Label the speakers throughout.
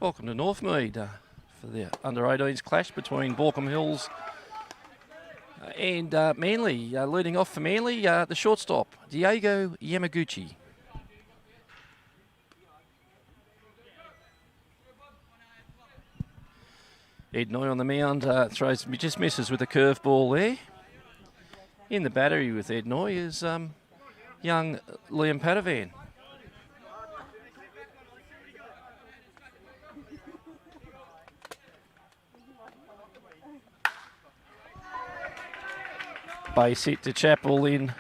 Speaker 1: Welcome to Northmead for the under-18s clash between Baulkham Hills and Manly. Leading off for Manly, the shortstop, Diego Yamaguchi. Ed Noy on the mound, just misses with a curveball there. In the battery with Ed Noy is young Liam Padovan. Base hit to Chappell in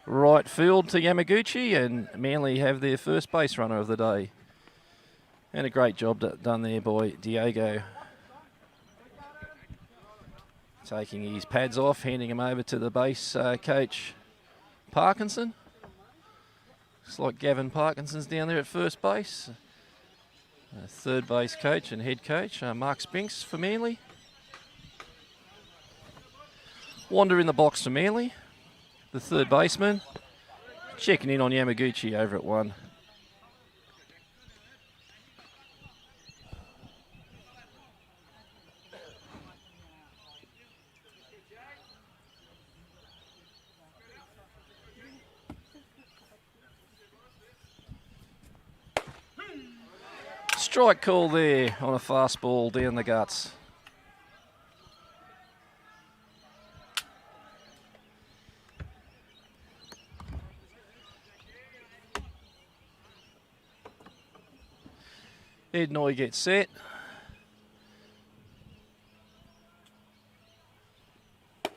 Speaker 1: right field to Yamaguchi, and Manly have their first base runner of the day. And a great job done there by Diego. Taking his pads off, handing him over to the base coach, Parkinson. Looks like Gavin Parkinson's down there at first base. Third base coach and head coach, Mark Spinks for Manly. Wander in the box for Manly, the third baseman. Checking in on Yamaguchi over at one. Strike call there on a fastball down the guts. Ed Noy gets set.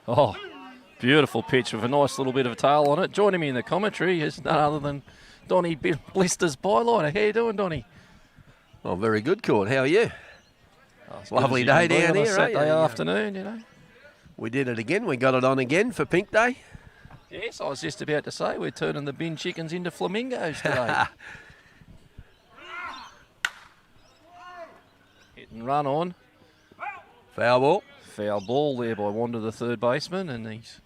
Speaker 1: Oh, beautiful pitch with a nice little bit of a tail on it. Joining me in the commentary is none other than Donnie Blister's bylighter. How you doing, Donnie?
Speaker 2: Well, very good, Court. How are you?
Speaker 1: Oh, it's
Speaker 2: lovely day down here,
Speaker 1: Saturday afternoon, you know.
Speaker 2: We did it again. We got it on again for Pink Day.
Speaker 1: Yes, I was just about to say we're turning the bin chickens into flamingos today. Hit and run on.
Speaker 2: Foul ball.
Speaker 1: Foul ball there by Wander, the third baseman, and he's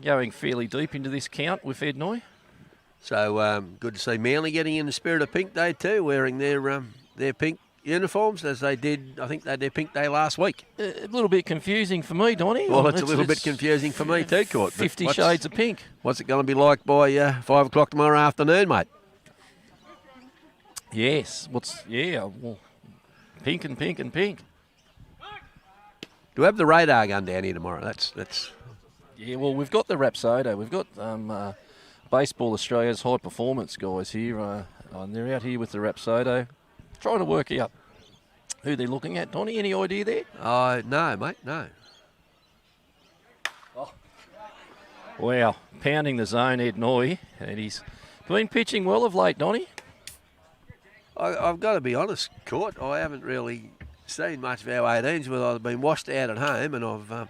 Speaker 1: going fairly deep into this count with Ed Noy.
Speaker 2: So good to see Manly getting in the spirit of Pink Day too, wearing their pink uniforms as they did. I think they did Pink Day last week.
Speaker 1: A little bit confusing for me, Donnie.
Speaker 2: Well, it's a little bit confusing for me too, Court.
Speaker 1: 50 shades of pink.
Speaker 2: What's it going to be like by 5 o'clock tomorrow afternoon, mate?
Speaker 1: Yes. Well, pink and pink and pink.
Speaker 2: Do we have the radar gun down here tomorrow? That's.
Speaker 1: Yeah, well, we've got the Rapsodo. We've got Baseball Australia's high performance guys here. And they're out here with the Rapsodo, trying to work out who they're looking at. Donnie, any idea there?
Speaker 2: No, mate, no.
Speaker 1: Oh. Wow, pounding the zone, Ed Noy, and he's been pitching well of late, Donnie.
Speaker 2: I've got to be honest, Court. I haven't really seen much of our 18s, but I've been washed out at home, and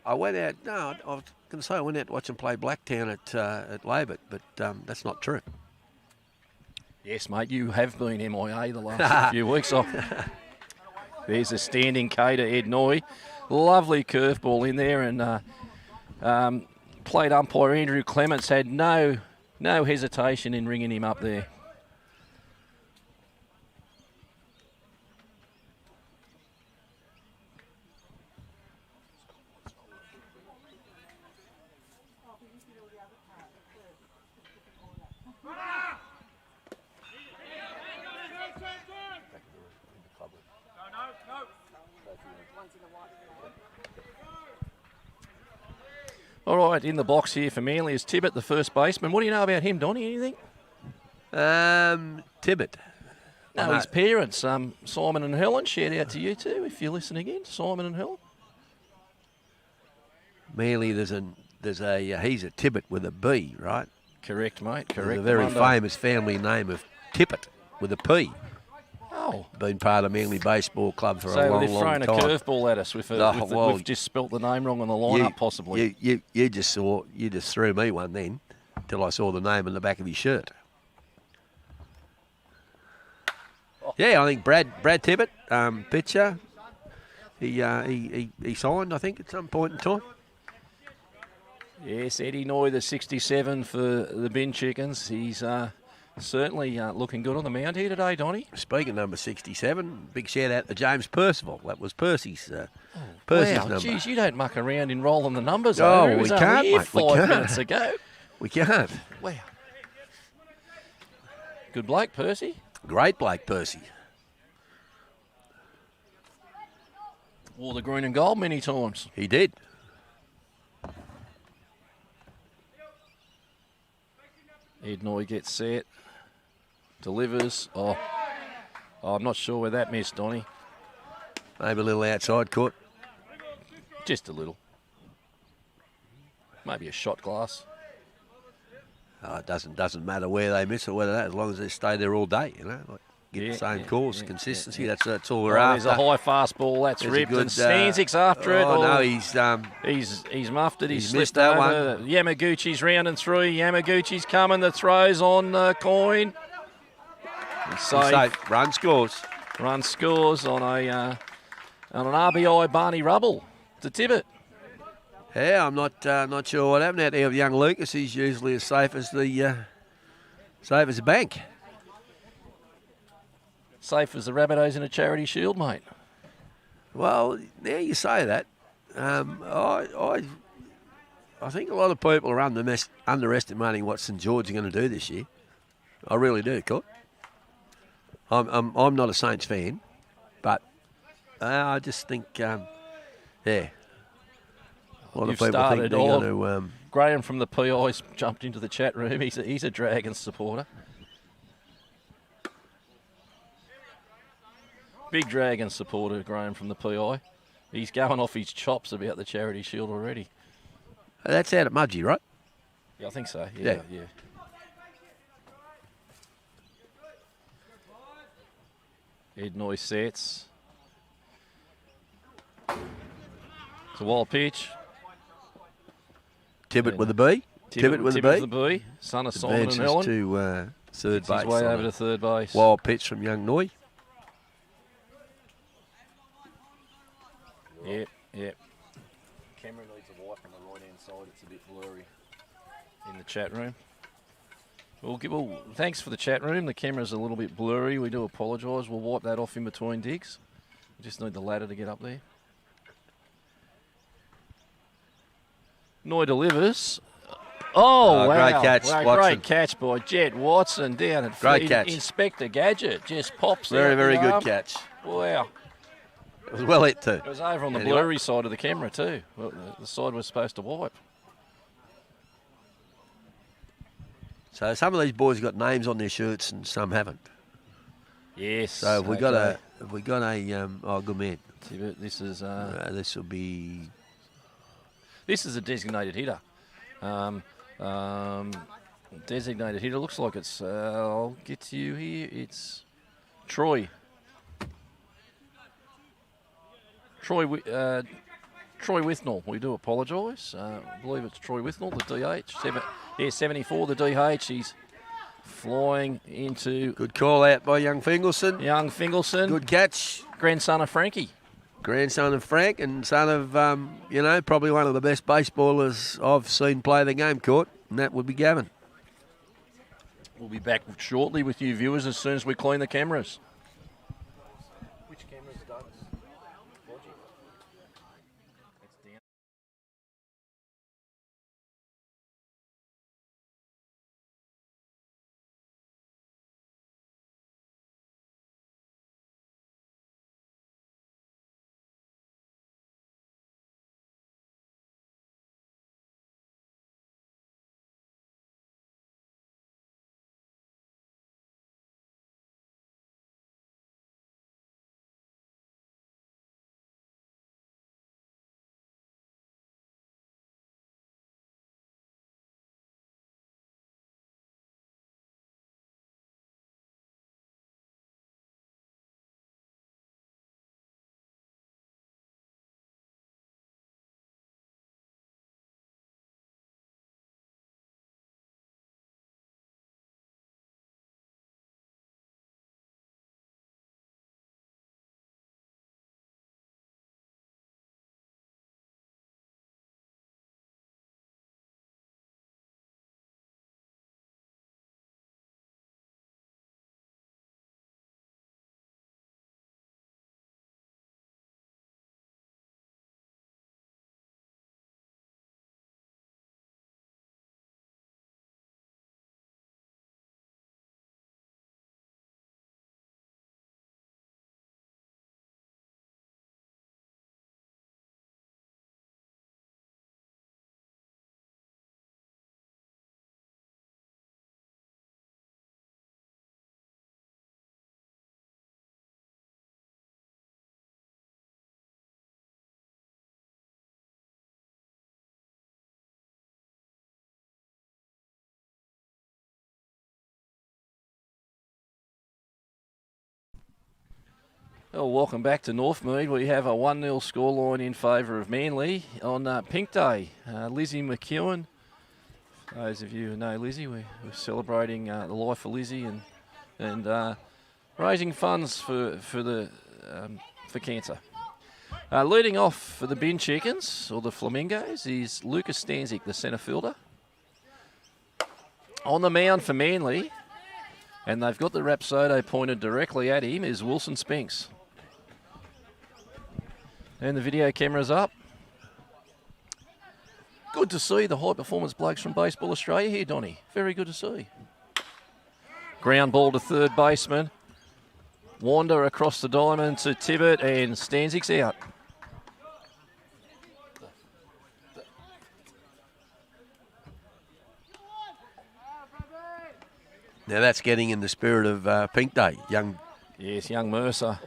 Speaker 2: I went out. No, I was going to say I went out to watch them play Blacktown at Labor, but that's not true.
Speaker 1: Yes, mate, you have been MIA the last few weeks. There's a standing K to Ed Noy. Lovely curveball in there, and plate umpire Andrew Clements had no hesitation in ringing him up there. All right, in the box here for Manly is Tibbet, the first baseman. What do you know about him, Donnie? Anything?
Speaker 2: Tibbet.
Speaker 1: No, his parents, Simon and Helen. Shout out to you too, if you're listening in, Simon and Helen.
Speaker 2: Manly, he's a Tibbet with a B, right?
Speaker 1: Correct, mate. Correct.
Speaker 2: There's a very famous family name of Tippett with a P.
Speaker 1: Oh.
Speaker 2: Been part of Manly Baseball Club for a long, long time.
Speaker 1: So they've thrown a curveball at us. We've just spelt the name wrong on the lineup, possibly.
Speaker 2: You just threw me one then, till I saw the name on the back of his shirt. Oh. Yeah, I think Brad Tibbet, pitcher. He signed, I think, at some point in time.
Speaker 1: Yes, Eddie Noy, the 67 for the Bin Chickens. He's certainly looking good on the mound here today, Donny.
Speaker 2: Speaking of number 67, big shout out to James Percival. That was Percy's
Speaker 1: Wow,
Speaker 2: number.
Speaker 1: geez, you don't muck around in rolling the numbers
Speaker 2: Oh,
Speaker 1: over. It
Speaker 2: we
Speaker 1: was
Speaker 2: can't,
Speaker 1: only here
Speaker 2: mate, we
Speaker 1: 5
Speaker 2: can't.
Speaker 1: minutes ago.
Speaker 2: We can't.
Speaker 1: Wow. Good bloke, Percy.
Speaker 2: Great bloke, Percy.
Speaker 1: Wore the green and gold many times.
Speaker 2: He did.
Speaker 1: Ed Noy gets set. Delivers. Oh, I'm not sure where that missed, Donny.
Speaker 2: Maybe a little outside court.
Speaker 1: Just a little. Maybe a shot glass.
Speaker 2: Oh, it doesn't matter where they miss or whether that, as long as they stay there all day, you know. Like, get the same calls, consistency. That's all we're after.
Speaker 1: There's a high fastball that's
Speaker 2: There's
Speaker 1: ripped,
Speaker 2: good,
Speaker 1: and Stanzik's after it.
Speaker 2: Oh no,
Speaker 1: He's muffed it. He's
Speaker 2: he's
Speaker 1: slipped
Speaker 2: missed that
Speaker 1: over.
Speaker 2: one.
Speaker 1: Yamaguchi's rounding through. Yamaguchi's coming. The throws on coin.
Speaker 2: safe. Run scores.
Speaker 1: Run scores on an RBI Barney Rubble to Tibbet.
Speaker 2: Yeah, I'm not sure what happened out there with young Lucas. He's usually as safe as a bank.
Speaker 1: Safe as the Rabbitohs in a charity shield, mate.
Speaker 2: Well, now you say that, I think a lot of people are underestimating what St George are going to do this year. I really do, Court. I'm not a Saints fan, but I just think, yeah. A lot of people think they're going to...
Speaker 1: Graham from the PI's jumped into the chat room. He's a Dragons supporter. Big Dragons supporter, Graham from the PI. He's going off his chops about the Charity Shield already.
Speaker 2: That's out at Mudgee, right?
Speaker 1: Yeah, I think so. Yeah. Ed Noy sets. It's a wild pitch.
Speaker 2: Tibbet with a B. Tibbet with a
Speaker 1: B. Son of Simon and Helen.
Speaker 2: To third base.
Speaker 1: His way over to third base.
Speaker 2: Wild pitch from young Noy.
Speaker 1: Yep. Camera needs a wipe on the right-hand side. It's a bit blurry in the chat room. Well, thanks for the chat room. The camera's a little bit blurry. We do apologise. We'll wipe that off in between digs. We just need the ladder to get up there. Noy delivers. Oh, wow.
Speaker 2: Great catch, Watson.
Speaker 1: Great catch by Jet Watson down at
Speaker 2: Great catch.
Speaker 1: Inspector Gadget just pops
Speaker 2: Very,
Speaker 1: out
Speaker 2: very
Speaker 1: the
Speaker 2: good
Speaker 1: arm.
Speaker 2: catch.
Speaker 1: Wow.
Speaker 2: It was well hit too.
Speaker 1: It was over on the blurry side of the camera too. Well, the side we're supposed to wipe.
Speaker 2: So some of these boys got names on their shirts and some haven't.
Speaker 1: Yes.
Speaker 2: So have we got a good man.
Speaker 1: This is This is a designated hitter. Designated hitter. Looks like it's. I'll get to you here. It's Troy. Troy Withnall. We do apologise. I believe it's Troy Withnall, the DH. 74, the DH. He's flying into...
Speaker 2: Good call out by young Fingleson.
Speaker 1: Good
Speaker 2: catch.
Speaker 1: Grandson of Frankie.
Speaker 2: Grandson of Frank and son of, probably one of the best baseballers I've seen play the game, Court, and that would be Gavin.
Speaker 1: We'll be back shortly with you viewers as soon as we clean the cameras. Well, welcome back to Northmead. We have a 1-0 scoreline in favour of Manly on Pink Day. Lizzy McKewin. Those of you who know Lizzy, we're celebrating the life of Lizzy and raising funds for cancer. Leading off for the Bin Chickens, or the Flamingos, is Lucas Stanzik, the centre fielder. On the mound for Manly, and they've got the Rapsodo pointed directly at him, is Wilson Spinks. And the video camera's up. Good to see the high-performance blokes from Baseball Australia here, Donny. Very good to see. Ground ball to third baseman. Wander across the diamond to Tibbet, and Stanzik's out.
Speaker 2: Now that's getting in the spirit of Pink Day. Young
Speaker 1: Mercer.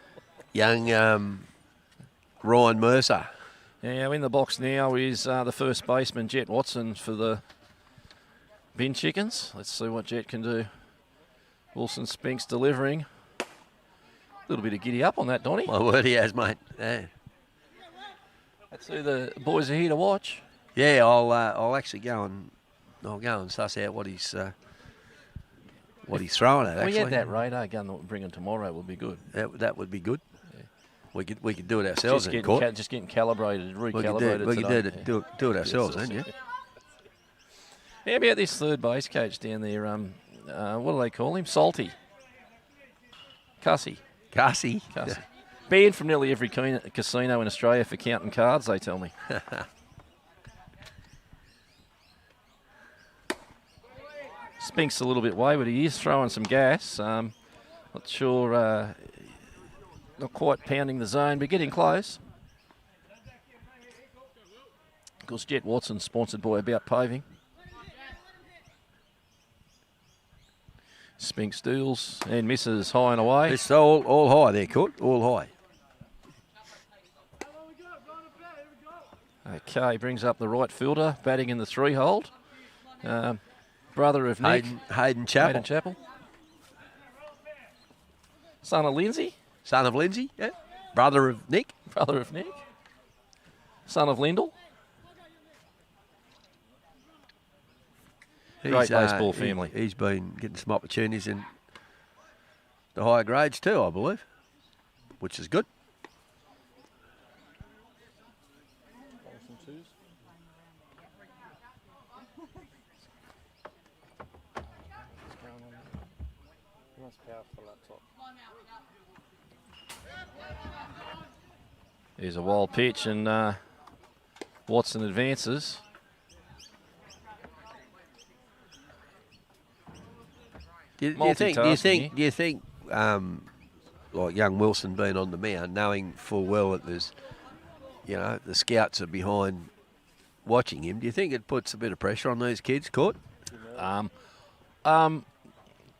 Speaker 2: Young Ryan Mercer.
Speaker 1: Yeah, in the box now is the first baseman, Jet Watson, for the Bin Chickens. Let's see what Jet can do. Wilson Spinks delivering. A little bit of giddy up on that, Donny.
Speaker 2: My word, he has, mate. Yeah.
Speaker 1: That's who the boys are here to watch.
Speaker 2: Yeah, I'll actually go and suss out what he's throwing at.
Speaker 1: If we had that radar gun that we're bringing tomorrow, would be good.
Speaker 2: That would be good. Yeah. We could do it ourselves in court.
Speaker 1: Just getting calibrated, recalibrated.
Speaker 2: We could do it ourselves, then, yeah.
Speaker 1: How about this third base coach down there? What do they call him? Salty. Cussy. Banned from nearly every casino in Australia for counting cards, they tell me. Spink's a little bit wayward. He is throwing some gas. Not sure, not quite pounding the zone, but getting close. Of course, Jet Watson, sponsored by About Paving. Spink steals and misses high and away.
Speaker 2: It's all high there, Court. All high.
Speaker 1: Okay, brings up the right fielder, batting in the 3-hold. Brother of Nick.
Speaker 2: Hayden Chappell.
Speaker 1: Son of Lindsay.
Speaker 2: Son of Lindsay, yeah. Brother of Nick.
Speaker 1: Son of Lyndall. Great baseball family.
Speaker 2: He's been getting some opportunities in the higher grades too, I believe, which is good.
Speaker 1: Here's a wild pitch, and Watson advances.
Speaker 2: Do you think, like young Wilson being on the mound, knowing full well that there's, the scouts are behind watching him, do you think it puts a bit of pressure on these kids, Court?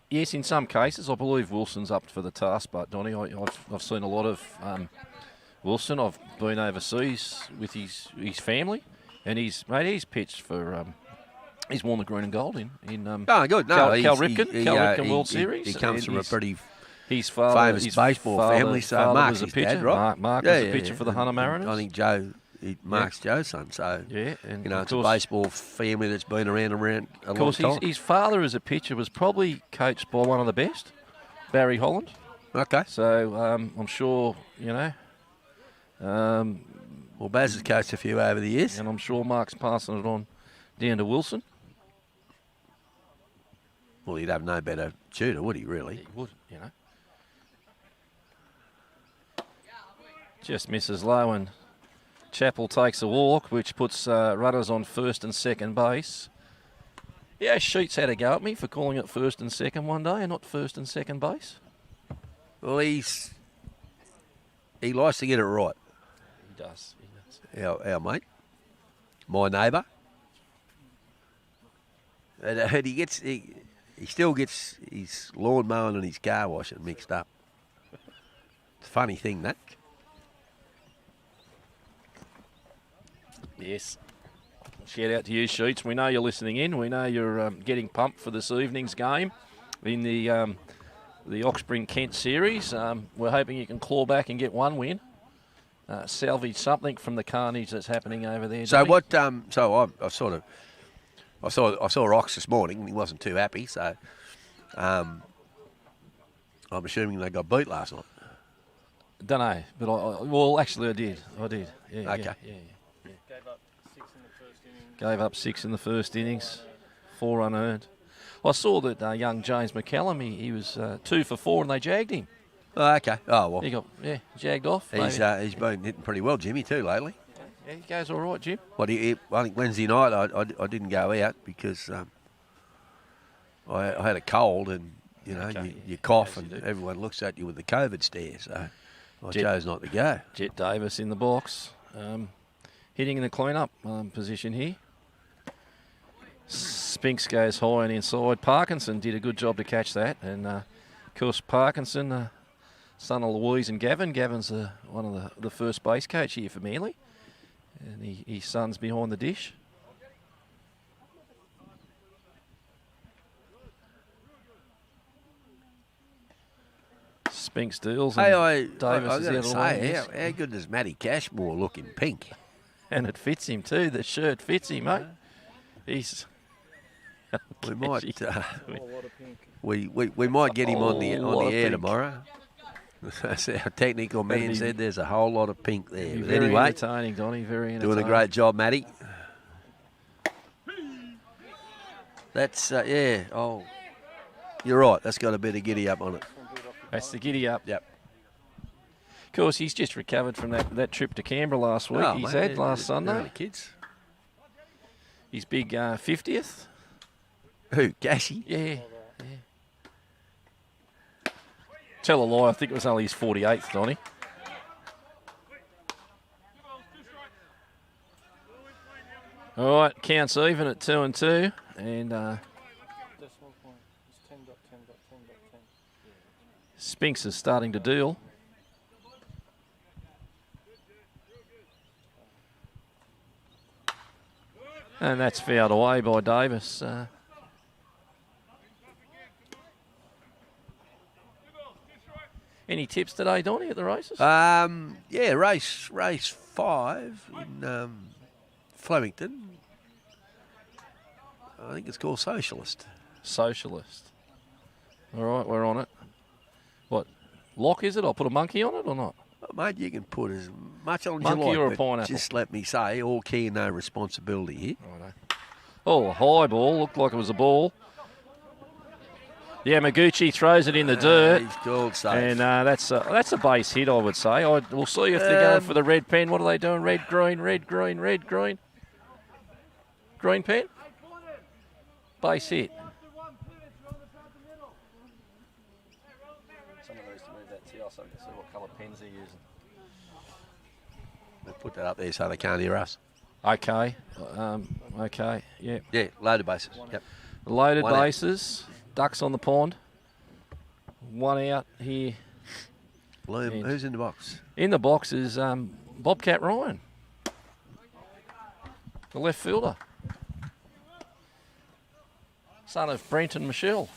Speaker 1: Yes, in some cases. I believe Wilson's up for the task, but Donny, I've seen a lot of Wilson. I've been overseas with his family, and he's pitched for. He's worn the green and gold in
Speaker 2: good. No,
Speaker 1: Cal Ripken World Series.
Speaker 2: He comes from a pretty
Speaker 1: famous
Speaker 2: baseball family. So Mark's his dad, right?
Speaker 1: Mark was a pitcher for the Hunter Mariners.
Speaker 2: I think Mark's Joe's son. So
Speaker 1: and
Speaker 2: it's a baseball family that's been around a long time.
Speaker 1: Of course, his father as a pitcher was probably coached by one of the best, Barry Holland.
Speaker 2: Okay.
Speaker 1: So I'm sure
Speaker 2: well, Baz has coached a few over the years,
Speaker 1: and I'm sure Mark's passing it on down to Wilson.
Speaker 2: Well, he'd have no better tutor, would he, really?
Speaker 1: He would, Just misses low, and Chappell takes a walk, which puts runners on first and second base. Yeah, Sheets had a go at me for calling it first and second one day and not first and second base.
Speaker 2: Well, he likes to get it right.
Speaker 1: He does.
Speaker 2: Our mate, my neighbour. And he still gets his lawn mowing and his car washing mixed up. It's a funny thing, that.
Speaker 1: Yes. Shout out to you, Sheets. We know you're listening in. We know you're getting pumped for this evening's game in the the Oxspring Kent series. We're hoping you can claw back and get one win. Salvage something from the carnage that's happening over there.
Speaker 2: So
Speaker 1: Johnny.
Speaker 2: what? So I saw Ox this morning. And he wasn't too happy. So I'm assuming they got beat last night.
Speaker 1: Don't know, but actually I did. Yeah,
Speaker 2: Okay.
Speaker 1: Yeah. Gave up 6 in the first innings, 4 unearned. I saw that young James McKewin, he was 2 for 4 and they jagged him.
Speaker 2: Oh, okay. Oh, well.
Speaker 1: He got, jagged off.
Speaker 2: He's been hitting pretty well, Jimmy, too, lately.
Speaker 1: Yeah, he goes all right, Jim.
Speaker 2: I think Wednesday night I didn't go out because I had a cold and, you cough and everyone looks at you with the COVID stare. So I chose not to go.
Speaker 1: Jet Davis in the box, hitting in the clean-up position here. Spinks goes high and inside. Parkinson did a good job to catch that. And, of course, Parkinson, son of Louise and Gavin. Gavin's one of the first base coach here for Manly. And his son's behind the dish. Spinks deals. And Davis
Speaker 2: I
Speaker 1: is
Speaker 2: got to
Speaker 1: out
Speaker 2: say,
Speaker 1: of the
Speaker 2: how good does Matty Cashmore look in pink?
Speaker 1: And it fits him too. The shirt fits him, mate. He's.
Speaker 2: We might. We might get him on the air tomorrow. As our technical man said, there's a whole lot of pink there. But
Speaker 1: Very
Speaker 2: anyway,
Speaker 1: entertaining, Donny. Very entertaining.
Speaker 2: doing a great job, Matty. That's Oh, you're right. That's got a bit of giddy up on it.
Speaker 1: That's the giddy up.
Speaker 2: Yep.
Speaker 1: Of course, he's just recovered from that trip to Canberra last week.
Speaker 2: Oh,
Speaker 1: He's
Speaker 2: mate,
Speaker 1: had last
Speaker 2: they're
Speaker 1: Sunday.
Speaker 2: only kids.
Speaker 1: His big 50th.
Speaker 2: Who? Gashi?
Speaker 1: Yeah. Tell a lie, I think it was only his 48th, Donny. All right, counts even at 2-2. And Spinks is starting to deal. And that's fouled away by Davis. Any tips today, Donny, at the races?
Speaker 2: Race 5 in Flemington. I think it's called Socialist.
Speaker 1: Socialist. All right, we're on it. What, lock is it? I'll put a monkey on it or not?
Speaker 2: Mate, you can put as much on as
Speaker 1: Monkey
Speaker 2: you like.
Speaker 1: or a
Speaker 2: but
Speaker 1: pineapple?
Speaker 2: Just let me say, all care, no responsibility here.
Speaker 1: Righto. Oh, a high ball. Looked like it was a ball. Yeah, Maguchi throws it in the dirt.
Speaker 2: He's called safe.
Speaker 1: And that's a base hit, I would say. We'll see if they're going for the red pen. What are they doing? Red, green, red, green, red, green. Green pen? Base hit. Someone needs to move that towel so we can see what colour pens they're using.
Speaker 2: They put that up there so they can't hear us.
Speaker 1: Okay. Okay. Yeah.
Speaker 2: Yeah, loaded bases. Yep.
Speaker 1: Loaded
Speaker 2: One out.
Speaker 1: bases. Ducks on the pond. One out here.
Speaker 2: Bloom,
Speaker 1: And
Speaker 2: who's in the box?
Speaker 1: in the box is Bobcat Ryan, the left fielder, son of Brent and Michelle.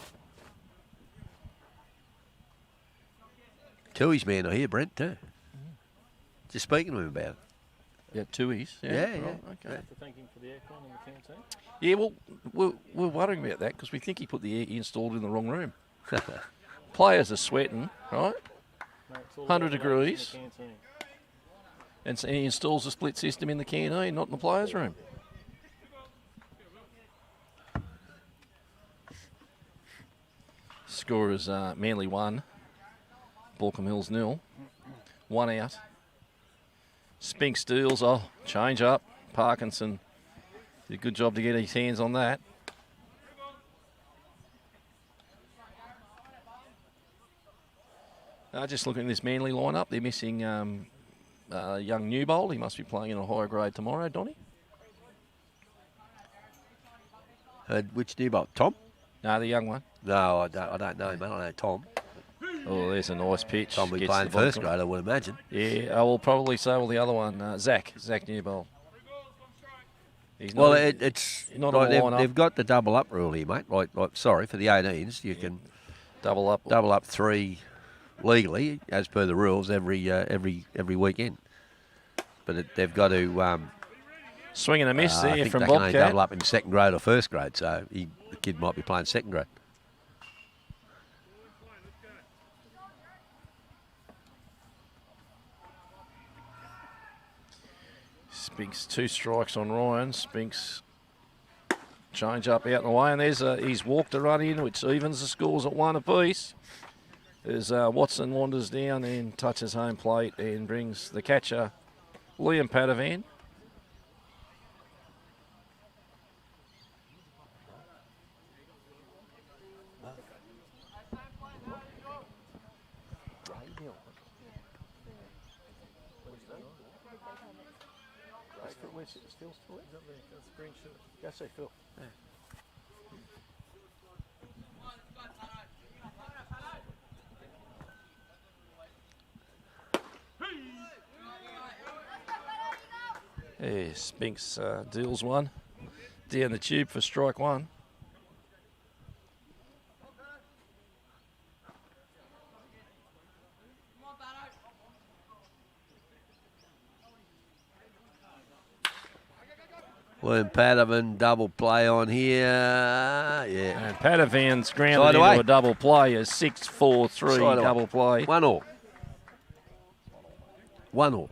Speaker 2: Tui's man I hear, Brent, too. Just speaking to him about it.
Speaker 1: Yeah, Tui's.
Speaker 2: Yeah.
Speaker 1: Right, okay.
Speaker 3: To thank him for the aircon in the canteen.
Speaker 1: Yeah, well, we're worrying about that because we think he put the air he installed in the wrong room. Players are sweating, right?
Speaker 3: Mate, it's all
Speaker 1: 100
Speaker 3: about the
Speaker 1: degrees.
Speaker 3: in the canteen.
Speaker 1: And so he installs a split system in the canteen, not in the players' room. Score is Manly 1, Baulkham Hills 0. 1 out. Spinks deals. Oh, change up. Parkinson did a good job to get his hands on that. Just looking at this Manly lineup, they're missing young Newbold. He must be playing in a higher grade tomorrow, Donny.
Speaker 2: Which Newbold? Tom?
Speaker 1: No, the young one.
Speaker 2: No, I don't know him, mate. I know Tom.
Speaker 1: Oh, there's a nice pitch.
Speaker 2: Tom will be
Speaker 1: Gets
Speaker 2: playing
Speaker 1: the ball.
Speaker 2: first grade, I would imagine.
Speaker 1: Yeah, I will probably say, well, the other one, Zach Newbold. He's
Speaker 2: Well,
Speaker 1: not,
Speaker 2: it's
Speaker 1: not
Speaker 2: right,
Speaker 1: a lineup.
Speaker 2: they've got the double up rule here, mate. Like, sorry, for the 18s, you can
Speaker 1: Double up.
Speaker 2: double up 3 legally as per the rules every weekend. But they've got to.
Speaker 1: Swing and a miss
Speaker 2: I
Speaker 1: there
Speaker 2: think
Speaker 1: from
Speaker 2: they can only double
Speaker 1: Bobcat.
Speaker 2: up in second grade or first grade, so the kid might be playing second grade.
Speaker 1: Spinks 2 strikes on Ryan. Spinks change up out in the way, and he's walked a run in, which evens the scores at 1 apiece. As Watson wanders down and touches home plate and brings the catcher, Liam Padovan.
Speaker 3: That's green shirt.
Speaker 1: Go see Phil. Yeah, Spinks deals one down the tube for strike 1.
Speaker 2: William Padovan, double play on here. Yeah.
Speaker 1: And Padovan's grounded
Speaker 2: Side
Speaker 1: into
Speaker 2: away.
Speaker 1: a double play, a 6-4-3
Speaker 2: Side away.
Speaker 1: double play.
Speaker 2: 1 all. 1 all.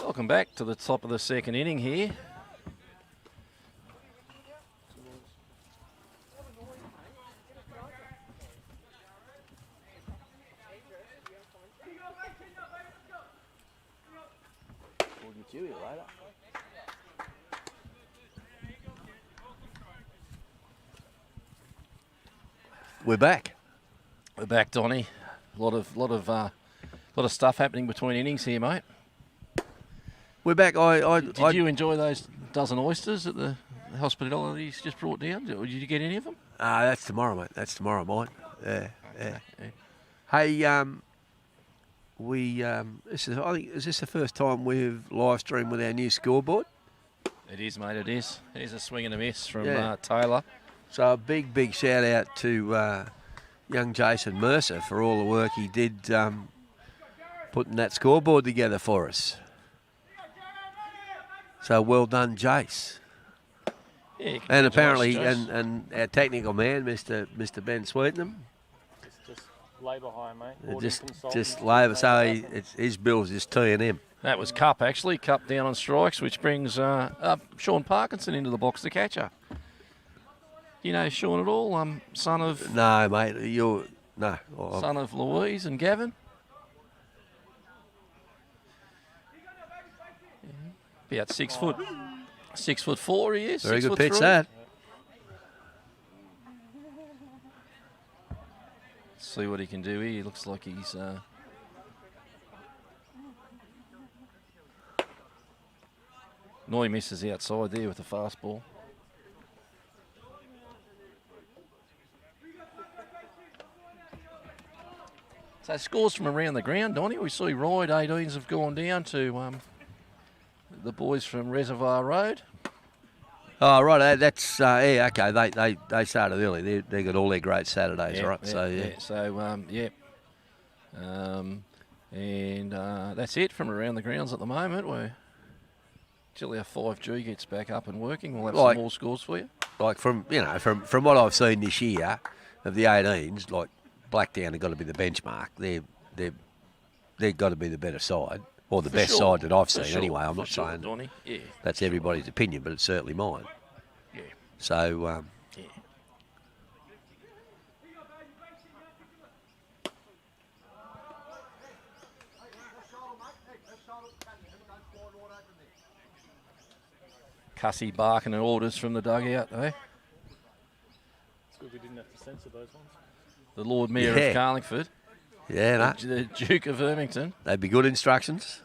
Speaker 1: Welcome back to the top of the second inning here.
Speaker 2: We're back.
Speaker 1: We're back, Donny. A lot of stuff happening between innings here, mate.
Speaker 2: We're back.
Speaker 1: Did you enjoy those dozen oysters that the hospitality's just brought down? Did you get any of them?
Speaker 2: That's tomorrow, mate. That's tomorrow, mate. Yeah.
Speaker 1: Yeah.
Speaker 2: Hey, I think is this the first time we've live streamed with our new scoreboard?
Speaker 1: It is, mate, it is. Here's a swing and a miss from
Speaker 2: Yeah.
Speaker 1: Taylor.
Speaker 2: So a big shout out to young Jason Mercer for all the work he did putting that scoreboard together for us. So well done, Jace.
Speaker 1: Yeah,
Speaker 2: And apparently,
Speaker 1: congratulations,
Speaker 2: and our technical man, Mr. Ben Sweetenham,
Speaker 3: Just labour hire, mate.
Speaker 2: just labour. So his bill's just T&M.
Speaker 1: that was Cup, actually. Cup down on strikes, which brings Sean Parkinson into the box to catch her. You know Sean at all? Son of
Speaker 2: No, mate, no.
Speaker 1: son of Louise and Gavin. Yeah. About 6 foot. 6'4" he is.
Speaker 2: Very
Speaker 1: 6'3".
Speaker 2: good pitch that.
Speaker 1: See what he can do here. He looks like he's. Noy misses outside there with the fast ball. So scores from around the ground, Donny. We see Ride 18s have gone down to the boys from Reservoir Road.
Speaker 2: Oh, right. That's yeah. Okay, they started early. They got all their great Saturdays, right?
Speaker 1: And that's it from around the grounds at the moment. We're till our 5G gets back up and working. We'll have some more scores for you.
Speaker 2: Like from what I've seen this year of the 18s, like Blackdown have got to be the benchmark. They've got to be the better side. Or the best side that I've seen, anyway. I'm not saying
Speaker 1: Donny. Yeah.
Speaker 2: That's everybody's opinion, but it's certainly mine.
Speaker 1: Yeah.
Speaker 2: So,
Speaker 1: Yeah. Cussy barking and orders from the dugout, eh?
Speaker 3: It's good we didn't have to censor those ones.
Speaker 1: The Lord Mayor of Carlingford.
Speaker 2: yeah, no,
Speaker 1: The Duke of Ermington.
Speaker 2: they'd be good instructions.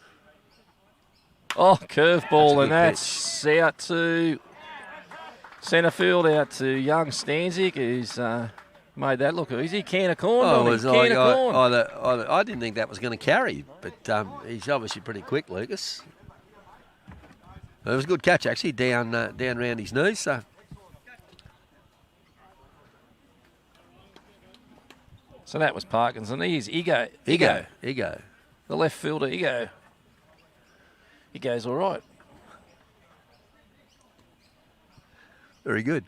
Speaker 1: Oh, curveball, and
Speaker 2: That's
Speaker 1: that's out to centre field, out to young Stanzik, who's made that look easy. Can of corn, can of corn.
Speaker 2: I didn't think that was going to carry, but he's obviously pretty quick, Lucas. It was a good catch, actually, down round his knees.
Speaker 1: So that was Parkinson. He's Ego.
Speaker 2: Ego.
Speaker 1: The left fielder, Ego. He goes all right.
Speaker 2: Very good.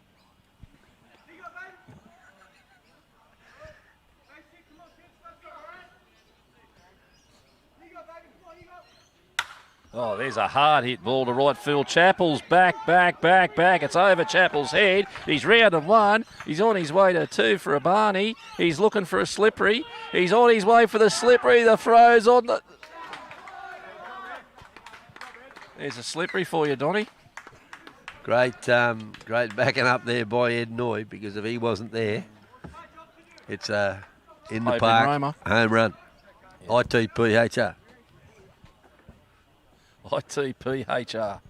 Speaker 1: Oh, there's a hard hit ball to right field. Chappell's back. It's over Chappell's head. He's round of one. He's on his way to two for a Barney. He's looking for a slippery. He's on his way for the slippery. The throw's on the... There's a slippery for you, Donny.
Speaker 2: Great backing up there by Ed Noy, because if he wasn't there, it's in the
Speaker 1: Open
Speaker 2: park.
Speaker 1: Roma.
Speaker 2: Home run.
Speaker 1: Yeah.
Speaker 2: ITPHR.
Speaker 1: ITPHR.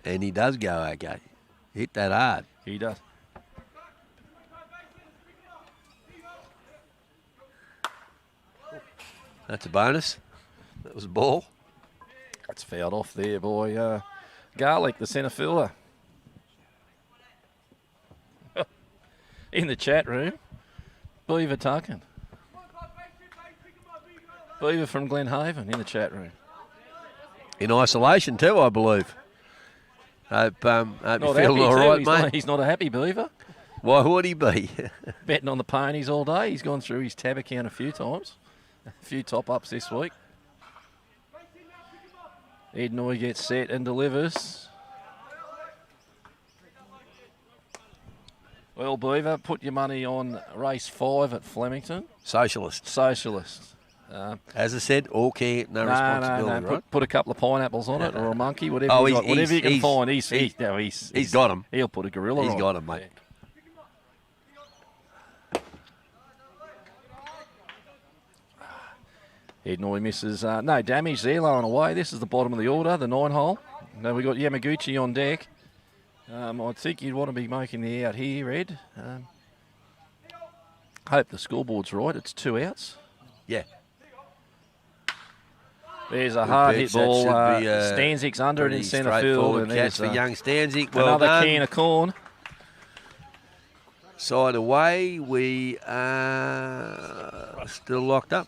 Speaker 2: And he does go okay. Hit that hard.
Speaker 1: He does.
Speaker 2: That's a bonus. That was a ball.
Speaker 1: That's fouled off there, boy. Garlic, the centre fielder. In the chat room, Beaver Tucken. Beaver from Glenhaven in the chat room.
Speaker 2: In isolation too, I believe. Hope you're feeling all right, mate.
Speaker 1: He's not a happy Beaver.
Speaker 2: Why would he be?
Speaker 1: Betting on the ponies all day. He's gone through his tab account a few times. A few top-ups this week. Ed Noy gets set and delivers. Well, Beaver, put your money on race 5 at Flemington.
Speaker 2: Socialist.
Speaker 1: As
Speaker 2: I said, all care, no responsibility, right?
Speaker 1: Put a couple of pineapples on it, or a monkey, whatever you got, whatever you can find. He's
Speaker 2: got him.
Speaker 1: He'll put a gorilla on.
Speaker 2: He's got him, mate.
Speaker 1: Yeah. Ed Noy misses. No damage there, low and away. This is the bottom of the order, the 9-hole. Now we've got Yamaguchi on deck. I think you'd want to be making the out here, Ed. Hope the scoreboard's right. It's 2 outs.
Speaker 2: Yeah.
Speaker 1: There's a
Speaker 2: Good
Speaker 1: hard
Speaker 2: pitch.
Speaker 1: hit ball.
Speaker 2: That should be,
Speaker 1: Stanzik's under it in
Speaker 2: pretty
Speaker 1: centre field.
Speaker 2: straightforward
Speaker 1: And
Speaker 2: catch
Speaker 1: there's
Speaker 2: for young Stanzik. Well
Speaker 1: another
Speaker 2: done.
Speaker 1: can of corn.
Speaker 2: Side away. We are still locked up.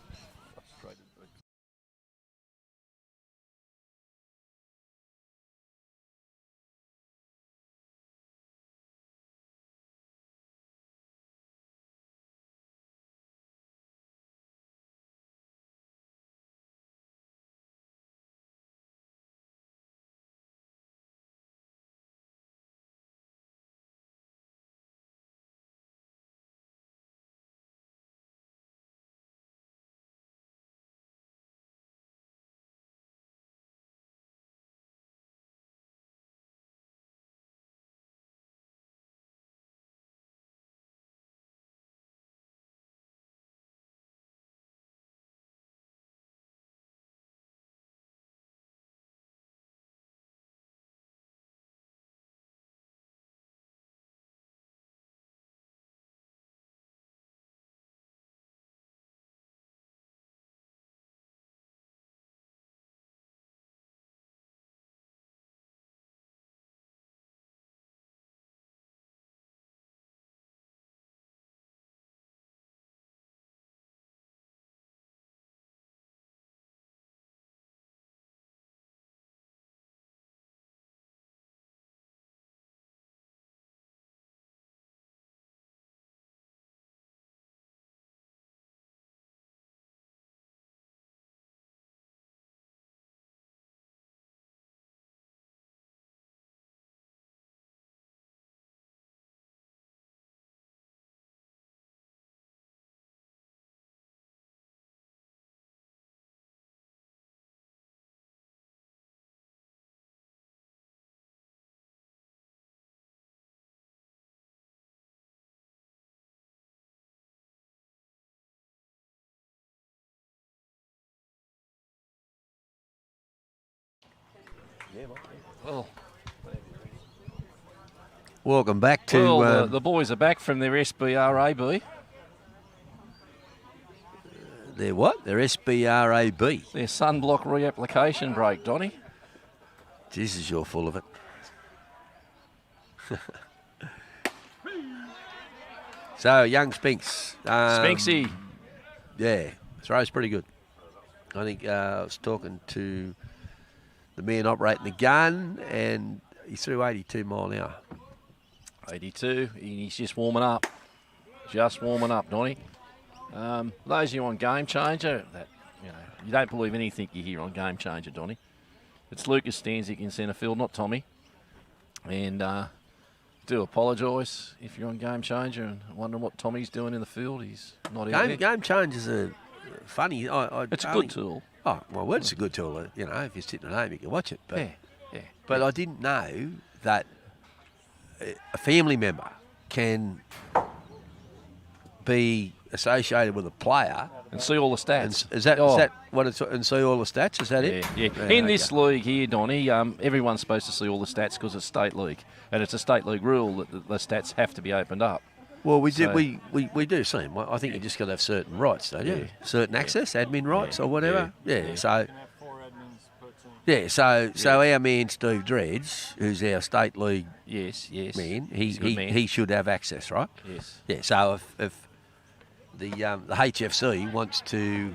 Speaker 1: Well,
Speaker 2: Welcome back to
Speaker 1: the boys are back from their SBRAB.
Speaker 2: their what? Their SBRAB.
Speaker 1: Their sunblock reapplication break, Donny.
Speaker 2: Jesus, you're full of it. So, young Spinks.
Speaker 1: Spinksy.
Speaker 2: Yeah, throw's pretty good. I think I was talking to the man operating the gun, and he threw 82 mile an hour.
Speaker 1: 82. He's just warming up. Just warming up, Donny. Those of you on Game Changer, that you don't believe anything you hear on Game Changer, Donny. It's Lucas Stanzik in centre field, not Tommy. And do apologise if you're on Game Changer and wondering what Tommy's doing in the field. He's not in there.
Speaker 2: Game Changers are funny.
Speaker 1: It's a good tool.
Speaker 2: Oh, well, it's a good tool. You know, if you're sitting at home, you can watch it. But,
Speaker 1: Yeah.
Speaker 2: But I didn't know that a family member can be associated with a player
Speaker 1: And see all the stats.
Speaker 2: Is that what it's, and see all the stats? Is that it?
Speaker 1: Yeah. In this league here, Donny, everyone's supposed to see all the stats because it's state league, and it's a state league rule that the stats have to be opened up.
Speaker 2: Well, we do see them. I think you just got to have certain rights, don't you?
Speaker 1: Yeah.
Speaker 2: Certain access, admin rights, or whatever. Yeah. So.
Speaker 3: You can have 4 admins per team.
Speaker 2: So our man Steve Dredge, who's our state league
Speaker 1: Yes.
Speaker 2: man,
Speaker 1: He's a good man.
Speaker 2: he should have access, right?
Speaker 1: Yes.
Speaker 2: Yeah. So if the HFC wants to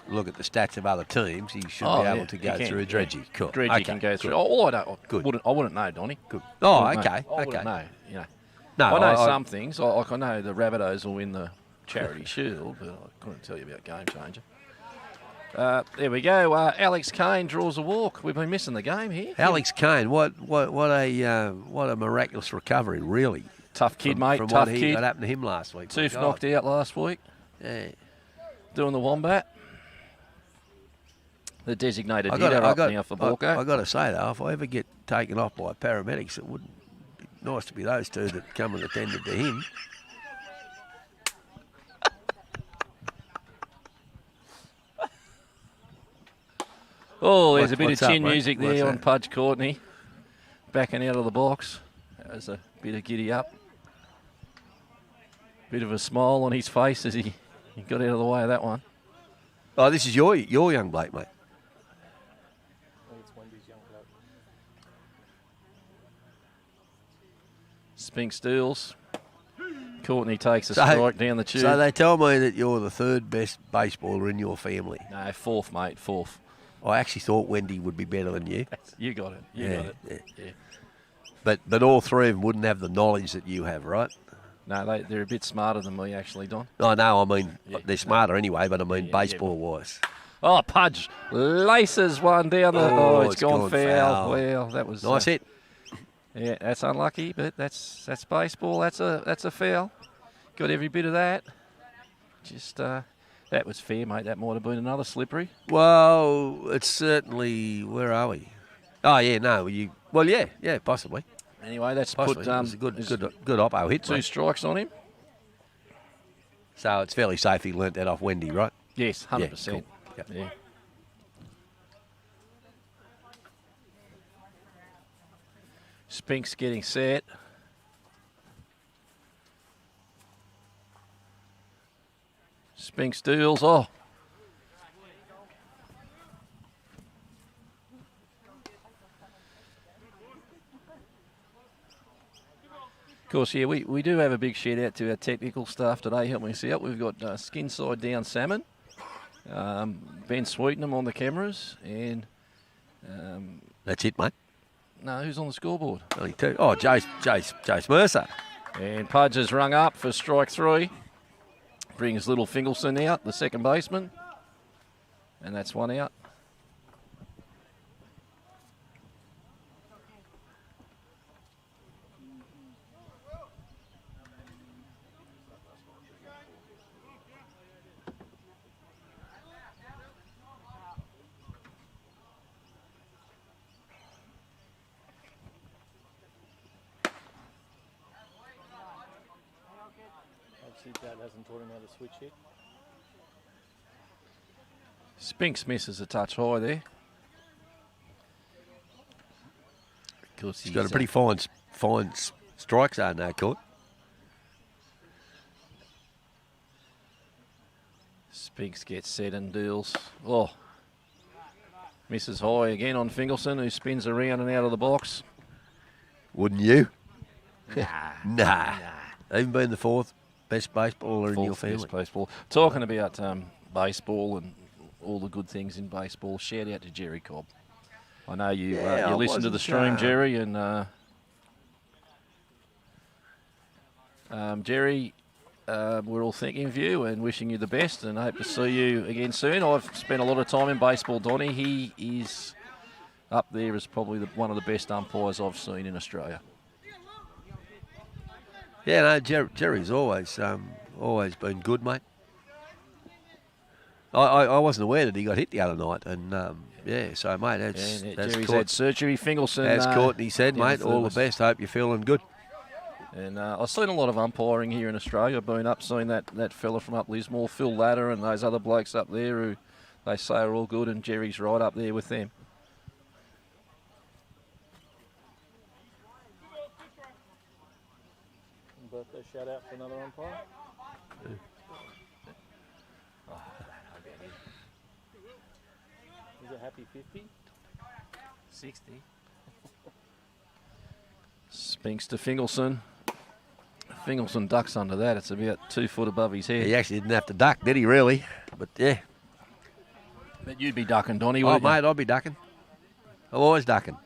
Speaker 2: look at the stats of other teams, he should be able to go through a Dredgy. Cool.
Speaker 1: Dredgy can go through. Oh, I wouldn't know, Donny.
Speaker 2: Good. Oh,
Speaker 1: Wouldn't
Speaker 2: okay.
Speaker 1: know. I wouldn't know.
Speaker 2: No,
Speaker 1: I know some things. Like I know the Rabbitohs will win the Charity Shield, but I couldn't tell you about Game Changer. There we go. Alex Kane draws a walk. We've been missing the game here.
Speaker 2: Alex Kane, what a miraculous recovery, really.
Speaker 1: Tough kid, mate.
Speaker 2: From
Speaker 1: Tough
Speaker 2: what
Speaker 1: kid.
Speaker 2: happened to him last week.
Speaker 1: Tooth knocked out last week.
Speaker 2: Yeah.
Speaker 1: Doing the Wombat. The designated hitter up now for Baulkham.
Speaker 2: I got to say though, if I ever get taken off by paramedics, it would be nice to be those two that come and attended to him.
Speaker 1: Oh, there's a bit of
Speaker 2: What's up,
Speaker 1: chin
Speaker 2: mate?
Speaker 1: music
Speaker 2: What's
Speaker 1: there on
Speaker 2: that?
Speaker 1: Pudge Courtney. Backing out of the box. That was a bit of giddy up. Bit of a smile on his face as he got out of the way of that one.
Speaker 2: Oh, this is your young bloke, mate.
Speaker 3: I think it's Wendy's young bloke.
Speaker 1: Spink steals. Courtney takes a strike down the tube.
Speaker 2: So they tell me that you're the third best baseballer in your family.
Speaker 1: No, fourth, mate, fourth.
Speaker 2: I actually thought Wendy would be better than you.
Speaker 1: You got it. You got it. Yeah.
Speaker 2: But all three of them wouldn't have the knowledge that you have, right?
Speaker 1: No, they're a bit smarter than me, actually, Don.
Speaker 2: I know, I mean, they're smarter anyway, but I mean baseball-wise.
Speaker 1: Oh, Pudge laces one down the... Oh, it's gone foul. Well, that was...
Speaker 2: Nice hit.
Speaker 1: Yeah, that's unlucky, but that's baseball. That's a foul. Got every bit of that. Just that was fair, mate. That might have been another slippery.
Speaker 2: Well, it's certainly. Where are we? Oh yeah, no, Well, yeah, possibly.
Speaker 1: Anyway, that's
Speaker 2: Possibly.
Speaker 1: put
Speaker 2: It was a good oppo hit.
Speaker 1: Two strikes on him.
Speaker 2: So it's fairly safe he learnt that off Wendy, right?
Speaker 1: Yes, 100%.
Speaker 2: Yeah, cool.
Speaker 1: Yeah. Spink's getting set. Spink steals. Oh. Of course, yeah, we do have a big shout out to our technical staff today helping us out. We've got Skin Side Down Salmon, Ben Sweetenham on the cameras, and...
Speaker 2: That's it, mate.
Speaker 1: No, who's on the scoreboard?
Speaker 2: Only two. Oh, Jace Mercer.
Speaker 1: And Pudge has rung up for strike 3. Brings little Fingleson out, the second baseman. And that's one out.
Speaker 3: Obviously, Dad hasn't taught him how to switch it.
Speaker 1: Spinks misses a touch high there. Of course,
Speaker 2: He's got a pretty fine strike zone now, Court.
Speaker 1: Spinks gets set and deals. Oh, misses high again on Fingleson, who spins around and out of the box.
Speaker 2: Wouldn't you?
Speaker 1: Nah.
Speaker 2: Even being the fourth best baseballer in your family.
Speaker 1: Best baseball. Talking about baseball and all the good things in baseball, shout out to Jerry Cobb. I know you listen to the stream, Jerry, and Jerry, we're all thinking of you and wishing you the best and hope to see you again soon. I've spent a lot of time in baseball, Donny. He is up there as probably one of the best umpires I've seen in Australia.
Speaker 2: Yeah, no, Jerry's always been good, mate. I wasn't aware that he got hit the other night, and so mate, that's
Speaker 1: Jerry's had surgery. Fingleson,
Speaker 2: as Courtney said, mate, all the best. Hope you're feeling good.
Speaker 1: And I've seen a lot of umpiring here in Australia. I've been up seeing that fella from up Lismore, Phil Ladder, and those other blokes up there who they say are all good, and Jerry's right up there with them.
Speaker 3: Birthday shout out for another umpire. Is it happy 50?
Speaker 1: 60. Spinks to Fingleson. Fingleson ducks under that. It's about 2 foot above his head.
Speaker 2: He actually didn't have to duck, did he, really? But, yeah.
Speaker 1: But you'd be ducking, Donny,
Speaker 2: Oh,
Speaker 1: wouldn't you?
Speaker 2: mate, I'll be ducking. I'm always ducking.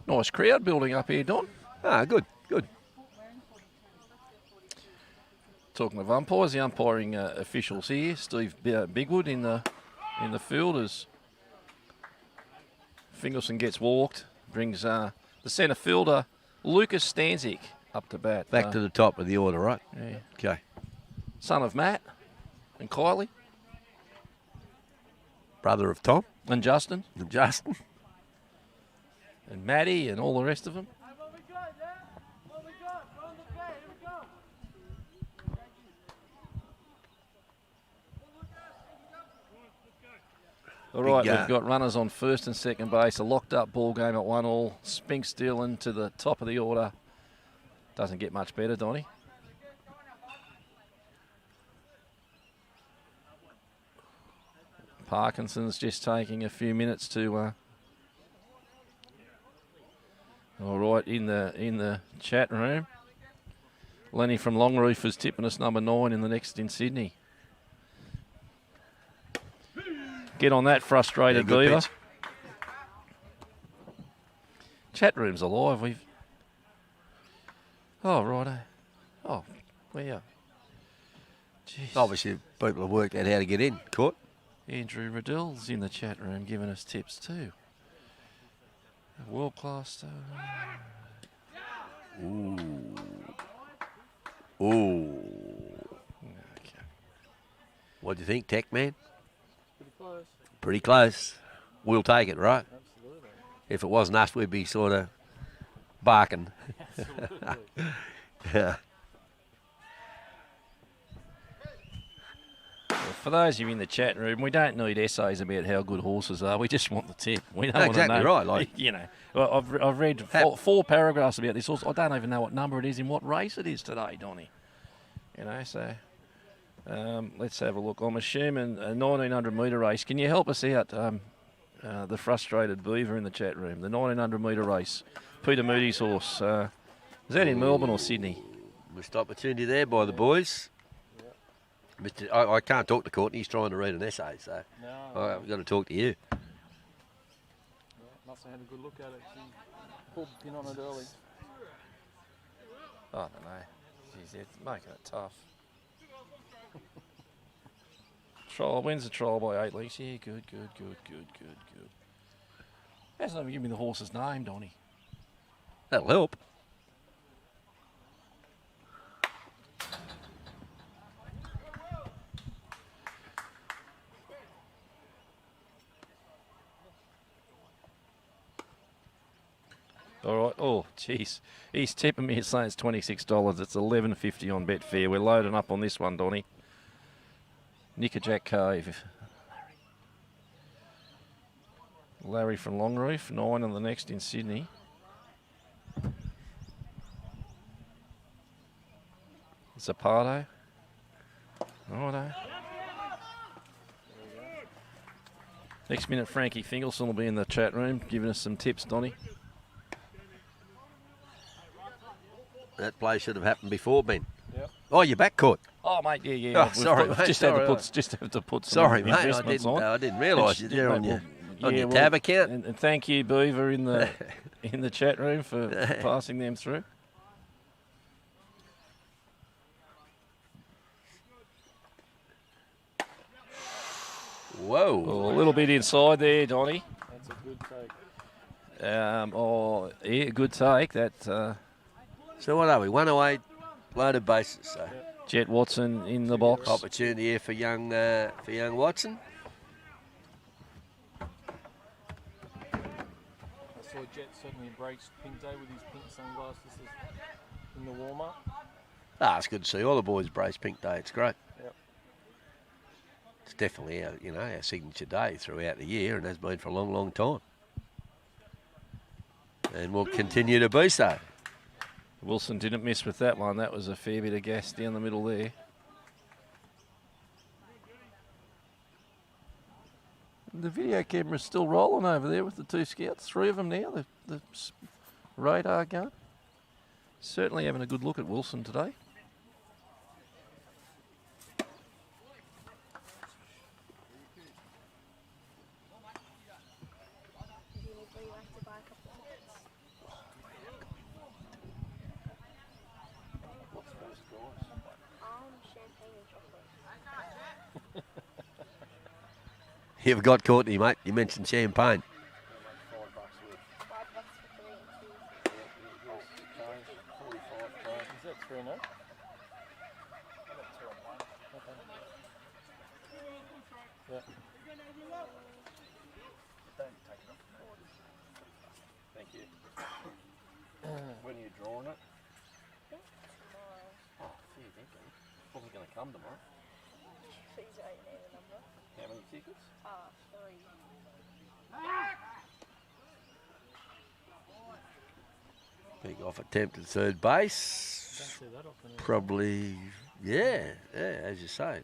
Speaker 1: Nice crowd building up here, Don.
Speaker 2: Ah, good.
Speaker 1: Talking of umpires, the umpiring officials here. Steve Bigwood in the field as Fingleson gets walked. Brings the centre fielder, Lucas Stanzik, up to bat.
Speaker 2: Back to the top of the order, right?
Speaker 1: Yeah.
Speaker 2: Okay.
Speaker 1: Son of Matt and Kylie.
Speaker 2: Brother of Tom.
Speaker 1: And Justin.
Speaker 2: And Justin.
Speaker 1: And Maddie and all the rest of them. All right, we've got runners on first and second base. A locked-up ball game at 1-1. Spink still into the top of the order. Doesn't get much better, Donny. Parkinson's just taking a few minutes to. All right, in the chat room, Lenny from Longroof is tipping us number 9 in the next in Sydney. Get on that, frustrated Beaver.
Speaker 2: Pitch.
Speaker 1: Chat room's alive. We've. Oh, righto. Oh, yeah. Jeez.
Speaker 2: Obviously, people have worked out how to get in. Court.
Speaker 1: Andrew Riddell's in the chat room giving us tips too. World class.
Speaker 2: Ooh.
Speaker 1: Okay.
Speaker 2: What do you think, Tech Man?
Speaker 3: Pretty close.
Speaker 2: Pretty close. We'll take it, right?
Speaker 3: Absolutely.
Speaker 2: If it wasn't us, we'd be sort of barking.
Speaker 3: Absolutely.
Speaker 2: Yeah.
Speaker 1: Well, for those of you in the chat room, we don't need essays about how good horses are. We just want the tip. We don't
Speaker 2: Exactly
Speaker 1: want to know.
Speaker 2: right. Like,
Speaker 1: you know, well, I've read four paragraphs about this horse. I don't even know what number it is in what race it is today, Donny. You know, so let's have a look. I'm assuming a 1900 metre race. Can you help us out, the frustrated Beaver in the chat room? The 1900 metre race. Peter Moody's horse. Is that in Melbourne or Sydney?
Speaker 2: missed opportunity there by the boys. I can't talk to Courtney. He's trying to read an essay, so I've got to talk to you.
Speaker 3: Yeah, must have had a good look at it. She pulled the pin on it early.
Speaker 1: I don't know. Jeez, it's making it tough. Trial wins the trial by 8 lengths. Yeah, good. Hasn't even given me the horse's name, Donny.
Speaker 2: That'll help.
Speaker 1: All right. Oh, jeez. He's tipping me. He's saying it's $26. It's $11.50 on Betfair. We're loading up on this one, Donny. Nickerjack Cove. Larry from Longroof. 9 on the next in Sydney. Zapato. Righto. Next minute, Frankie Fingelson will be in the chat room giving us some tips, Donny.
Speaker 2: That play should have happened before, Ben.
Speaker 3: Yep.
Speaker 2: Oh, you're back, Court.
Speaker 1: Oh, mate, yeah.
Speaker 2: Oh, sorry, mate.
Speaker 1: Just have to put some
Speaker 2: Sorry, mate.
Speaker 1: investments on.
Speaker 2: I didn't realise you're there on your tab account.
Speaker 1: And thank you, Beaver, in the chat room for passing them through.
Speaker 2: Whoa.
Speaker 1: Oh, a little bit inside there, Donny.
Speaker 3: That's a good take.
Speaker 1: Good take. That
Speaker 2: So what are we? 108 loaded bases. So
Speaker 1: Jet Watson in the box.
Speaker 2: opportunity here for young Watson.
Speaker 3: I saw Jet certainly embrace Pink Day with his pink sunglasses in the warm-up.
Speaker 2: It's good to see all the boys brace Pink Day. It's great.
Speaker 3: Yep.
Speaker 2: It's definitely our signature day throughout the year, and has been for a long, long time. And will continue to be so.
Speaker 1: Wilson didn't miss with that one. That was a fair bit of gas down the middle there. The video camera's still rolling over there with the two scouts. 3 of them now. The radar gun. Certainly having a good look at Wilson today.
Speaker 2: You've got Courtney, mate. You mentioned champagne.
Speaker 3: Is that 3 now? Yeah.
Speaker 1: Thank you. When are you drawing it? Oh, fair dinkum. Probably going to come tomorrow.
Speaker 2: How many tickets?
Speaker 4: 3.
Speaker 2: Big off attempt at third base.
Speaker 3: Don't see that often.
Speaker 2: Probably, yeah, as you say.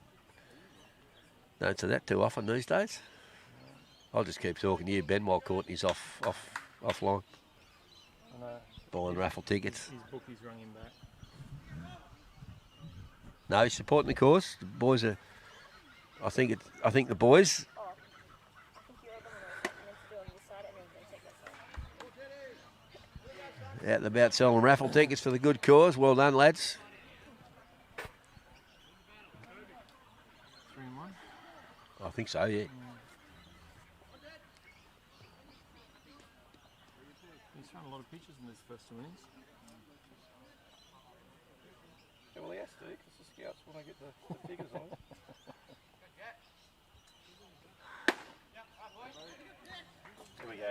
Speaker 2: Don't see that too often these days. I'll just keep talking to you, Ben, while Courtney's offline.
Speaker 3: I know.
Speaker 2: Buying raffle tickets.
Speaker 3: His bookies rang him back.
Speaker 2: No, he's supporting the cause. The boys are. I think the boys. Out and about selling raffle tickets for the good cause. Well done, lads.
Speaker 3: 3-1.
Speaker 2: I think so, yeah.
Speaker 3: He's thrown a lot of pitches in this first 2 innings.
Speaker 4: Yeah, well, he has to, because the scouts want to get the figures on. Here we go.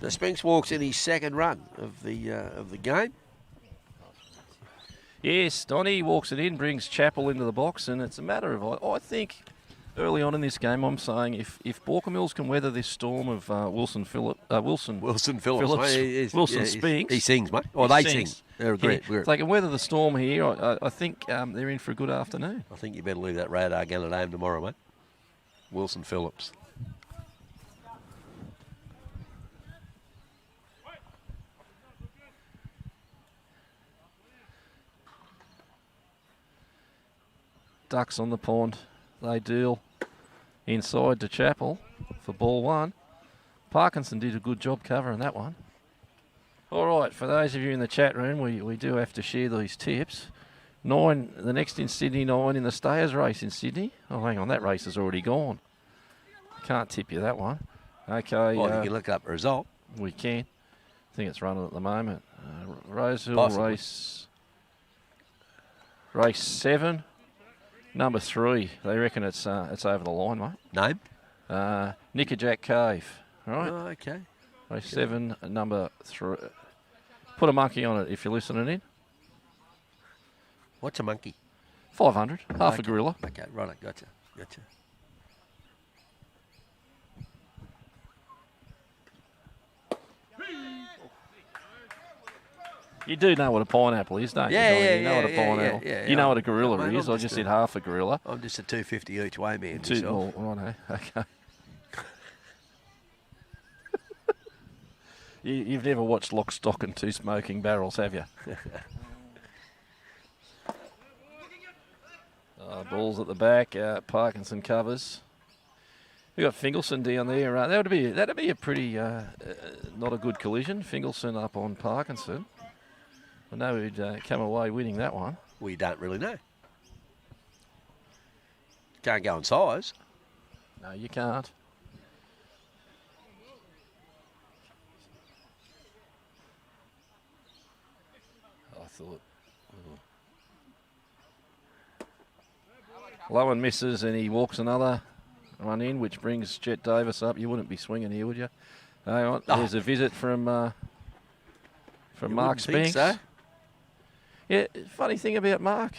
Speaker 2: The Spinks walks in his second run of the game.
Speaker 1: Yes, Donny walks it in, brings Chappell into the box, and it's a matter of, I think, early on in this game, I'm saying if Baulkham Hills can weather this storm of Wilson Phillips,
Speaker 2: Wilson Phillips,
Speaker 1: Wilson Spinks.
Speaker 2: He sings, mate. Or they sing.
Speaker 1: Sings.
Speaker 2: They're great.
Speaker 1: If they can weather the storm here, I think they're in for a good afternoon.
Speaker 2: I think you better leave that radar gun at home tomorrow, mate. Wilson Phillips.
Speaker 1: Ducks on the pond. They deal inside to Chappell for ball 1. Parkinson did a good job covering that one. All right, for those of you in the chat room, we do have to share these tips. 9, the next in Sydney, 9 in the Stayers race in Sydney. Oh, hang on, that race is already gone. Can't tip you that one. Okay.
Speaker 2: Well, you can look up the result.
Speaker 1: We can. I think it's running at the moment. Rosehill
Speaker 2: Possibly.
Speaker 1: race 7. Number 3, they reckon it's over the line, mate.
Speaker 2: Name?
Speaker 1: Nickerjack Cave, all right?
Speaker 2: Oh, okay.
Speaker 1: Race 7, number 3. Put a monkey on it if you're listening in.
Speaker 2: What's a monkey?
Speaker 1: 500, half
Speaker 2: Okay.
Speaker 1: a gorilla.
Speaker 2: Okay, right, gotcha.
Speaker 1: You do know what a pineapple is, don't
Speaker 2: Yeah,
Speaker 1: you?
Speaker 2: yeah,
Speaker 1: You know what a
Speaker 2: yeah,
Speaker 1: pineapple.
Speaker 2: yeah,
Speaker 1: You know what a
Speaker 2: Mate,
Speaker 1: gorilla
Speaker 2: I'm
Speaker 1: is. I
Speaker 2: just
Speaker 1: just
Speaker 2: a-
Speaker 1: said half a gorilla.
Speaker 2: I'm just a 250 each way man.
Speaker 1: Two,
Speaker 2: myself.
Speaker 1: oh, righto, okay. You've never watched Lock, Stock and Two Smoking Barrels, have you? Balls at the back. Parkinson covers. We got Fingelson down there. That'd be a pretty not a good collision. Fingelson up on Parkinson. I know he'd come away winning that one.
Speaker 2: We don't really know. Can't go on size.
Speaker 1: No, you can't. I thought. Low and misses, and he walks another one in, which brings Jet Davis up. You wouldn't be swinging here, would you? Hang on. There's a visit from Mark
Speaker 2: wouldn't think
Speaker 1: Spinks.
Speaker 2: so.
Speaker 1: Yeah, funny thing about Mark,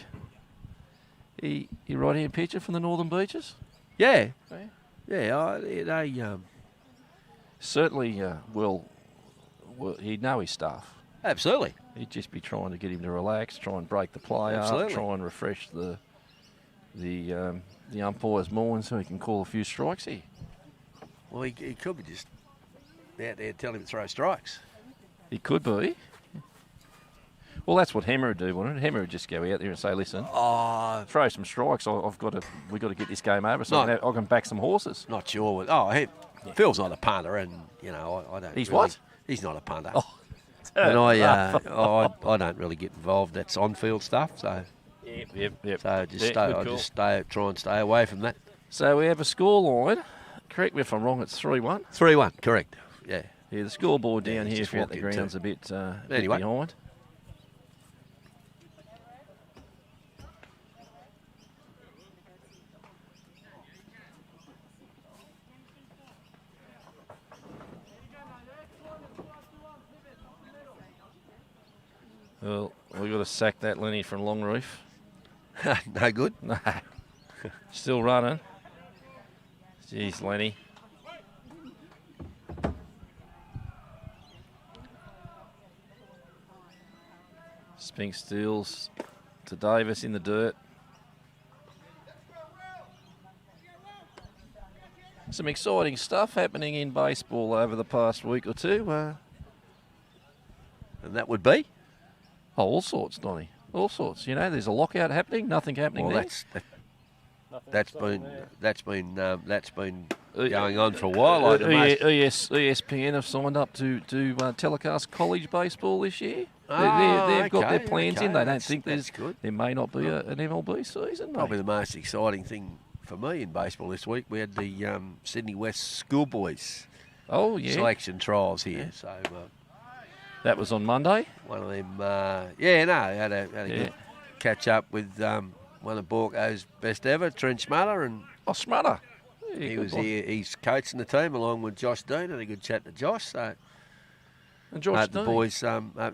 Speaker 1: he right-hand pitcher from the Northern Beaches.
Speaker 2: Yeah.
Speaker 1: Yeah.
Speaker 2: They
Speaker 1: Certainly, well, he'd know his stuff.
Speaker 2: absolutely.
Speaker 1: He'd just be trying to get him to relax, try and break the play
Speaker 2: Absolutely.
Speaker 1: up, try and refresh the umpire's mind so he can call a few strikes here.
Speaker 2: Well, he could be just out there telling him to throw strikes.
Speaker 1: He could be. Well, that's what Hammer would do, wouldn't it? Hammer would just go out there and say, listen,
Speaker 2: Oh,
Speaker 1: throw some strikes. We've got to get this game over so
Speaker 2: No.
Speaker 1: I can back some horses.
Speaker 2: not sure. Phil's not a punter, and I don't.
Speaker 1: He's
Speaker 2: really-
Speaker 1: what?
Speaker 2: He's not a punter.
Speaker 1: Oh.
Speaker 2: And I don't really get involved. That's on-field stuff. So
Speaker 1: Yep.
Speaker 2: so
Speaker 1: Yeah, good call.
Speaker 2: try and stay away from that.
Speaker 1: So we have a score line. Correct me if I'm wrong. It's 3-1.
Speaker 2: 3-1, correct. Yeah.
Speaker 1: Yeah, the scoreboard down
Speaker 2: he's
Speaker 1: here,
Speaker 2: just
Speaker 1: if you're at the
Speaker 2: walked in
Speaker 1: ground's a bit
Speaker 2: Anyway.
Speaker 1: behind. Well, we've got to sack that Lenny from Longreef.
Speaker 2: No good.
Speaker 1: No. Still running. Jeez, Lenny. Spink steals to Davis in the dirt. Some exciting stuff happening in baseball over the past week or two.
Speaker 2: And that would be?
Speaker 1: All sorts, Donny. All sorts. You know, there's a lockout happening. Nothing happening
Speaker 2: Well,
Speaker 1: there.
Speaker 3: Nothing
Speaker 2: that's been going on for a while. I'd imagine.
Speaker 1: ESPN have signed up to telecast college baseball this year.
Speaker 2: Oh,
Speaker 1: They've got their
Speaker 2: okay,
Speaker 1: plans
Speaker 2: okay.
Speaker 1: in. They don't
Speaker 2: That's
Speaker 1: think
Speaker 2: good.
Speaker 1: there may not be an MLB season. Mate.
Speaker 2: Probably the most exciting thing for me in baseball this week, we had the Sydney West schoolboys selection trials here. So
Speaker 1: that was on Monday.
Speaker 2: one of them, had a good catch up with one of Baulkham's best ever, Trent Schmutter, and
Speaker 1: Schmutter. Yeah,
Speaker 2: he was here. He's coaching the team along with Josh Dean. Had a good chat to Josh. So
Speaker 1: And Josh
Speaker 2: hope
Speaker 1: Dean.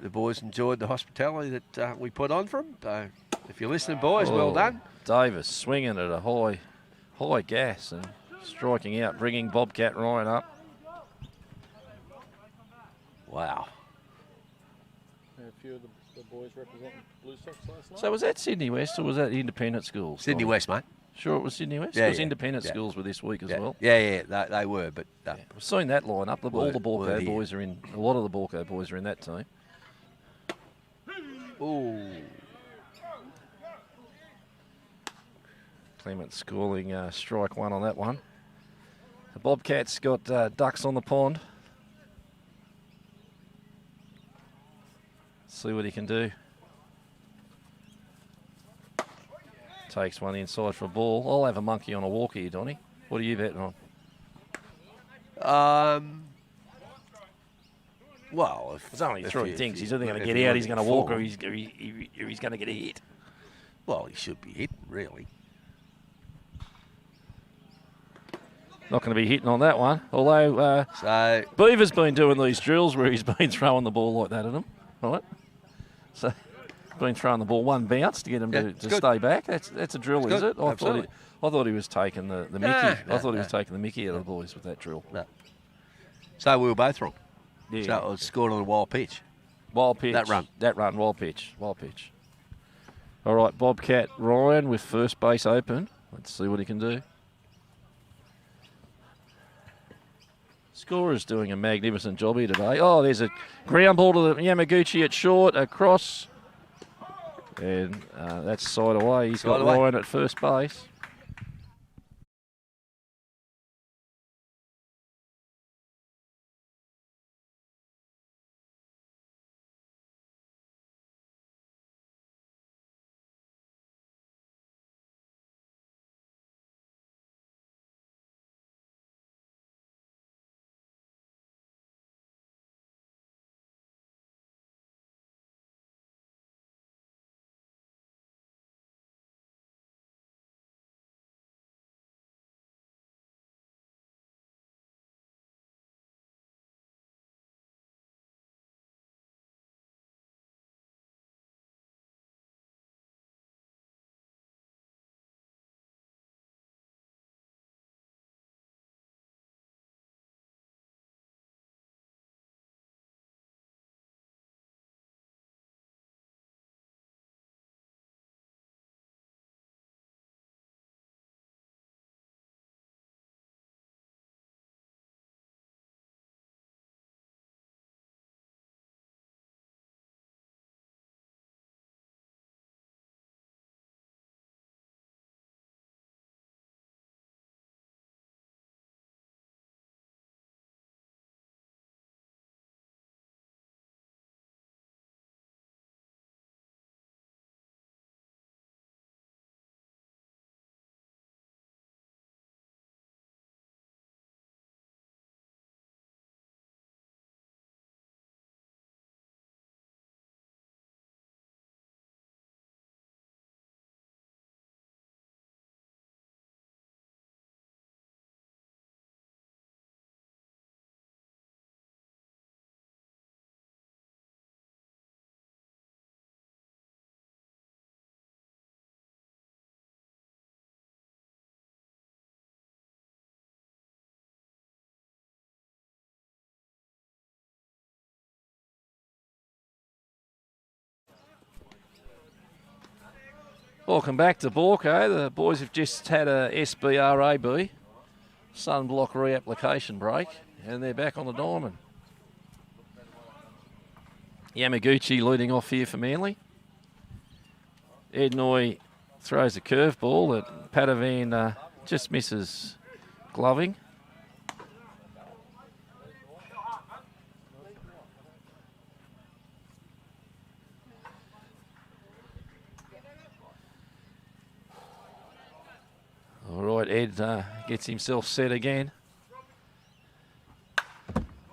Speaker 2: the boys enjoyed the hospitality that we put on for them. So if you're listening, boys, well done.
Speaker 1: Davis swinging at a high gas and striking out, bringing Bobcat Ryan up.
Speaker 2: Wow.
Speaker 3: A few of the boys representing Blue Sox last night.
Speaker 1: So was that Sydney West or was that independent schools?
Speaker 2: Sydney West, mate.
Speaker 1: Sure, it was Sydney West.
Speaker 2: Yeah,
Speaker 1: It was
Speaker 2: yeah,
Speaker 1: independent
Speaker 2: yeah.
Speaker 1: schools were this week as
Speaker 2: Yeah,
Speaker 1: well.
Speaker 2: they were, but
Speaker 1: We've seen that lineup. All the
Speaker 2: Were
Speaker 1: Baulkham
Speaker 2: here.
Speaker 1: boys are in. A lot of the Baulkham boys are in that team.
Speaker 2: ooh.
Speaker 1: Clement scoring strike one on that one. The Bobcats got ducks on the pond. See what he can do. Takes one inside for a ball. I'll have a monkey on a walk here, Donny. What are you betting on?
Speaker 2: Well,
Speaker 1: There's only three things. He's either going to
Speaker 2: if
Speaker 1: get
Speaker 2: you
Speaker 1: out,
Speaker 2: look
Speaker 1: he's
Speaker 2: at
Speaker 1: going to walk, or
Speaker 2: form,
Speaker 1: he's going to get a hit.
Speaker 2: Well, he should be hitting, really.
Speaker 1: Not going to be hitting on that one. Although
Speaker 2: So
Speaker 1: Beaver's been doing these drills where he's been throwing the ball like that at him. Right? So been throwing the ball one bounce to get him to
Speaker 2: good.
Speaker 1: stay back. That's a drill, is
Speaker 2: good,
Speaker 1: it? I
Speaker 2: absolutely.
Speaker 1: thought he was taking the Mickey. I thought he was taking the Mickey out of the boys with that drill.
Speaker 2: No. So we were both wrong.
Speaker 1: Yeah.
Speaker 2: So it was scored on a wild pitch.
Speaker 1: Wild pitch.
Speaker 2: That run,
Speaker 1: wild pitch. All right, Bobcat Ryan with first base open. Let's see what he can do. Scorer's doing a magnificent job here today. Oh, there's a ground ball to the Yamaguchi at short, across. And that's side away. He's got Ryan at first base. Welcome back to Baulkham. The boys have just had a SBRAB, sunblock reapplication break, and they're back on the diamond. Yamaguchi leading off here for Manly. Ed Noy throws a curveball that Padavan just misses gloving. All right, Ed gets himself set again.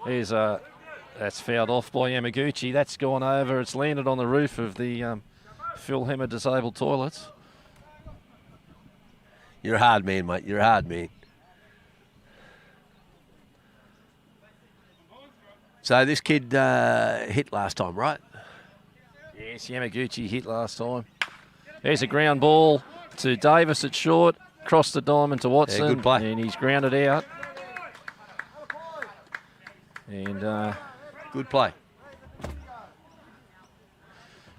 Speaker 1: There's that's fouled off by Yamaguchi. That's gone over. It's landed on the roof of the Phil Hemmer disabled toilets.
Speaker 2: You're a hard man, mate. You're a hard man. So this kid hit last time, right?
Speaker 1: Yes, Yamaguchi hit last time. There's a ground ball to Davis at short. Across the diamond to Watson.
Speaker 2: Yeah, good play.
Speaker 1: And he's grounded out. And
Speaker 2: good play.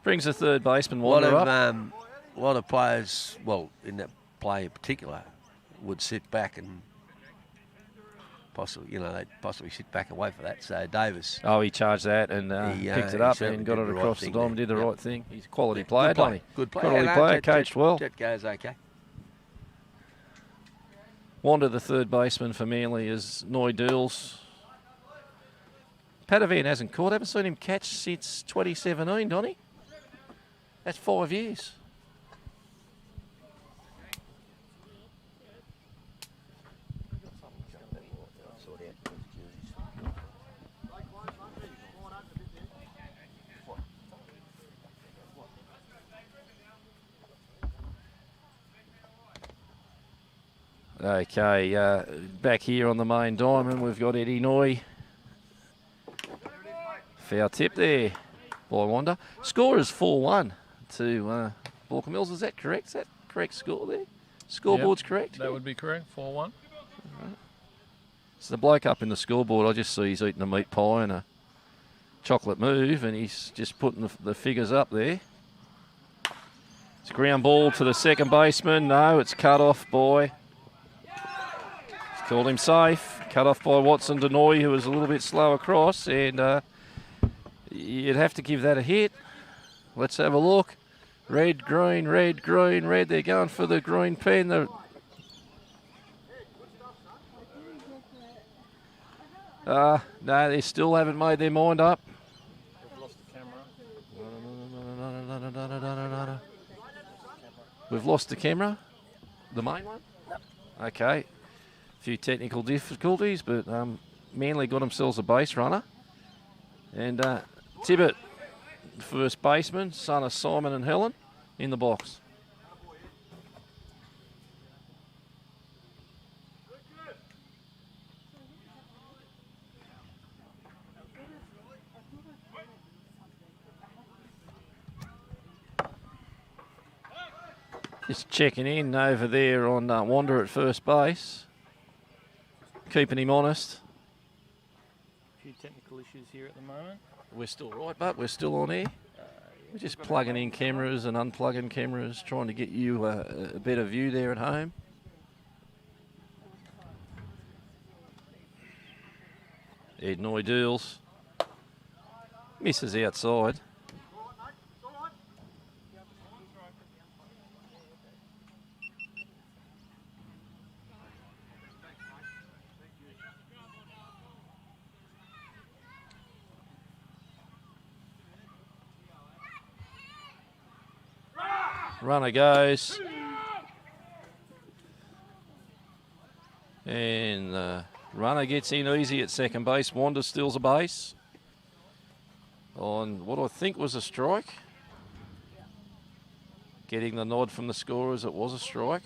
Speaker 1: Brings the third baseman Wander up.
Speaker 2: A lot of players, well, in that play in particular, would sit back and possibly, they'd possibly sit back and wait for that. So Davis.
Speaker 1: Oh, he charged that and he picked it up and got it across the diamond. Did the right thing. He's a quality player,
Speaker 2: good play.
Speaker 1: Doesn't he?
Speaker 2: Good play.
Speaker 1: Quality player, coached well.
Speaker 2: That goes okay.
Speaker 1: Wander, the third baseman for Manly, is Noy Deals. Padavan hasn't caught. Haven't seen him catch since 2017, Donny. That's 5 years. Okay, back here on the main diamond, we've got Eddie Noy. Foul tip there by Wander. Score is 4-1 to Baulkham Mills. Is that correct? Is that correct score there? Scoreboard's correct?
Speaker 3: That would be correct, 4-1.
Speaker 1: Right. So the bloke up in the scoreboard, I just see he's eating a meat pie and a chocolate move, and he's just putting the figures up there. It's a ground ball to the second baseman. No, it's cut off by... Called him safe. Cut off by Watson to Noy, who was a little bit slow across, and you'd have to give that a hit. Let's have a look. Red, green, red, green, red. They're going for the green pen. No, they still haven't made their mind up.
Speaker 3: We've lost the camera.
Speaker 1: We've lost the camera? The main one? Okay. Few technical difficulties, but Manly got themselves a base runner. And Tibbet, first baseman, son of Simon and Helen, in the box. Just checking in over there on Wander at first base. Keeping him honest.
Speaker 3: A few technical issues here at the moment.
Speaker 1: We're still right, but we're still on air. We're just plugging in cameras and unplugging cameras, trying to get you a better view there at home. Ed Noy deals. Misses outside. Runner goes. And runner gets in easy at second base. Wander steals a base on what I think was a strike. Getting the nod from the scorers, it was a strike.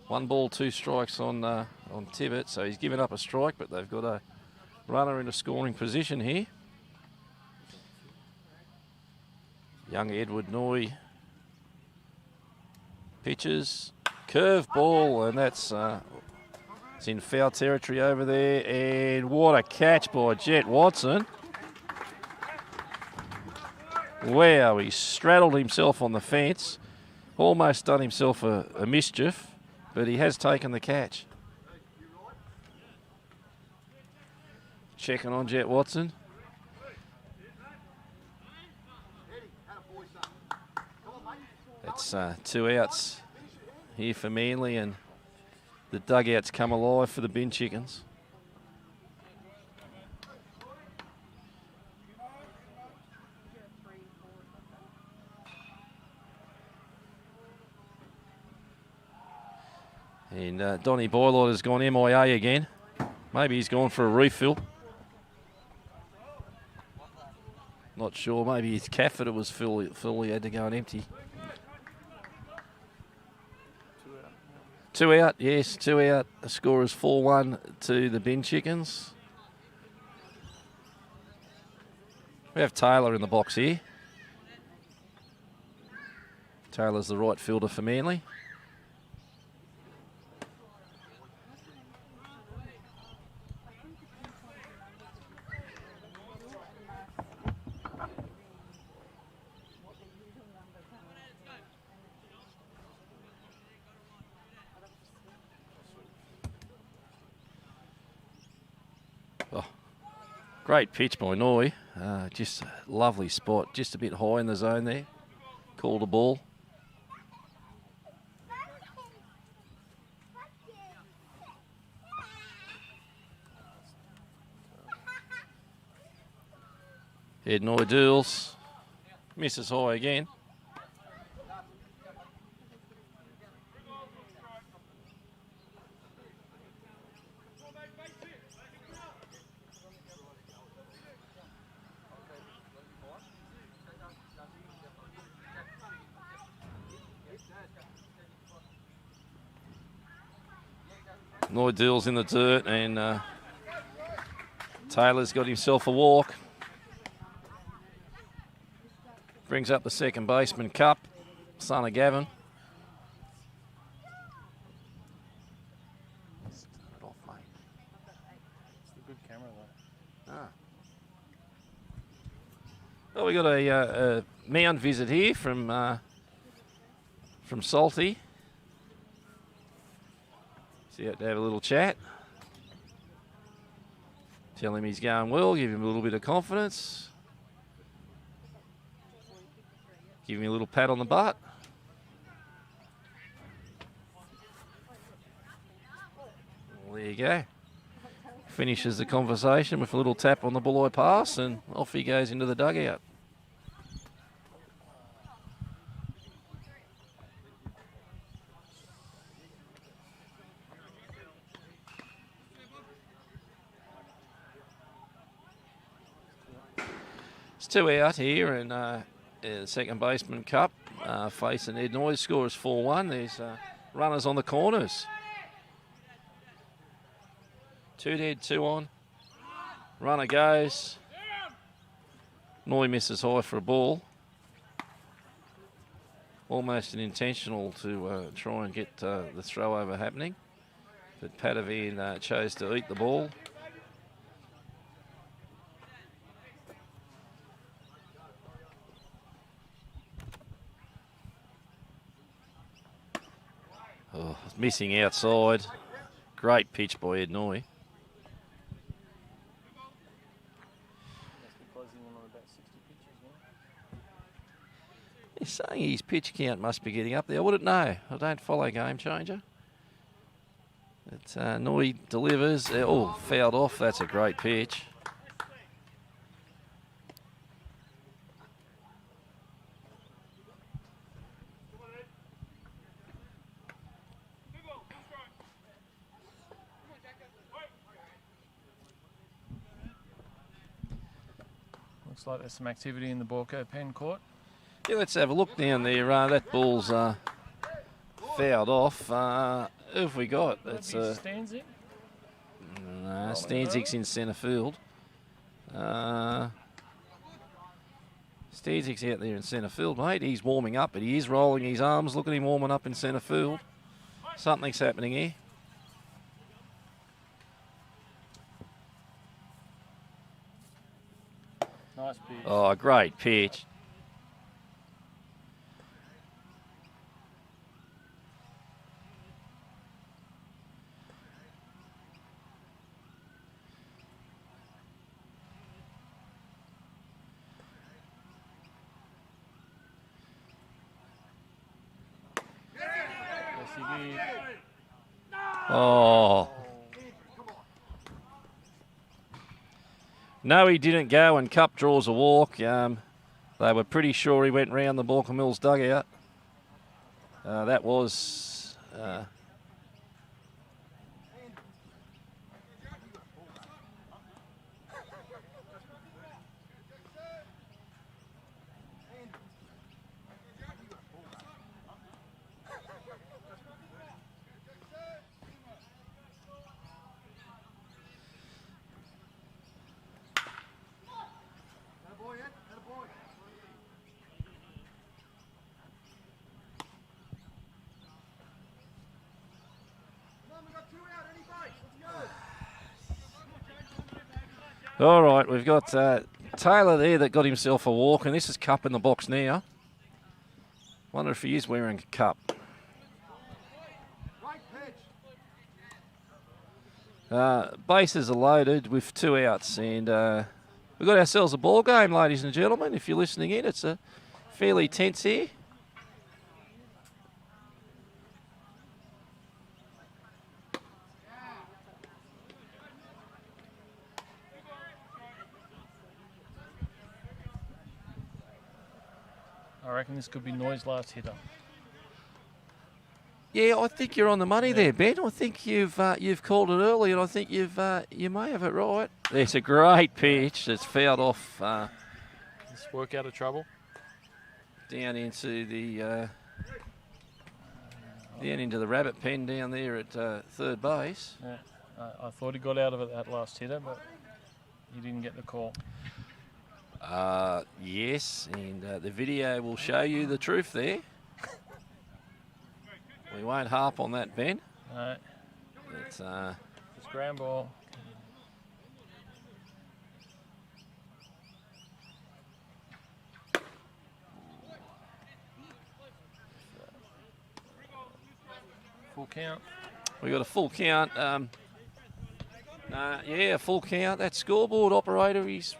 Speaker 1: 1 ball, 2 strikes on Tibbet, so he's given up a strike, but they've got a runner in a scoring position here. Young Edward Noy pitches, curve ball, and that's it's in foul territory over there. And what a catch by Jet Watson. Wow, he straddled himself on the fence Almost done himself a mischief, but he has taken the catch. Checking on Jet Watson. It's 2 outs here for Manly, and the dugouts come alive for the bin chickens. And Donny Boylord has gone MIA again. Maybe he's gone for a refill. Not sure. Maybe his catheter was full. He had to go and empty. 2 out, yes, 2 out. The score is 4-1 to the bin chickens. We have Taylor in the box here. Taylor's the right fielder for Manly. Great pitch by Noy. Just a lovely spot. Just a bit high in the zone there. Called a ball. Ed Noy deals. Misses high again. Noy deals in the dirt, and Taylor's got himself a walk. Brings up the second baseman, Cup, son of Gavin.
Speaker 3: It's a good camera though.
Speaker 1: Well, we got a mound visit here from Salty. So you have to have a little chat. Tell him he's going well, give him a little bit of confidence. Give him a little pat on the butt. Well, there you go. Finishes the conversation with a little tap on the bulleye pass, and off he goes into the dugout. It's 2 out here, and the second baseman, Cup, facing Ed Noyes. Score is 4-1. There's runners on the corners. 2 dead, 2 on. Runner goes. Noy misses high for a ball. Almost an intentional to try and get the throw over happening. But Padavine chose to eat the ball. Oh, missing outside. Great pitch by Ed Noy. He's saying his pitch count must be getting up there. I wouldn't know. I don't follow Game Changer. It's Noy delivers. Oh, fouled off. That's a great pitch.
Speaker 3: Looks like there's some activity in the Baulkham pen court.
Speaker 1: Yeah, let's have a look down there. That ball's fouled off. Who have we got? It's
Speaker 3: Stanzik.
Speaker 1: Stanzik's in centre field. Stanzik's out there in centre field, mate. He's warming up, but he is rolling his arms. Look at him warming up in centre field. Something's happening here.
Speaker 3: Nice pitch.
Speaker 1: Oh, great pitch.
Speaker 3: Lizzy.
Speaker 1: Oh. No, he didn't go, and Cup draws a walk. They were pretty sure he went round the Baulkham Hills dugout. That was... All right, we've got Taylor there that got himself a walk, and this is Cup in the box now. Wonder if he is wearing a cup. Bases are loaded with 2 outs, and we've got ourselves a ball game, ladies and gentlemen. If you're listening in, it's a fairly tense here.
Speaker 3: I reckon this could be Noy's last hitter.
Speaker 1: Yeah, I think you're on the money there, Ben. I think you've called it early, and I think you may have it right. It's a great pitch. It's fouled off
Speaker 3: Just work out of trouble.
Speaker 1: down into the rabbit pen down there at third base.
Speaker 3: Yeah, I thought he got out of it that last hitter, but he didn't get the call.
Speaker 1: Yes, and the video will show you the truth there. We won't harp on that, Ben.
Speaker 3: No,
Speaker 1: It's
Speaker 3: it's ground ball. Full count.
Speaker 1: we got a full count. Yeah, full count. That scoreboard operator, he's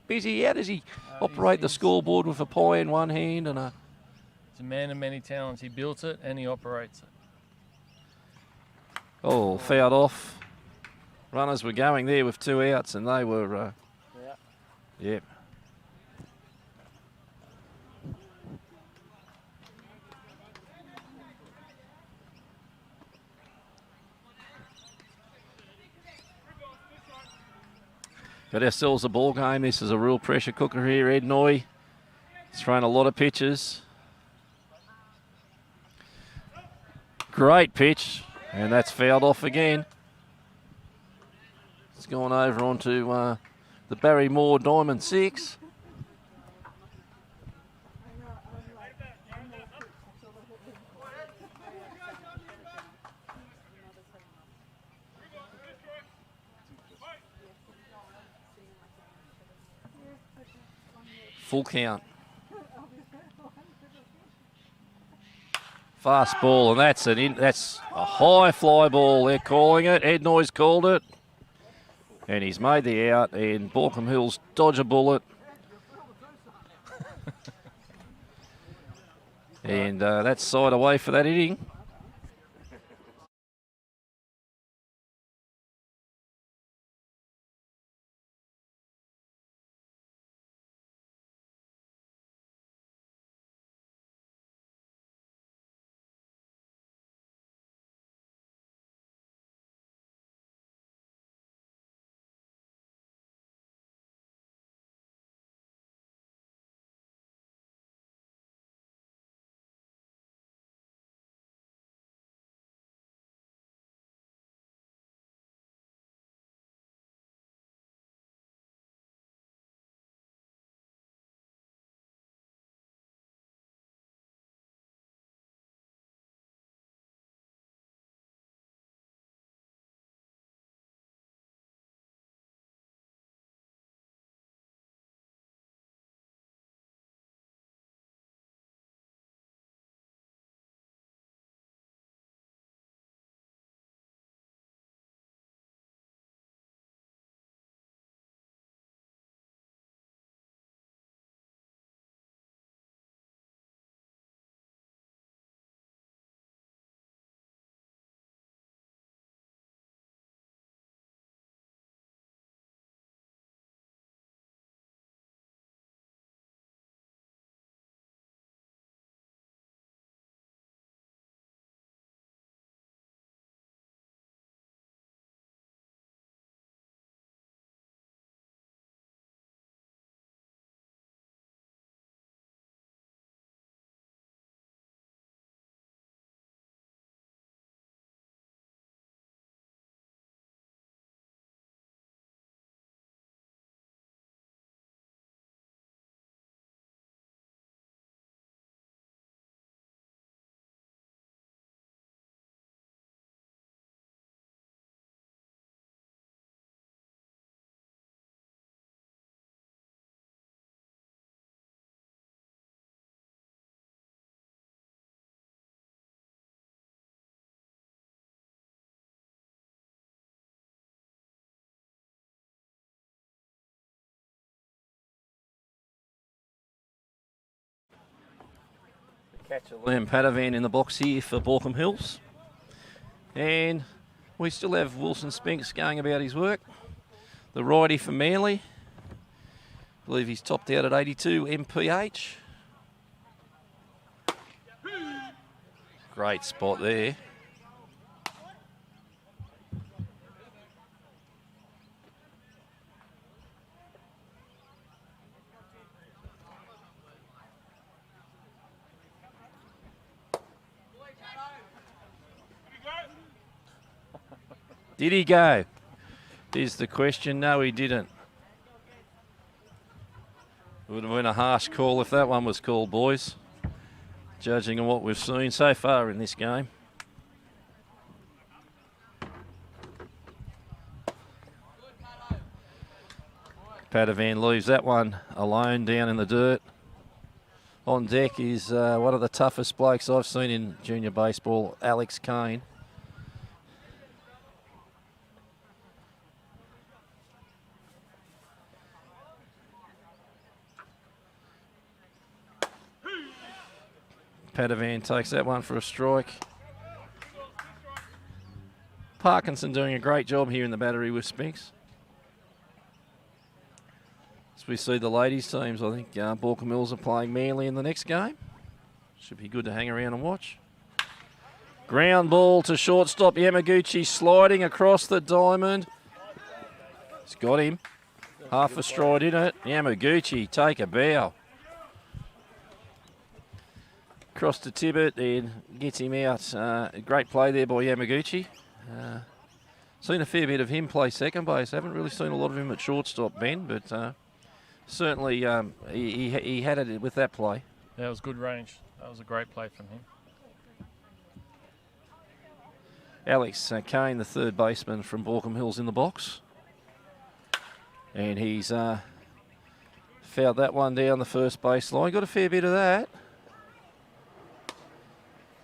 Speaker 1: busy. How does he operate the scoreboard with a pie in one hand and a...
Speaker 3: He's a man of many talents. He built it and he operates it.
Speaker 1: Oh, fouled off. Runners were going there with 2 outs, and they were... Yep. Got ourselves a ball game. This is a real pressure cooker here. Ed Noy. He's thrown a lot of pitches. Great pitch, and that's fouled off again. It's gone over onto the Barry Moore Diamond 6. Full count. Fast ball, and that's a high fly ball. They're calling it. Ed Noy's called it, and he's made the out. And Baulkham Hills dodge a bullet, and that's side away for that inning. Catch a Liam Padovan in the box here for Baulkham Hills. And we still have Wilson Spinks going about his work. The righty for Manly. I believe he's topped out at 82 mph. Great spot there. Did he go? Is the question. No, he didn't. Would have been a harsh call if that one was called, boys. Judging on what we've seen so far in this game. Padovan leaves that one alone down in the dirt. On deck is one of the toughest blokes I've seen in junior baseball, Alex Kane. Padovan takes that one for a strike. Parkinson doing a great job here in the battery with Spinks. As we see the ladies' teams, I think Baulkham Hills are playing Manly in the next game. Should be good to hang around and watch. Ground ball to shortstop. Yamaguchi sliding across the diamond. It's got him. Half a stride in it. Yamaguchi, take a bow. Across to Tibbet and gets him out. Great play there by Yamaguchi. Seen a fair bit of him play second base. Haven't really seen a lot of him at shortstop, Ben, but certainly he had it with that play.
Speaker 3: That was good range. That was a great play from him.
Speaker 1: Alex Kane, the third baseman from Baulkham Hills, in the box. And he's fouled that one down the first baseline. Got a fair bit of that.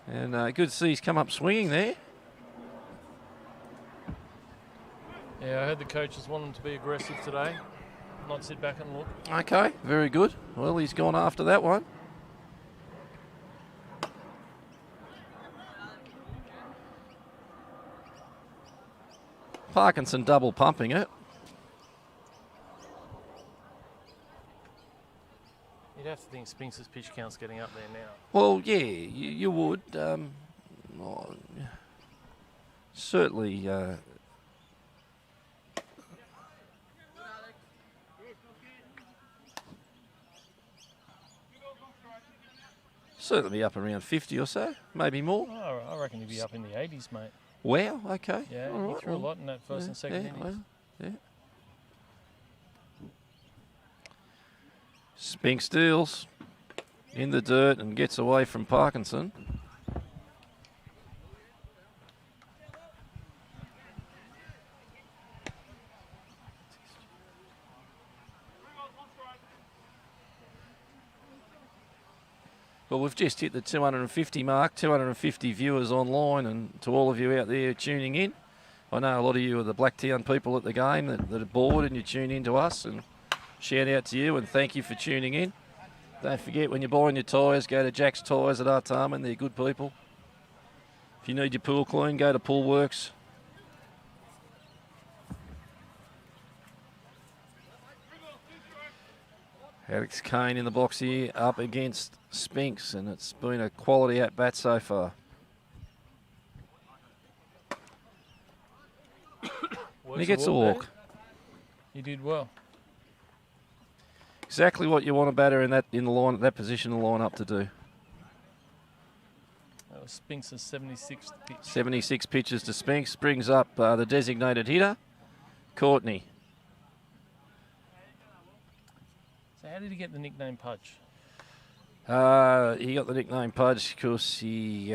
Speaker 1: And good to see he's come up swinging there.
Speaker 3: Yeah, I heard the coaches want him to be aggressive today, not sit back and look.
Speaker 1: Okay, very good. Well, he's gone after that one. Parkinson double pumping it.
Speaker 3: You'd have to think Spinks' pitch count's getting up there now.
Speaker 1: Well, yeah, you would. Certainly. Certainly be up around 50 or so, maybe more.
Speaker 3: Oh, I reckon he'd be up in the 80s, mate.
Speaker 1: Wow, okay.
Speaker 3: Yeah,
Speaker 1: all
Speaker 3: he
Speaker 1: right,
Speaker 3: threw a lot in that first and second innings.
Speaker 1: Well, yeah. Spink steals in the dirt and gets away from Parkinson. Well, we've just hit the 250 mark, 250 viewers online, and to all of you out there tuning in, I know a lot of you are the Blacktown people at the game that are bored and you tune in to us, and shout out to you and thank you for tuning in. Don't forget, when you're buying your tyres, go to Jack's Tyres at Artarmon. They're good people. If you need your pool clean, go to Pool Works. Alex Kane in the box here up against Spinks, and it's been a quality at bat so far. He gets a walk.
Speaker 3: You did well.
Speaker 1: Exactly what you want a batter in that position to line up to do.
Speaker 3: That was Spinks' 76th pitch.
Speaker 1: 76 pitches to Spinks, brings up the designated hitter, Courtney.
Speaker 3: So how did he get the nickname Pudge?
Speaker 1: He got the nickname Pudge because he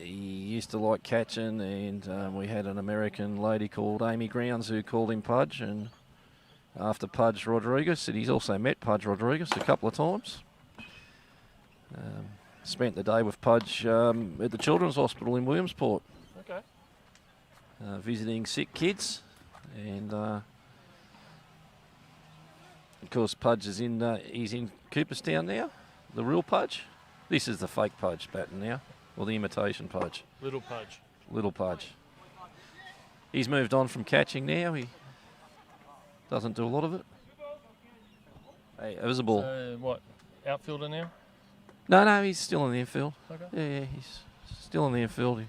Speaker 1: used to like catching, and we had an American lady called Amy Grounds who called him Pudge, and after Pudge Rodriguez, and he's also met Pudge Rodriguez a couple of times. Spent the day with Pudge at the Children's Hospital in Williamsport.
Speaker 3: Okay.
Speaker 1: Visiting sick kids, and of course Pudge is he's in Cooperstown now, the real Pudge. This is the fake Pudge batting now, or the imitation Pudge.
Speaker 3: Little Pudge.
Speaker 1: Little Pudge. He's moved on from catching now. He doesn't do a lot of it. Hey, it was a ball.
Speaker 3: So, what, outfielder now?
Speaker 1: No, he's still in the infield.
Speaker 3: Okay.
Speaker 1: Yeah, he's still in the infield.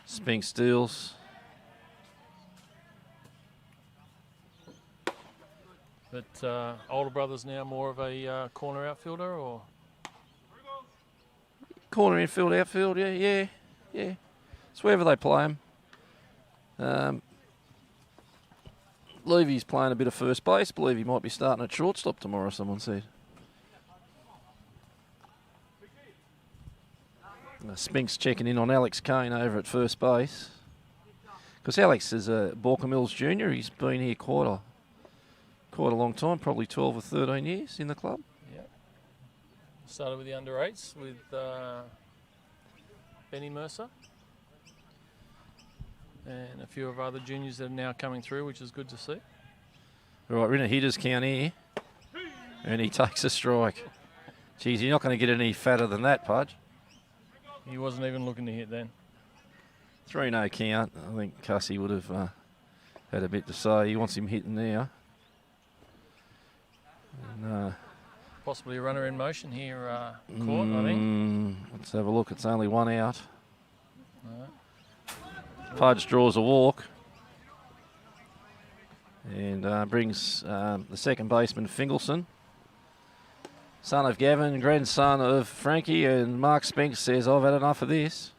Speaker 1: Spink steals.
Speaker 3: But older brother's now more of a corner outfielder, or?
Speaker 1: Corner infield, outfield, yeah. It's wherever they play him. Levy's playing a bit of first base. Believe he might be starting at shortstop tomorrow, someone said. Spink's checking in on Alex Kane over at first base. Because Alex is a Baulkham Hills junior. He's been here quite a long time, probably 12 or 13 years in the club.
Speaker 3: Yeah. Started with the under-8s with Benny Mercer. And a few of other juniors that are now coming through, which is good to see.
Speaker 1: Right, we're in a hitter's count here. And he takes a strike. Geez, you're not going to get any fatter than that, Pudge.
Speaker 3: He wasn't even looking to hit then.
Speaker 1: 3-0 count. I think Cussy would have had a bit to say. He wants him hitting now. And,
Speaker 3: possibly a runner in motion here, Court, I think.
Speaker 1: Let's have a look. It's only one out.
Speaker 3: Right.
Speaker 1: Pudge draws a walk. And brings the second baseman, Fingleson. Son of Gavin, grandson of Frankie, and Mark Spink says, I've had enough of this.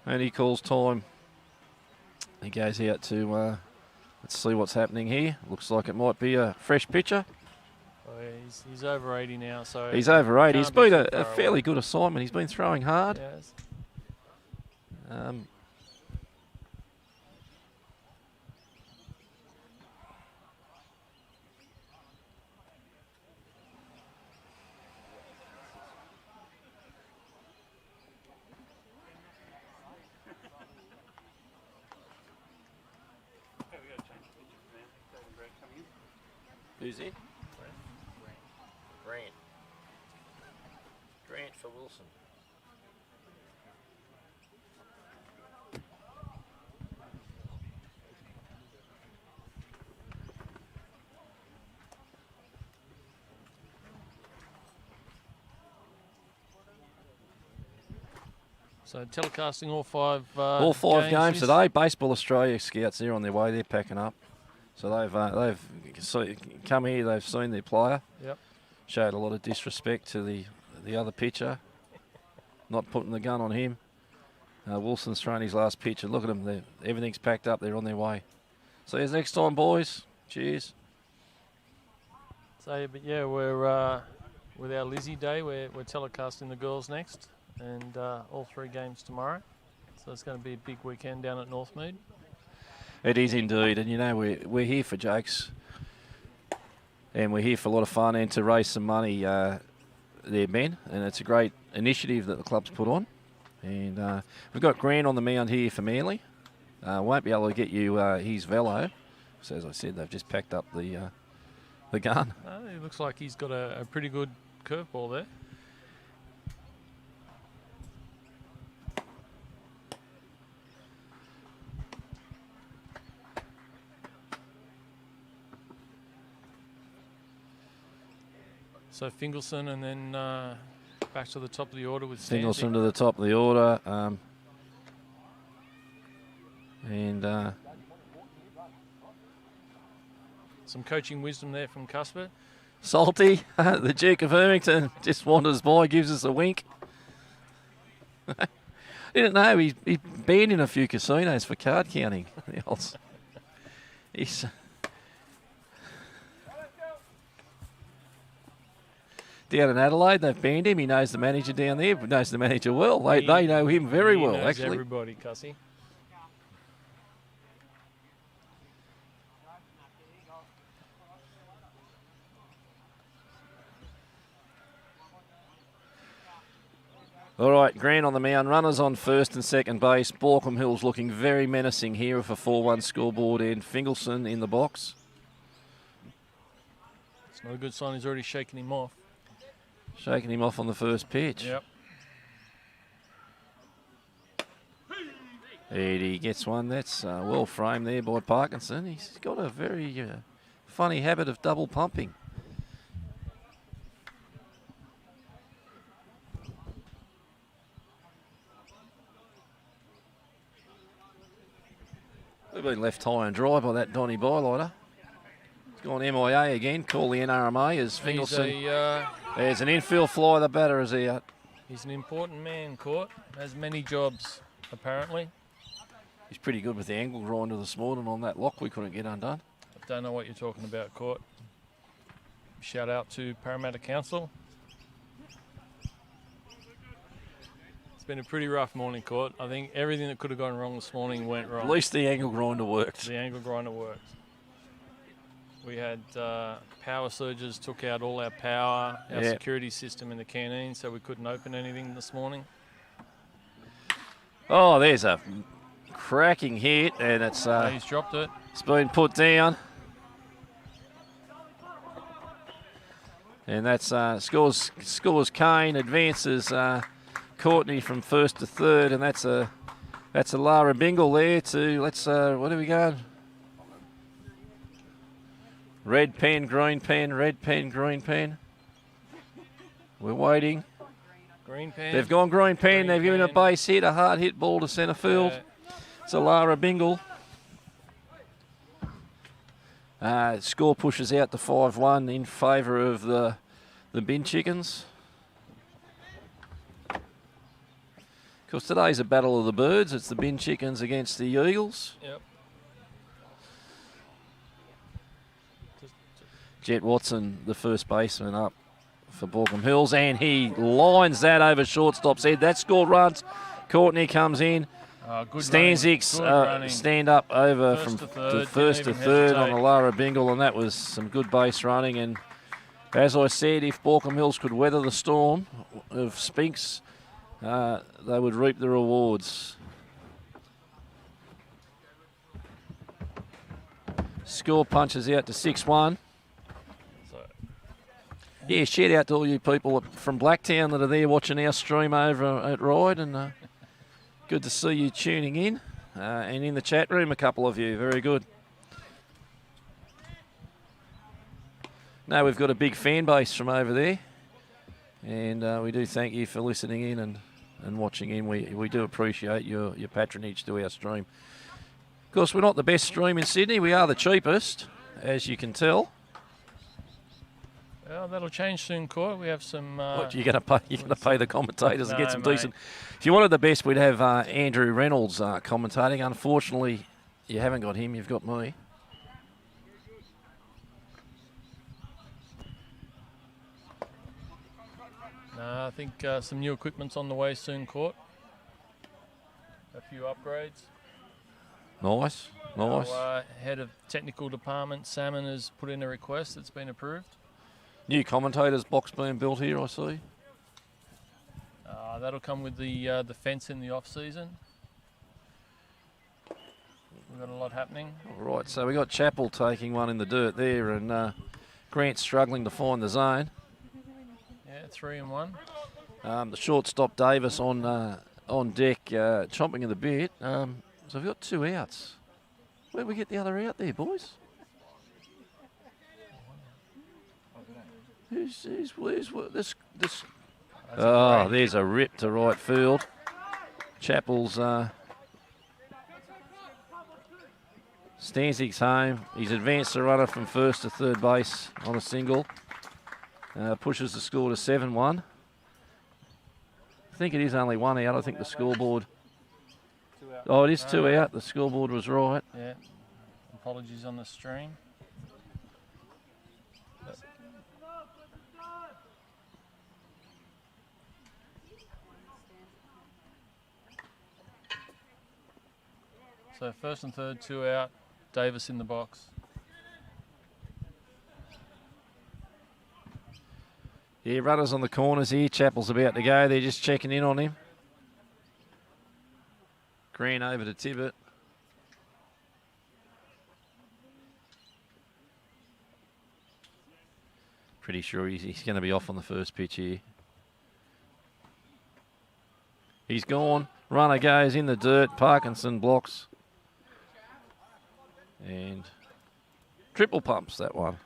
Speaker 1: And he calls time. He goes out to, let's see what's happening here. Looks like it might be a fresh pitcher.
Speaker 3: Oh, yeah, he's over 80 now, so...
Speaker 1: He's over 80. He's
Speaker 3: can't be
Speaker 1: been
Speaker 3: too
Speaker 1: a
Speaker 3: far
Speaker 1: fairly
Speaker 3: away.
Speaker 1: good assignment. He's been throwing hard.
Speaker 3: Yes.
Speaker 1: Who's in? Grant. Grant for Wilson.
Speaker 3: So telecasting all five
Speaker 1: games
Speaker 3: this-
Speaker 1: today. Baseball Australia scouts there on their way. They're packing up. So they've come here. They've seen their player.
Speaker 3: Yep.
Speaker 1: Showed a lot of disrespect to the other pitcher. Not putting the gun on him. Wilson's thrown his last pitch, and look at them. Everything's packed up. They're on their way. See you next time, boys. Cheers.
Speaker 3: So, but yeah, we're with our Lizzy Day. We're telecasting the girls next, and all 3 games tomorrow. So it's going to be a big weekend down at Northmead.
Speaker 1: It is indeed, and you know we're here for jokes, and we're here for a lot of fun and to raise some money there, Ben. And it's a great initiative that the club's put on. And we've got Grant on the mound here for Manly. Won't be able to get you his velo. So as I said, they've just packed up the gun.
Speaker 3: It looks like he's got a pretty good curveball there. So Fingleson, and then back to the top of the order with
Speaker 1: Fingleson
Speaker 3: Stanzik.
Speaker 1: to the top of the order.
Speaker 3: Some coaching wisdom there from Cuthbert.
Speaker 1: Salty, the Duke of Hermington, just wanders by, gives us a wink. Didn't know he's banned in a few casinos for card counting. He's down in Adelaide, they've banned him. He knows the manager down there, but knows the manager well. They know him very well,
Speaker 3: knows
Speaker 1: actually.
Speaker 3: Everybody, Cussy.
Speaker 1: All right, Grant on the mound. Runners on first and second base. Baulkham Hills looking very menacing here with a 4-1 scoreboard, and Fingleson in the box.
Speaker 3: It's not a good sign. He's already shaken him off.
Speaker 1: Shaking him off on the first pitch.
Speaker 3: Yep.
Speaker 1: He gets one. That's well framed there by Parkinson. He's got a very funny habit of double pumping. We've been left high and dry by that Donny Bylighter. He's gone MIA again. Call the NRMA as Fingelson. There's an infield fly. The batter is out.
Speaker 3: He's an important man, Court. Has many jobs, apparently.
Speaker 1: He's pretty good with the angle grinder this morning on that lock we couldn't get undone.
Speaker 3: I don't know what you're talking about, Court. Shout out to Parramatta Council. It's been a pretty rough morning, Court. I think everything that could have gone wrong this morning went wrong.
Speaker 1: At least the angle grinder worked.
Speaker 3: The angle grinder worked. We had power surges, took out all our power, our security system in the canteen, so we couldn't open anything this morning.
Speaker 1: Oh, there's a cracking hit, and it's
Speaker 3: He's dropped it.
Speaker 1: It's been put down. And that's scores Kane, advances Courtney from first to third, and that's a Lara Bingle there to, what are we going? Red pen, green pen, red pen, green pen. We're waiting.
Speaker 3: Green pen.
Speaker 1: They've gone green pen. They've given a base hit, a hard hit ball to centre field. It's a Lara Bingle. Score pushes out to 5-1 in favour of the Bin Chickens. Of course, today's a battle of the birds. It's the Bin Chickens against the Eagles.
Speaker 3: Yep.
Speaker 1: Jet Watson, the first baseman, up for Baulkham Hills, and he lines that over shortstop's head. That scored runs. Courtney comes in. Stanzik's stand up over first to third on the Lara Bingle, and that was some good base running. And as I said, if Baulkham Hills could weather the storm of Spinks, they would reap the rewards. Score punches out to 6-1. Yeah, shout out to all you people from Blacktown that are there watching our stream over at Ride, and good to see you tuning in. And in the chat room, a couple of you. Very good. Now we've got a big fan base from over there, and we do thank you for listening in and watching in. We do appreciate your patronage to our stream. Of course, we're not the best stream in Sydney. We are the cheapest, as you can tell.
Speaker 3: Well, that'll change soon, Court. We have some.
Speaker 1: What you're going to pay? You're going to pay the commentators and get some
Speaker 3: mate.
Speaker 1: decent. If you wanted the best, we'd have Andrew Reynolds commentating. Unfortunately, you haven't got him. You've got me.
Speaker 3: No, I think some new equipment's on the way soon, Court. A few upgrades.
Speaker 1: Nice.
Speaker 3: Our, head of technical department, Salmon, has put in a request that's been approved.
Speaker 1: New commentators box being built here, I see.
Speaker 3: That'll come with the fence in the off season. We've got a lot happening.
Speaker 1: All right, so we got Chappell taking one in the dirt there, and Grant struggling to find the zone.
Speaker 3: Yeah, 3-1.
Speaker 1: The shortstop Davis on deck, chomping at the bit. So we've got 2 outs. Where'd we get the other out there, boys? Who's this? Oh, there's a rip to right field. Chappell's Stanzik's home. He's advanced the runner from first to third base on a single. Pushes the score to 7-1. I think it is only 1 out. I think the scoreboard. Oh, it is 2 out. The scoreboard was right.
Speaker 3: Yeah. Apologies on the stream. So first and third, 2 out. Davis in the box.
Speaker 1: Yeah, runners on the corners here. Chappell's about to go. They're just checking in on him. Green over to Tibbet. Pretty sure he's going to be off on the first pitch here. He's gone. Runner goes in the dirt. Parkinson blocks. And triple pumps that one.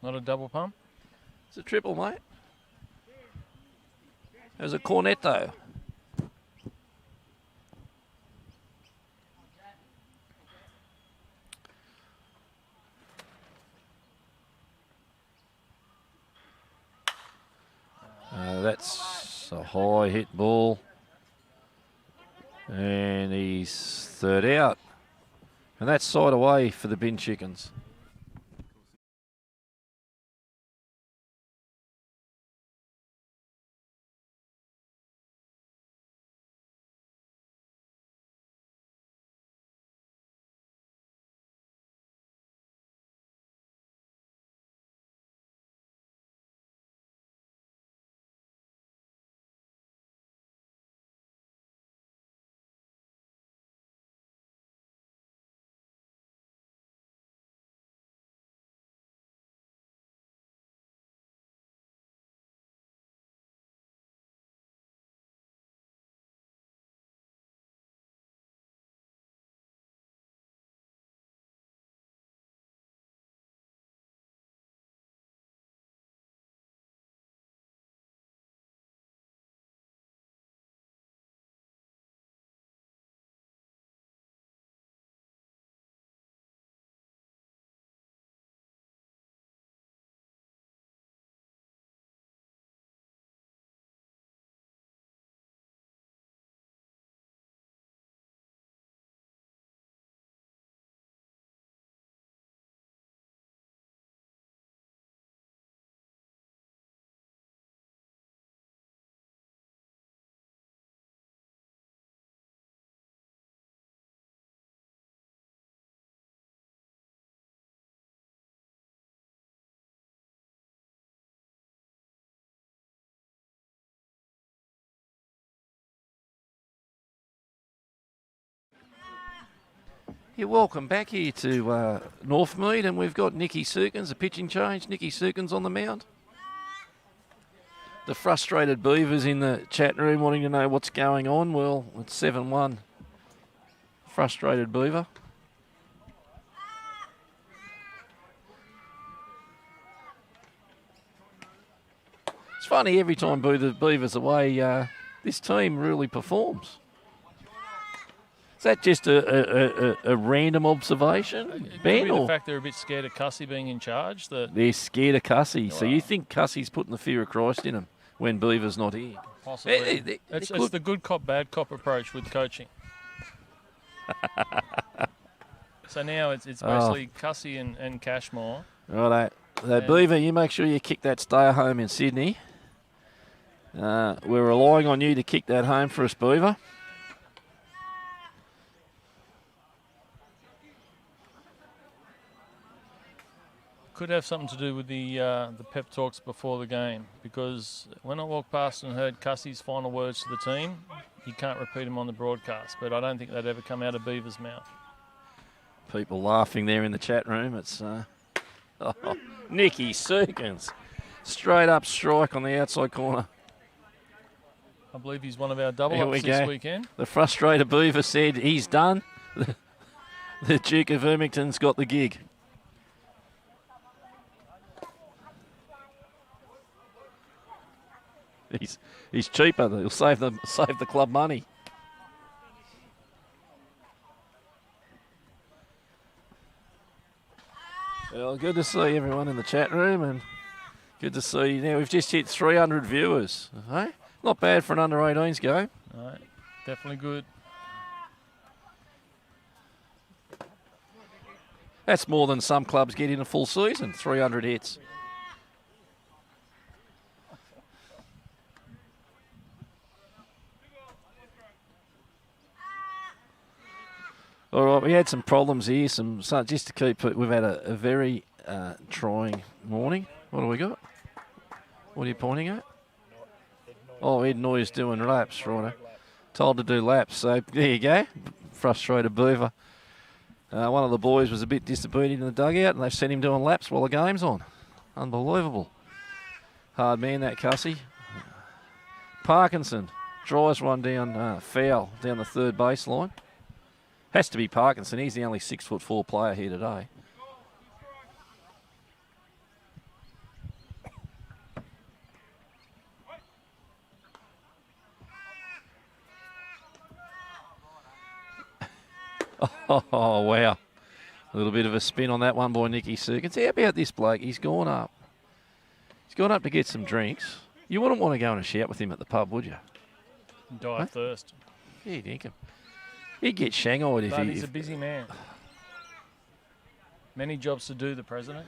Speaker 3: Not a double pump?
Speaker 1: It's a triple, mate. It was a cornetto. That's a high hit ball. And he's third out. And that's side away for the Bin Chickens. Yeah, welcome back here to Northmead, and we've got Nicky Sukins, a pitching change. Nicky Sukins on the mound. The frustrated Beavers in the chat room wanting to know what's going on. Well, it's 7-1. Frustrated Beaver. It's funny, every time Beaver's away, this team really performs. Is that just a random observation, Ben?
Speaker 3: Or the fact they're a bit scared of Cussy being in charge.
Speaker 1: They're scared of Cussy. So you think Cussy's putting the fear of Christ in them when Beaver's not here?
Speaker 3: Possibly. It's the good cop, bad cop approach with coaching. So now it's basically Cussy and Cashmore.
Speaker 1: Righto. So Beaver, you make sure you kick that stay home in Sydney. We're relying on you to kick that home for us, Beaver.
Speaker 3: Could have something to do with the pep talks before the game, because when I walked past and heard Cussy's final words to the team, you can't repeat them on the broadcast, but I don't think they'd ever come out of Beaver's mouth.
Speaker 1: People laughing there in the chat room. It's Nicky Sukins. Straight up strike on the outside corner.
Speaker 3: I believe he's one of our double-ups this weekend.
Speaker 1: The frustrated Beaver said he's done. The Duke of Ermington's got the gig. He's cheaper. He'll save the club money. Well, good to see everyone in the chat room, and good to see. Now we've just hit 300 viewers. Hey? Not bad for an under-18s game.
Speaker 3: No, definitely good.
Speaker 1: That's more than some clubs get in a full season. 300 hits. All right, we had some problems here. Just to keep it, we've had a very trying morning. What do we got? What are you pointing at? Oh, Ed Noy's doing laps, right? Told to do laps. So there you go. Frustrated Beaver. One of the boys was a bit disappointed in the dugout, and they've sent him doing laps while the game's on. Unbelievable. Hard man, that Cussy. Parkinson drives one down, foul, down the third baseline. Has to be Parkinson. He's the only 6'4" player here today. Oh, wow. A little bit of a spin on that one by Nicky Serkins. How about this bloke? He's gone up. He's gone up to get some drinks. You wouldn't want to go and shout with him at the pub, would you?
Speaker 3: Die of thirst.
Speaker 1: Yeah, you'd think him. He'd get shanghaied if
Speaker 3: But
Speaker 1: he...
Speaker 3: he's a busy man. Many jobs to do, the president.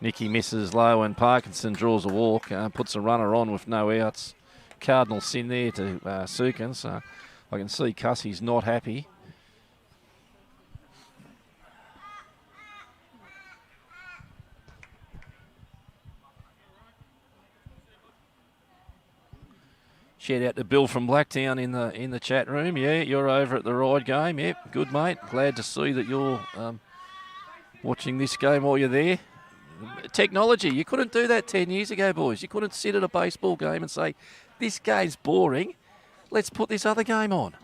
Speaker 1: Nicky misses low and Parkinson draws a walk, puts a runner on with no outs. Cardinal sin there to Serkins. I can see Cussy's not happy. Shout out to Bill from Blacktown in the chat room. Yeah, you're over at the Ride game. Yep, good mate. Glad to see that you're watching this game while you're there. Technology, you couldn't do that 10 years ago, boys. You couldn't sit at a baseball game and say, this game's boring, let's put this other game on.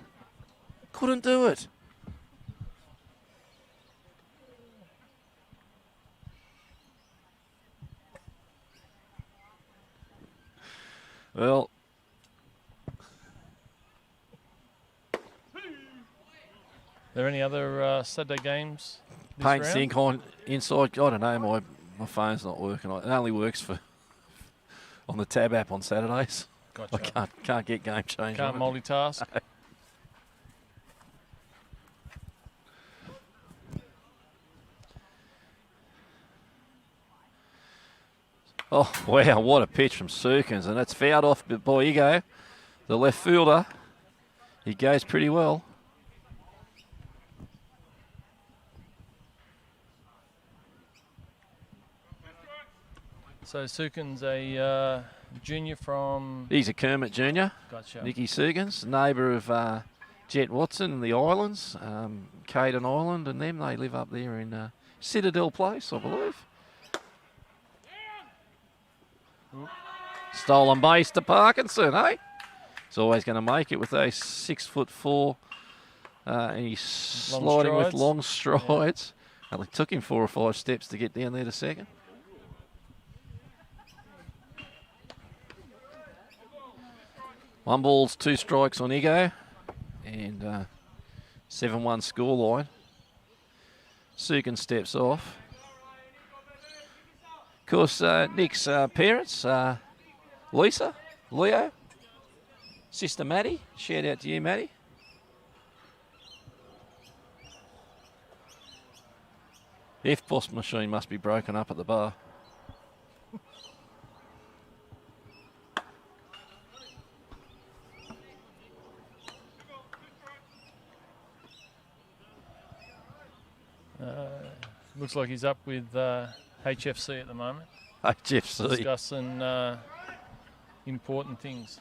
Speaker 1: Couldn't do it. Well,
Speaker 3: Are there any other Saturday games this
Speaker 1: paint
Speaker 3: round?
Speaker 1: sink on inside. I don't know, my phone's not working. It only works on the Tab app on Saturdays.
Speaker 3: Gotcha.
Speaker 1: I can't get game change.
Speaker 3: Can't
Speaker 1: on it.
Speaker 3: multitask.
Speaker 1: Oh, wow, what a pitch from Serkins. And it's fouled off by Ego, the left fielder. He goes pretty well.
Speaker 3: So Sukin's a junior from...
Speaker 1: He's a Kermit Jr.,
Speaker 3: Gotcha.
Speaker 1: Nicky Serkins, neighbour of Jet Watson in the islands, Caden Island, and them. They live up there in Citadel Place, I believe. Stolen base to Parkinson, eh? He's always going to make it with those 6'4", and he's sliding with long strides. Yeah. Only took him 4 or 5 steps to get down there to second. One ball's 2 strikes on Ego, and 7-1 scoreline. Sukin steps off. Of course, Nick's parents, Lisa, Leo, sister Maddie. Shout out to you, Maddie. The F-Boss machine must be broken up at the bar.
Speaker 3: Looks like he's up with HFC at the moment.
Speaker 1: HFC.
Speaker 3: Discussing important things.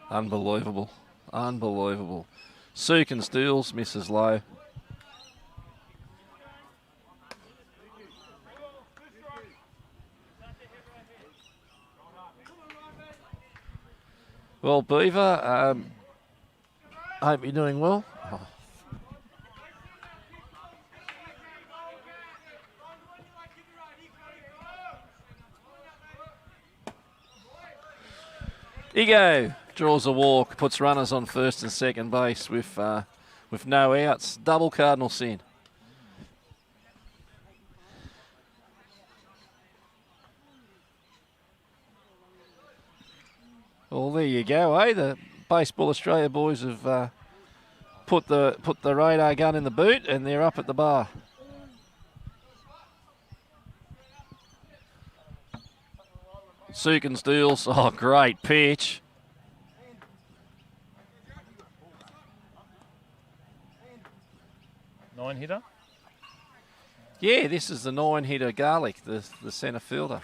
Speaker 1: Unbelievable. Unbelievable. Sukin steals, misses low. Well, Beaver, hope you're doing well. Oh. Ego draws a walk, puts runners on first and second base with no outs. Double Cardinal sin. Well, there you go, eh? The Baseball Australia boys have put the radar gun in the boot, and they're up at the bar. Sukin steals. Oh, great pitch.
Speaker 3: Nine hitter.
Speaker 1: Yeah, this is the 9-hitter Garlic, the centre fielder.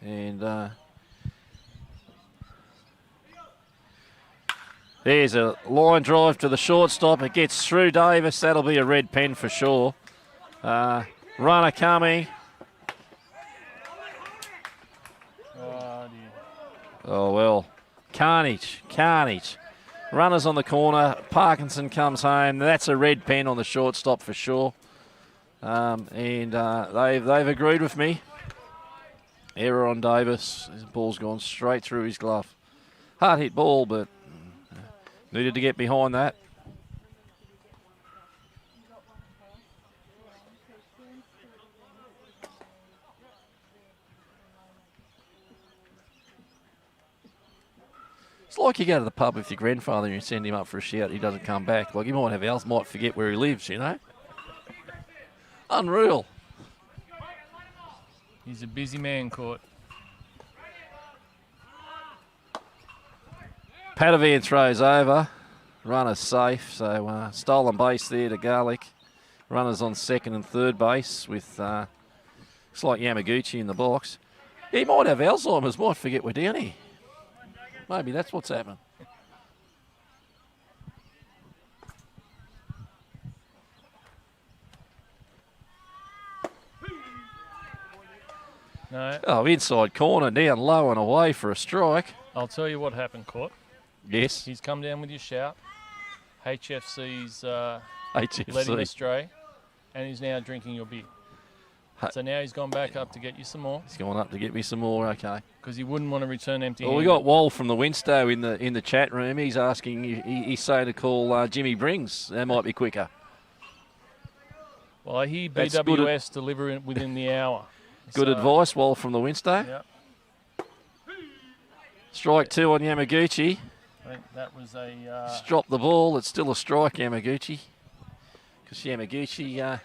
Speaker 1: And there's a line drive to the shortstop. It gets through Davis. That'll be a red pen for sure. Runner coming.
Speaker 3: Oh, dear.
Speaker 1: Oh, well. Carnage. Runners on the corner. Parkinson comes home. That's a red pen on the shortstop for sure. They've agreed with me. Error on Davis. His ball's gone straight through his glove. Hard hit ball, but needed to get behind that. It's like you go to the pub with your grandfather and you send him up for a shout, he doesn't come back. Like, he might forget where he lives, you know? Unreal.
Speaker 3: He's a busy man, Court.
Speaker 1: Padovan throws over. Runner safe. So stolen base there to Garlick. Runners on second and third base with looks like Yamaguchi in the box. He might have Alzheimer's, might forget we're down here. Maybe that's what's happened.
Speaker 3: No.
Speaker 1: Oh, inside corner, down low and away for a strike.
Speaker 3: I'll tell you what happened, Court.
Speaker 1: Yes.
Speaker 3: He's come down with your shout. HFC's
Speaker 1: HFC.
Speaker 3: led him astray, and he's now drinking your beer. So now he's gone back up to get you some more.
Speaker 1: He's gone up to get me some more, okay.
Speaker 3: Because he wouldn't want to return empty
Speaker 1: Well, we got Wall from the Winstow in the chat room. He's asking, he's saying to call Jimmy Brings. That might be quicker.
Speaker 3: Well, I hear
Speaker 1: That's
Speaker 3: BWS deliver it within the hour.
Speaker 1: Good advice, Wall from the Winstow.
Speaker 3: Yep.
Speaker 1: Strike two on Yamaguchi.
Speaker 3: I think that was a...
Speaker 1: Just dropped the ball. It's still a strike, Yamaguchi. Because Yamaguchi,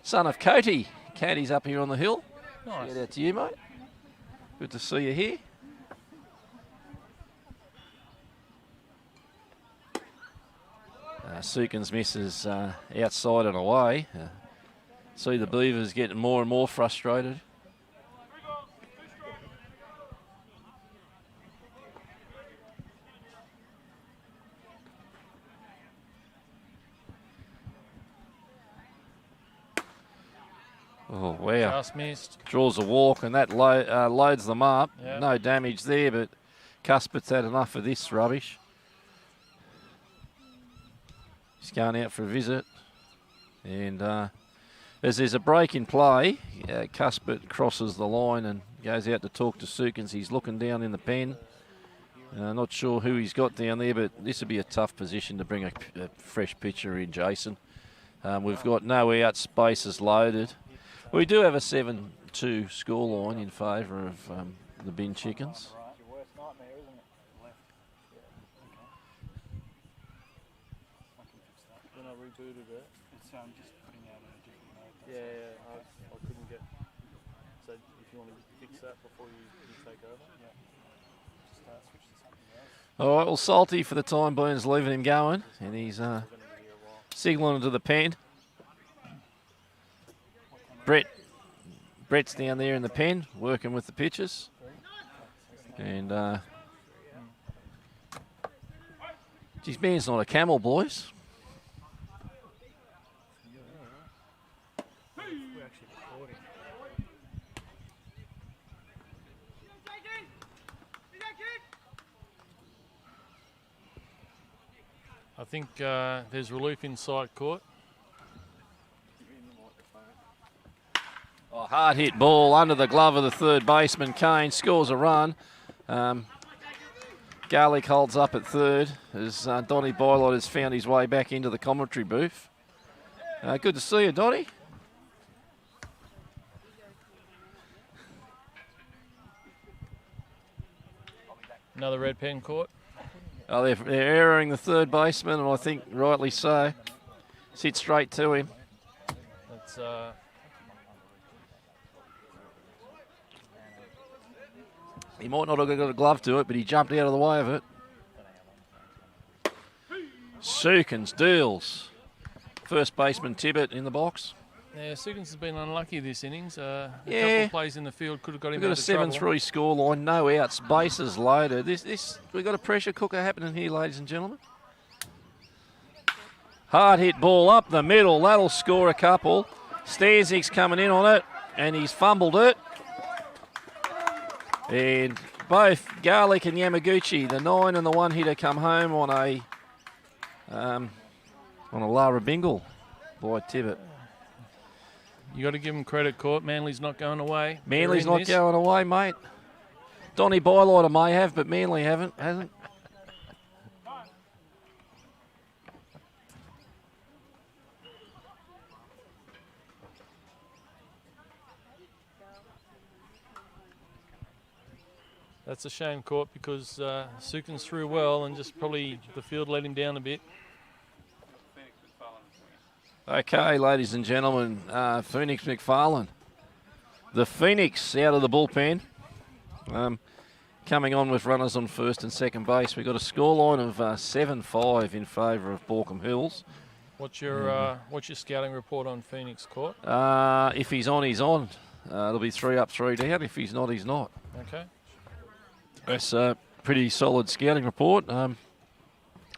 Speaker 1: son of Cody. Caddy's up here on the hill.
Speaker 3: Nice.
Speaker 1: Shout out to you, mate. Good to see you here. Sukins misses outside and away. See the Beavers getting more and more frustrated. Oh, wow.
Speaker 3: Just missed.
Speaker 1: Draws a walk, and that loads them up.
Speaker 3: Yep.
Speaker 1: No damage there, but Cuspett's had enough of this rubbish. He's going out for a visit. And as there's a break in play, Cuspett crosses the line and goes out to talk to Sukins. He's looking down in the pen. Not sure who he's got down there, but this would be a tough position to bring a fresh pitcher in, Jason. We've got no outs, bases loaded. We do have a 7-2 scoreline in favour of the Bin Chickens.
Speaker 3: When I rebooted it,
Speaker 4: It's just putting out in a different mode.
Speaker 3: I couldn't get... So if you want to fix that before you take over?
Speaker 4: Just switch to something else.
Speaker 1: All right, well, Salty for the time being is leaving him going, and he's signalling to the pen. Brett's down there in the pen, working with the pitchers. And, geez, man's not a camel, boys.
Speaker 4: We're actually recording.
Speaker 3: I think there's relief inside court.
Speaker 1: Oh, hard hit ball under the glove of the third baseman. Kane scores a run. Garlick holds up at third as Donny Bylot has found his way back into the commentary booth. Good to see you, Donny.
Speaker 3: Another red pen court.
Speaker 1: Oh, they're erroring the third baseman, and I think rightly so. Sit straight to him.
Speaker 3: That's
Speaker 1: He might not have got a glove to it, but he jumped out of the way of it. Sukins deals. First baseman Tibbett in the box.
Speaker 3: yeah. Sukins has been unlucky this innings. A
Speaker 1: Yeah.
Speaker 3: couple of plays in the field could have got him
Speaker 1: We've got a
Speaker 3: out of trouble.
Speaker 1: 7-3 scoreline, no outs, bases loaded. We've got a pressure cooker happening here, ladies and gentlemen. Hard hit ball up the middle. That'll score a couple. Starzik's coming in on it, and he's fumbled it. And both Garlic and Yamaguchi, the 9 and the 1 hitter, come home on a Lara Bingle by Tibbet.
Speaker 3: You got to give him credit, Court. Manly's not going away.
Speaker 1: Manly's not going away, mate. Donny Bylighter may have, but Manly hasn't.
Speaker 3: That's a shame, Court, because Sukins threw well and just probably the field let him down a bit.
Speaker 1: Okay, ladies and gentlemen, Phoenix McFarlane. The Phoenix out of the bullpen. Coming on with runners on first and second base. We've got a scoreline of 7-5 in favour of Baulkham Hills.
Speaker 3: What's your scouting report on Phoenix, Court?
Speaker 1: If he's on, he's on. It'll be 3 up, 3 down. If he's not, he's not.
Speaker 3: Okay.
Speaker 1: That's a pretty solid scouting report. I'm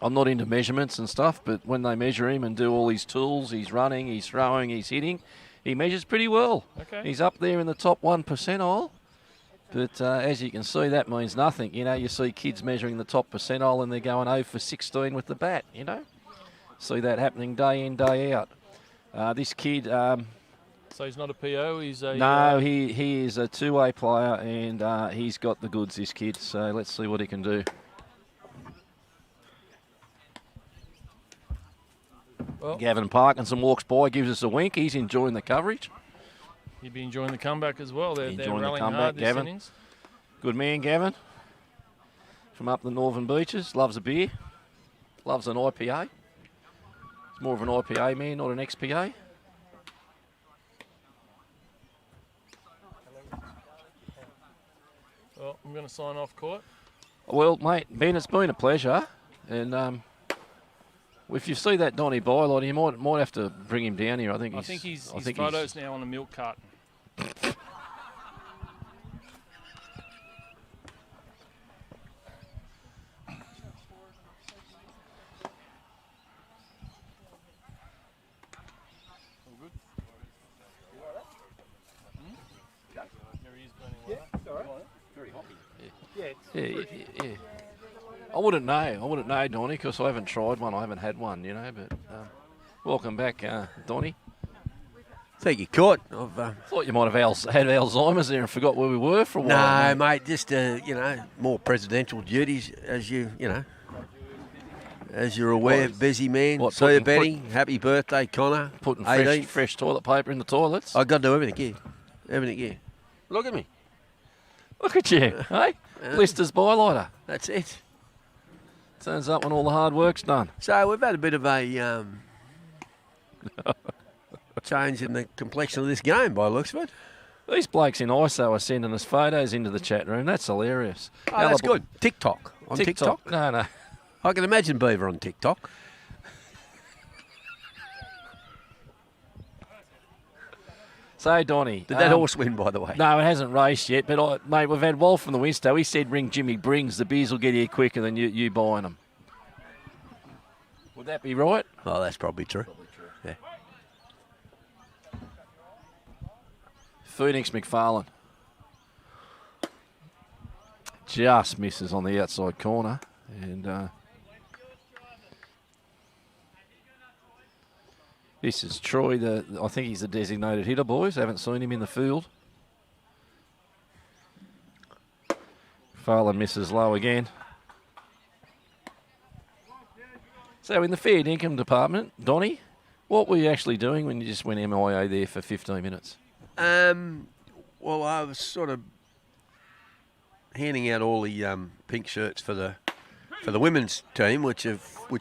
Speaker 1: not into measurements and stuff, but when they measure him and do all his tools, he's running, he's throwing, he's hitting, he measures pretty well.
Speaker 3: Okay.
Speaker 1: He's up there in the top 1 percentile. But as you can see, that means nothing. You know, you see kids measuring the top percentile and they're going 0 for 16 with the bat, you know. See that happening day in, day out. This kid...
Speaker 3: so he's not a PO, he's a...
Speaker 1: No, he is a two-way player and he's got the goods, this kid. So let's see what he can do.
Speaker 3: Well,
Speaker 1: Gavin Parkinson walks by, gives us a wink. He's enjoying the coverage.
Speaker 3: He'd be enjoying the comeback as well. They're
Speaker 1: Enjoying the
Speaker 3: rallying
Speaker 1: comeback,
Speaker 3: hard this
Speaker 1: Gavin.
Speaker 3: innings.
Speaker 1: Good man, Gavin. From up the northern beaches. Loves a beer. Loves an IPA. He's more of an IPA man, not an XPA.
Speaker 3: Well, I'm going to sign off, Court.
Speaker 1: Well, mate, Ben, it's been a pleasure. And if you see that Donny Bylight, you might have to bring him down here. I think
Speaker 3: his photo's now on a milk carton.
Speaker 1: Yeah. I wouldn't know, Donny, because I haven't tried one. I haven't had one, you know. But welcome back, Donny.
Speaker 2: Thank you, Court.
Speaker 1: Thought you might have had Alzheimer's there and forgot where we were for a while.
Speaker 2: No, mate, just more presidential duties as you're aware, busy man.
Speaker 1: What,
Speaker 2: See you, Betty. Happy birthday, Connor.
Speaker 1: Putting
Speaker 2: 18th.
Speaker 1: fresh toilet paper in the toilets.
Speaker 2: I got to do everything, yeah. Everything, yeah. Look at me.
Speaker 1: Look at you, hey? Blisters Bylighter.
Speaker 2: That's it.
Speaker 1: Turns up when all the hard work's done.
Speaker 2: So we've had a bit of a change in the complexion of this game by the looks of it.
Speaker 1: These blokes in ISO are sending us photos into the chat room. That's hilarious.
Speaker 2: Oh, that's good. TikTok. On TikTok?
Speaker 1: No.
Speaker 2: I can imagine Beaver on TikTok.
Speaker 1: So, Donny.
Speaker 2: Did that horse win, by the way?
Speaker 1: No, it hasn't raced yet. But, mate, we've had Wolf from the Winstow. He said ring Jimmy Brings. The beers will get here quicker than you buying them. Would that be right?
Speaker 2: Oh, that's probably true. Yeah.
Speaker 1: Phoenix McFarlane. Just misses on the outside corner. And this is Troy. I think he's the designated hitter, boys. Haven't seen him in the field. McFarlane misses low again. So in the fair income department, Donny, what were you actually doing when you just went MIA there for 15 minutes?
Speaker 2: Well, I was sort of handing out all the pink shirts for the women's team, which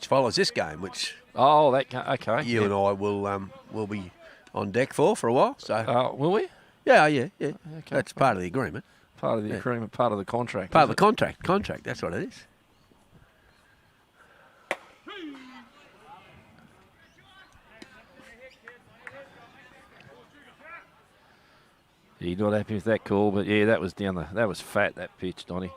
Speaker 2: follows this game, which
Speaker 1: okay.
Speaker 2: You and I will be on deck for a while. So
Speaker 1: will we?
Speaker 2: Yeah.
Speaker 1: Okay.
Speaker 2: That's part of the agreement.
Speaker 1: Part of the agreement, part of the contract.
Speaker 2: Part of the contract. Contract. That's what it is. You're
Speaker 1: not happy with that call, but yeah, that was fat, that pitch, Donny.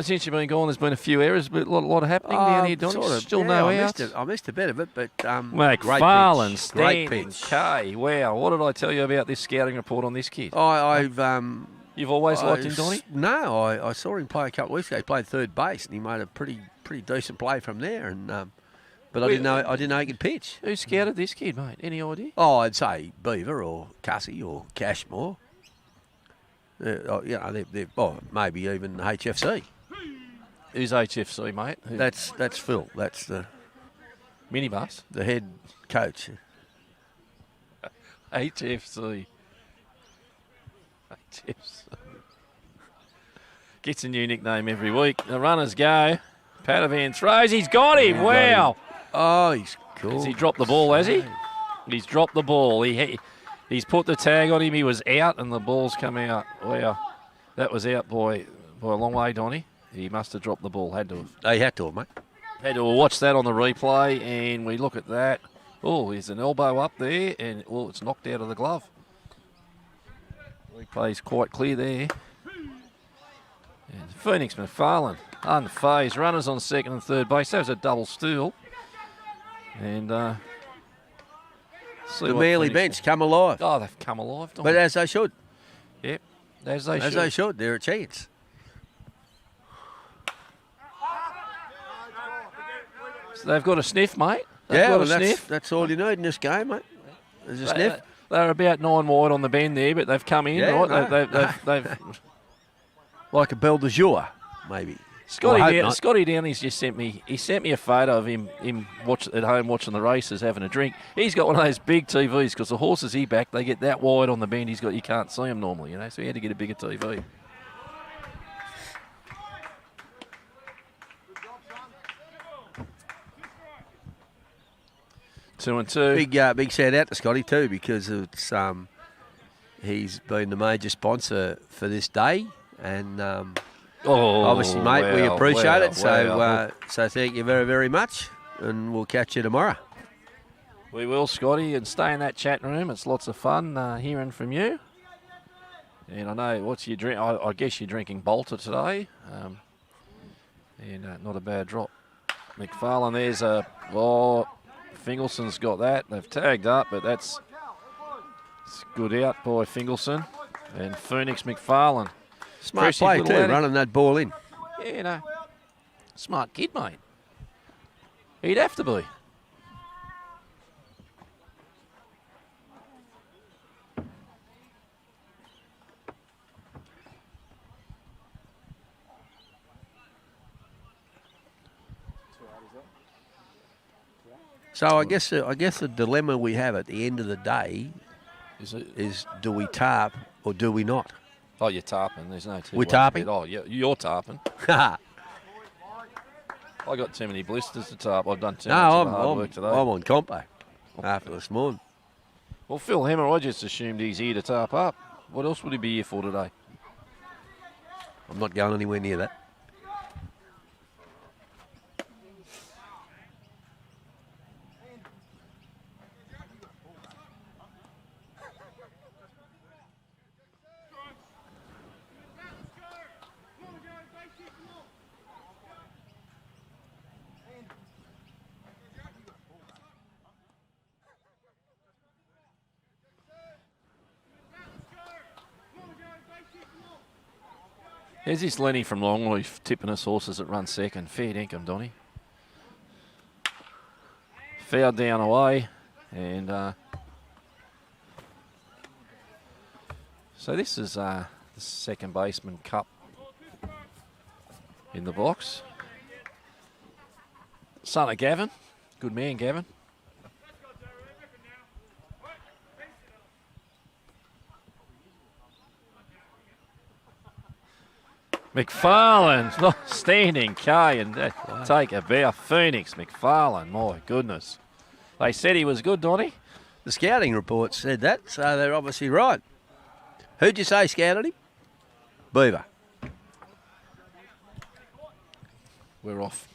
Speaker 1: Since you've been gone, there's been a few errors, but a lot of happening down here, Donny.
Speaker 2: Sort of,
Speaker 1: Still
Speaker 2: yeah,
Speaker 1: no
Speaker 2: I
Speaker 1: outs.
Speaker 2: I missed a bit of it, but
Speaker 1: McFarlane,
Speaker 2: great
Speaker 1: standing
Speaker 2: pitch.
Speaker 1: K. Wow, what did I tell you about this scouting report on this kid?
Speaker 2: You've
Speaker 1: always liked him, Donny?
Speaker 2: No, I saw him play a couple of weeks ago. He played third base, and he made a pretty decent play from there. And but I didn't know he could pitch.
Speaker 1: Who scouted this kid, mate? Any idea?
Speaker 2: Oh, I'd say Beaver or Cussy or Cashmore. Maybe even HFC.
Speaker 1: Who's HFC, mate?
Speaker 2: That's Phil. That's the
Speaker 1: minibus.
Speaker 2: The head coach.
Speaker 1: HFC. Gets a new nickname every week. The runners go. Padavan throws. He's got him. Wow.
Speaker 2: Oh, he's cool.
Speaker 1: Has he dropped the ball, has he? He's dropped the ball. He's put the tag on him. He was out, and the ball's come out. Wow. That was out by a long way, Donny. He must have dropped the ball. Had to have.
Speaker 2: He had to have, mate.
Speaker 1: Had to have watched that on the replay, and we look at that. Oh, there's an elbow up there, and it's knocked out of the glove. Replay's quite clear there. And Phoenix McFarlane, unfazed. Runners on second and third base. That was a double steal. And
Speaker 2: the Manly bench come alive.
Speaker 1: Oh, they've come alive, Donny.
Speaker 2: But as they should.
Speaker 1: Yep, as they should.
Speaker 2: As they should. They're a chance.
Speaker 1: So they've got a sniff, mate.
Speaker 2: That's all you need in this game, mate. There's a sniff.
Speaker 1: They're about 9 wide on the bend there, but they've come in, right?
Speaker 2: No,
Speaker 1: They've
Speaker 2: like a Belle de Jour, maybe.
Speaker 1: Scotty Downey's just sent me. He sent me a photo of him at home watching the races, having a drink. He's got one of those big TVs because the horses he backed, they get that wide on the bend. You can't see them normally, So he had to get a bigger TV. Two and two.
Speaker 2: Big shout out to Scotty too, because it's he's been the major sponsor for this day, and obviously, mate, we appreciate it. So thank you very, very much, and we'll catch you tomorrow.
Speaker 1: We will, Scotty, and stay in that chat room. It's lots of fun hearing from you. And I know what's your drink. I guess you're drinking Bolter today, and not a bad drop. McFarlane, there's Fingalson's got that. They've tagged up, but it's good out by Fingalson. And Phoenix McFarlane.
Speaker 2: Smart play too, running that ball in.
Speaker 1: Yeah, smart kid, mate. He'd have to be.
Speaker 2: So I guess the dilemma we have at the end of the day is do we tarp or do we not?
Speaker 1: Oh, you're tarping. There's no two.
Speaker 2: We're tarping?
Speaker 1: Oh, you're tarping. I got too many blisters to tarp. I've done too much hard work today.
Speaker 2: I'm on compo after this morning.
Speaker 1: Well, Phil Hammer, I just assumed he's here to tarp up. What else would he be here for today?
Speaker 2: I'm not going anywhere near that.
Speaker 1: There's this Lenny from Longleaf tipping us horses that run second. Fair dinkum, Donny. Foul down away. And so this is the second baseman cup in the box. Son of Gavin. Good man, Gavin. McFarlane, standing K and take a bow. Phoenix McFarlane, my goodness. They said he was good, Donny.
Speaker 2: The scouting report said that, so they're obviously right. Who'd you say scouted him? Beaver.
Speaker 1: We're off.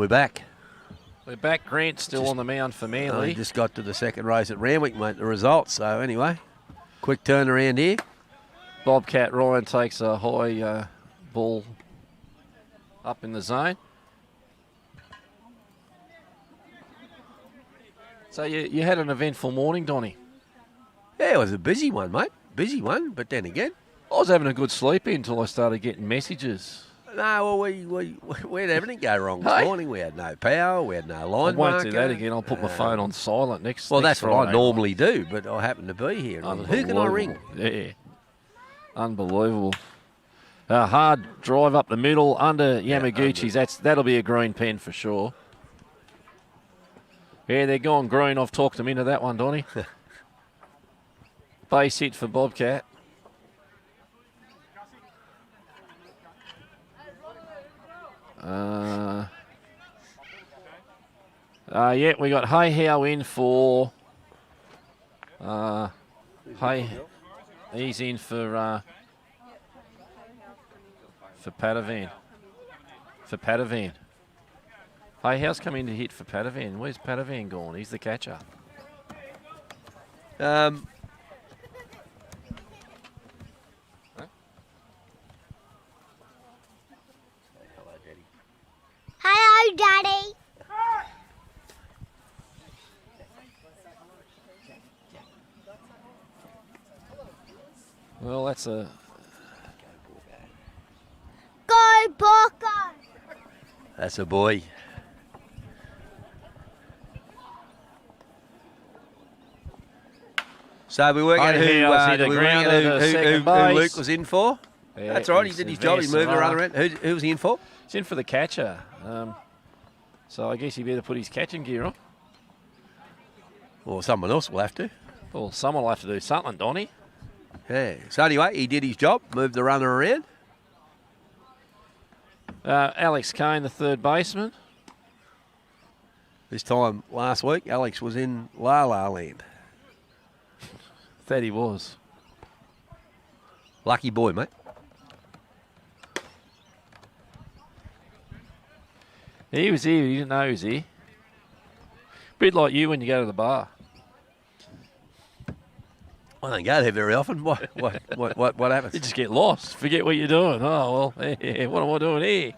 Speaker 2: We're back.
Speaker 1: We're back. Grant still on the mound for Manly.
Speaker 2: He just got to the second race at Randwick, mate, the results. So anyway, quick turnaround here.
Speaker 1: Bobcat Ryan takes a high ball up in the zone. So you had an eventful morning, Donny.
Speaker 2: Yeah, it was a busy one, mate. Busy one, but then again.
Speaker 1: I was having a good sleep in until I started getting messages.
Speaker 2: No, well, we had everything go wrong this morning. We had no power, we had no
Speaker 1: I
Speaker 2: line
Speaker 1: won't do that again. I'll put my phone on silent next.
Speaker 2: Well,
Speaker 1: next
Speaker 2: that's what I
Speaker 1: Friday.
Speaker 2: normally do, but I happen to be here. Who can I ring?
Speaker 1: Yeah, unbelievable. A hard drive up the middle under Yamaguchi's. That'll be a green pen for sure. Yeah, they're gone green. I've talked them into that one, Donny. Base hit for Bobcat. Yeah, we got Hey How in for. He's in for Padavan. For Padavan. Hey, how's come in to hit for Padavan? Where's Padavan gone? He's the catcher.
Speaker 5: Hello, Daddy.
Speaker 1: Well, that's a.
Speaker 5: Go, Baulkham.
Speaker 2: That's a boy. So we work out who Luke was in for.
Speaker 1: Yeah,
Speaker 2: That's right. He did his job. He moved around. Who was he in for?
Speaker 1: He's in for the catcher. So I guess he better put his catching gear on.
Speaker 2: Or someone else will have to.
Speaker 1: Well, someone will have to do something, Donny.
Speaker 2: Yeah. So anyway, he did his job. Moved the runner around.
Speaker 1: Alex Kane, the third baseman.
Speaker 2: This time last week, Alex was in La La Land.
Speaker 1: That he was.
Speaker 2: Lucky boy, mate.
Speaker 1: He was here. He didn't know he was here. Bit like you when you go to the bar.
Speaker 2: I don't go there very often. What happens?
Speaker 1: You just get lost. Forget what you're doing. Oh, well, hey, what am I doing here?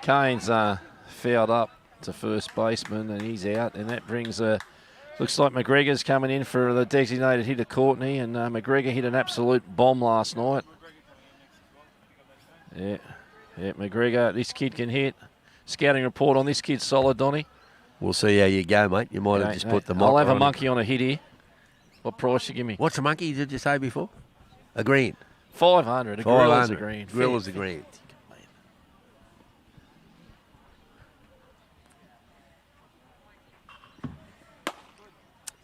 Speaker 1: Kane's fouled up to first baseman and he's out, and that brings looks like McGregor's coming in for the designated hitter Courtney, and McGregor hit an absolute bomb last night. Yeah, McGregor, this kid can hit. Scouting report on this kid's solid, Donny.
Speaker 2: We'll see how you go, mate. You might have just put the mock
Speaker 1: I'll have a
Speaker 2: on
Speaker 1: monkey on a hit here. What price you give me?
Speaker 2: What's a monkey did you say before? A green.
Speaker 1: 500. A gorilla's a green.
Speaker 2: Gorilla's a green.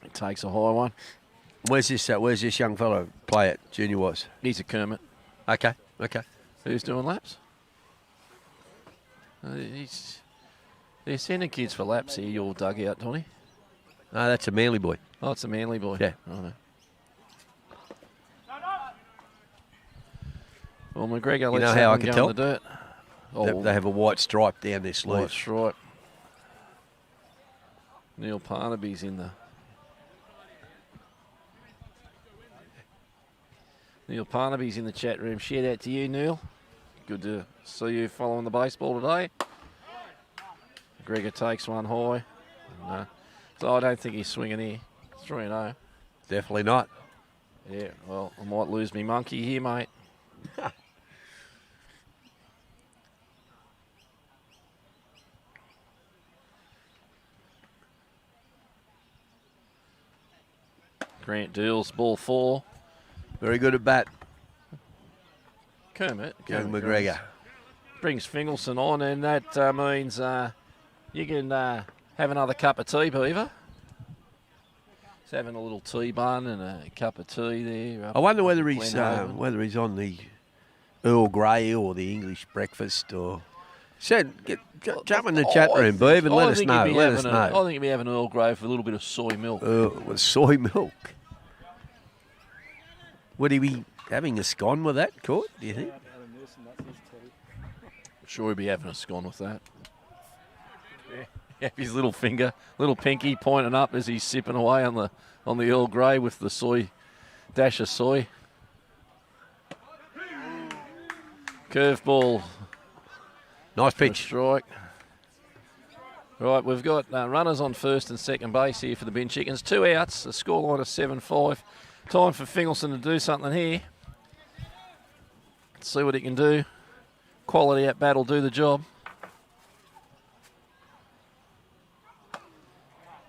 Speaker 1: It takes a high one.
Speaker 2: Where's this young fellow play at junior wise?
Speaker 1: He's a Kermit.
Speaker 2: Okay.
Speaker 1: Who's doing laps? They're sending kids for laps here, your dugout, Donny.
Speaker 2: No, that's a Manly boy.
Speaker 1: Oh, it's a Manly boy.
Speaker 2: Yeah.
Speaker 1: I know. Well, McGregor lets
Speaker 2: know
Speaker 1: that
Speaker 2: how I
Speaker 1: one
Speaker 2: can
Speaker 1: go
Speaker 2: tell?
Speaker 1: in the dirt. Oh,
Speaker 2: They have a white stripe down their sleeve.
Speaker 1: white stripe. Neil Parnaby's in the... Neil Parnaby's in the chat room. Shout out to you, Neil. Good to see you following the baseball today. McGregor takes one high. And, so I don't think he's swinging here. 3-0.
Speaker 2: Definitely not.
Speaker 1: Yeah, well, I might lose me monkey here, mate. Grant deals ball 4.
Speaker 2: Very good at bat.
Speaker 1: Kermit
Speaker 2: McGregor.
Speaker 1: brings Fingelson on, and that means you can have another cup of tea, Beaver. He's having a little tea bun and a cup of tea there.
Speaker 2: I wonder whether he's on the Earl Grey or the English breakfast or. Jump in the chat room, Beaver, and let us know.
Speaker 1: I think he'd be having Earl Grey with a little bit of soy milk.
Speaker 2: With soy milk. Would he be having a scone with that, Court, do you think?
Speaker 1: Sure he'd be having a scone with that. Yeah, his little finger, little pinky pointing up as he's sipping away on the Earl Grey with the soy, dash of soy. Curveball.
Speaker 2: Nice pitch.
Speaker 1: Strike. Right, we've got runners on first and second base here for the Bin Chickens. 2 outs, the scoreline is 7-5. Time for Fingelson to do something here. Let's see what he can do. Quality at bat will do the job.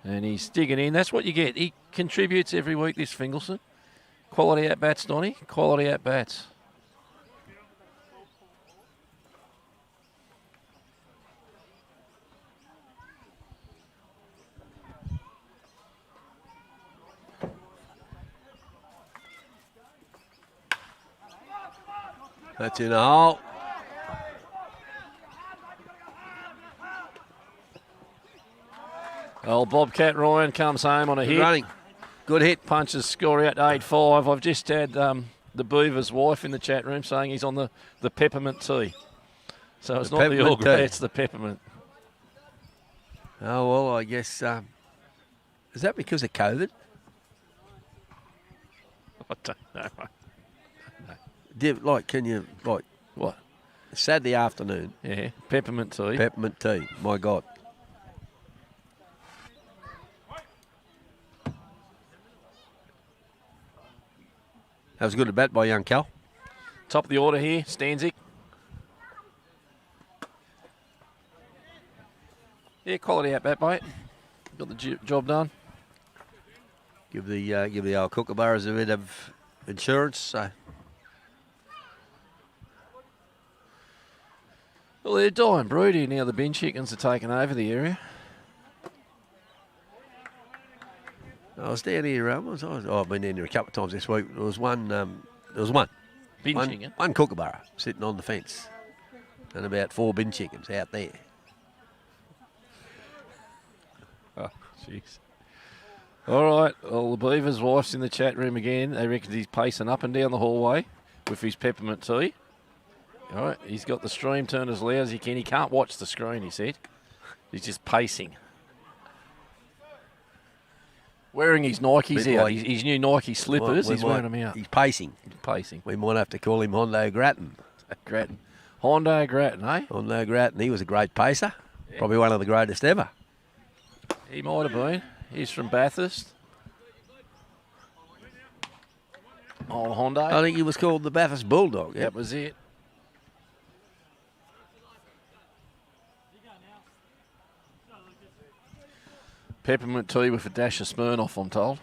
Speaker 1: And he's digging in. That's what you get. He contributes every week, this Fingelson. Quality at bats, Donny. Quality at bats.
Speaker 2: That's in a hole.
Speaker 1: Well, Bobcat Ryan comes home on a hit.
Speaker 2: Running. Good hit.
Speaker 1: Punches score out 8-5. I've just had the Beaver's wife in the chat room saying he's on the peppermint tea. So it's not the Earl Grey, it's the peppermint.
Speaker 2: Oh, well, I guess, is that because of COVID?
Speaker 1: I don't know.
Speaker 2: Can you,
Speaker 1: What?
Speaker 2: Saturday afternoon,
Speaker 1: Yeah, peppermint tea.
Speaker 2: peppermint tea, my God. That was good at bat by young Cal.
Speaker 1: Top of the order here, Stanzik. Yeah, quality at bat, mate. Got the job done.
Speaker 2: Give the old Kookaburras a bit of insurance. So.
Speaker 1: Well, they're dying brood here now. The Bin Chickens are taking over the area.
Speaker 2: I was down here. I've been down here a couple of times this week. There was one.
Speaker 1: Bin chicken.
Speaker 2: One Kookaburra sitting on the fence, and about 4 bin chickens out there.
Speaker 1: Oh, jeez. All right. Well, the Beaver's wife's in the chat room again. They reckon he's pacing up and down the hallway with his peppermint tea. All right. He's got the stream turned as loud as he can. He can't watch the screen, he said. He's just pacing. Wearing his Nikes out, his new Nike slippers. He's wearing them out.
Speaker 2: He's pacing.
Speaker 1: He's pacing.
Speaker 2: We might have to call him Hondo Grattan.
Speaker 1: Grattan. Hondo Grattan, eh?
Speaker 2: Hondo Grattan. He was a great pacer. Yeah. Probably one of the greatest ever.
Speaker 1: He might have been. He's from Bathurst. Old Hondo.
Speaker 2: I think he was called the Bathurst Bulldog.
Speaker 1: That was it. Peppermint tea with a dash of Smirnoff, I'm told.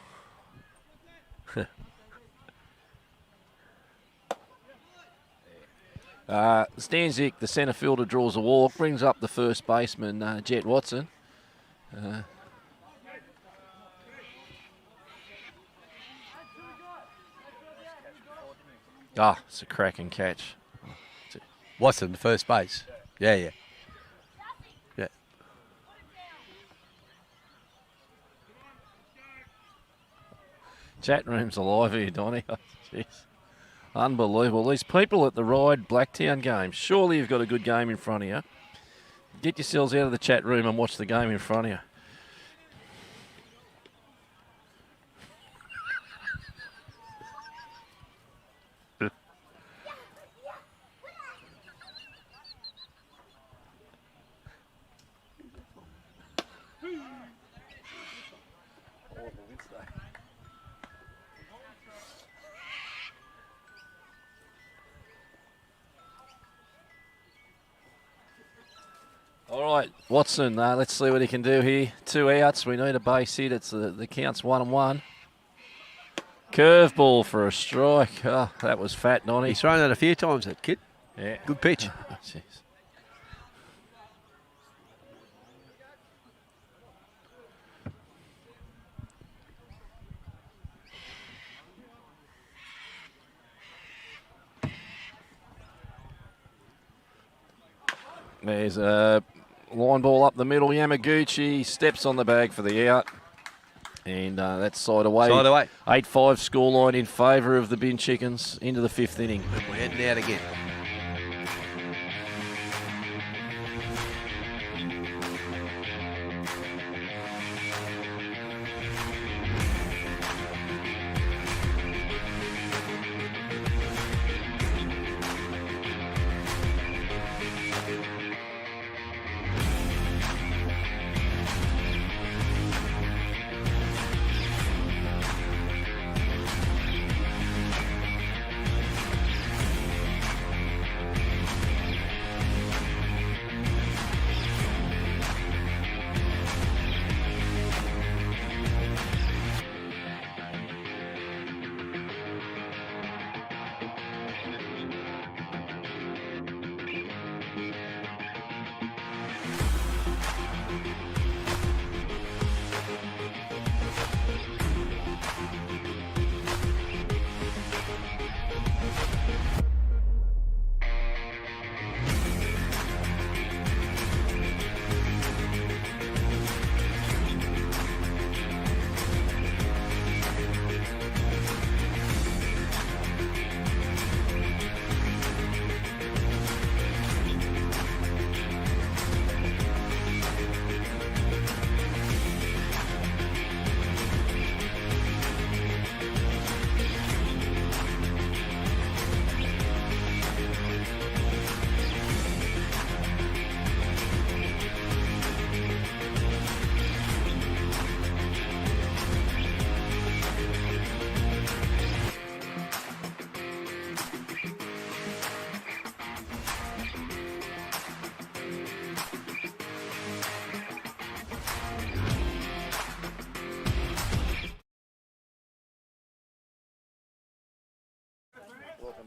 Speaker 1: Stanzik, the centre fielder, draws a walk, brings up the first baseman, Jet Watson. It's a cracking catch.
Speaker 2: Watson, the first base. Yeah.
Speaker 1: Chat room's alive here, Donny. Jeez. Unbelievable. These people at the Ryde Blacktown game, surely you've got a good game in front of you. Get yourselves out of the chat room and watch the game in front of you. All right, Watson, let's see what he can do here. 2 outs, we need a base hit. It's the count's 1-1. Curveball for a strike. Oh, that was fat, Donny.
Speaker 2: He's thrown that a few times, that kid.
Speaker 1: Yeah.
Speaker 2: Good pitch.
Speaker 1: Oh, jeez. There's a line ball up the middle. Yamaguchi steps on the bag for the out. And that's side away.
Speaker 2: Side away.
Speaker 1: 8-5 scoreline in favour of the Bin Chickens into the 5th inning.
Speaker 2: And we're heading out again.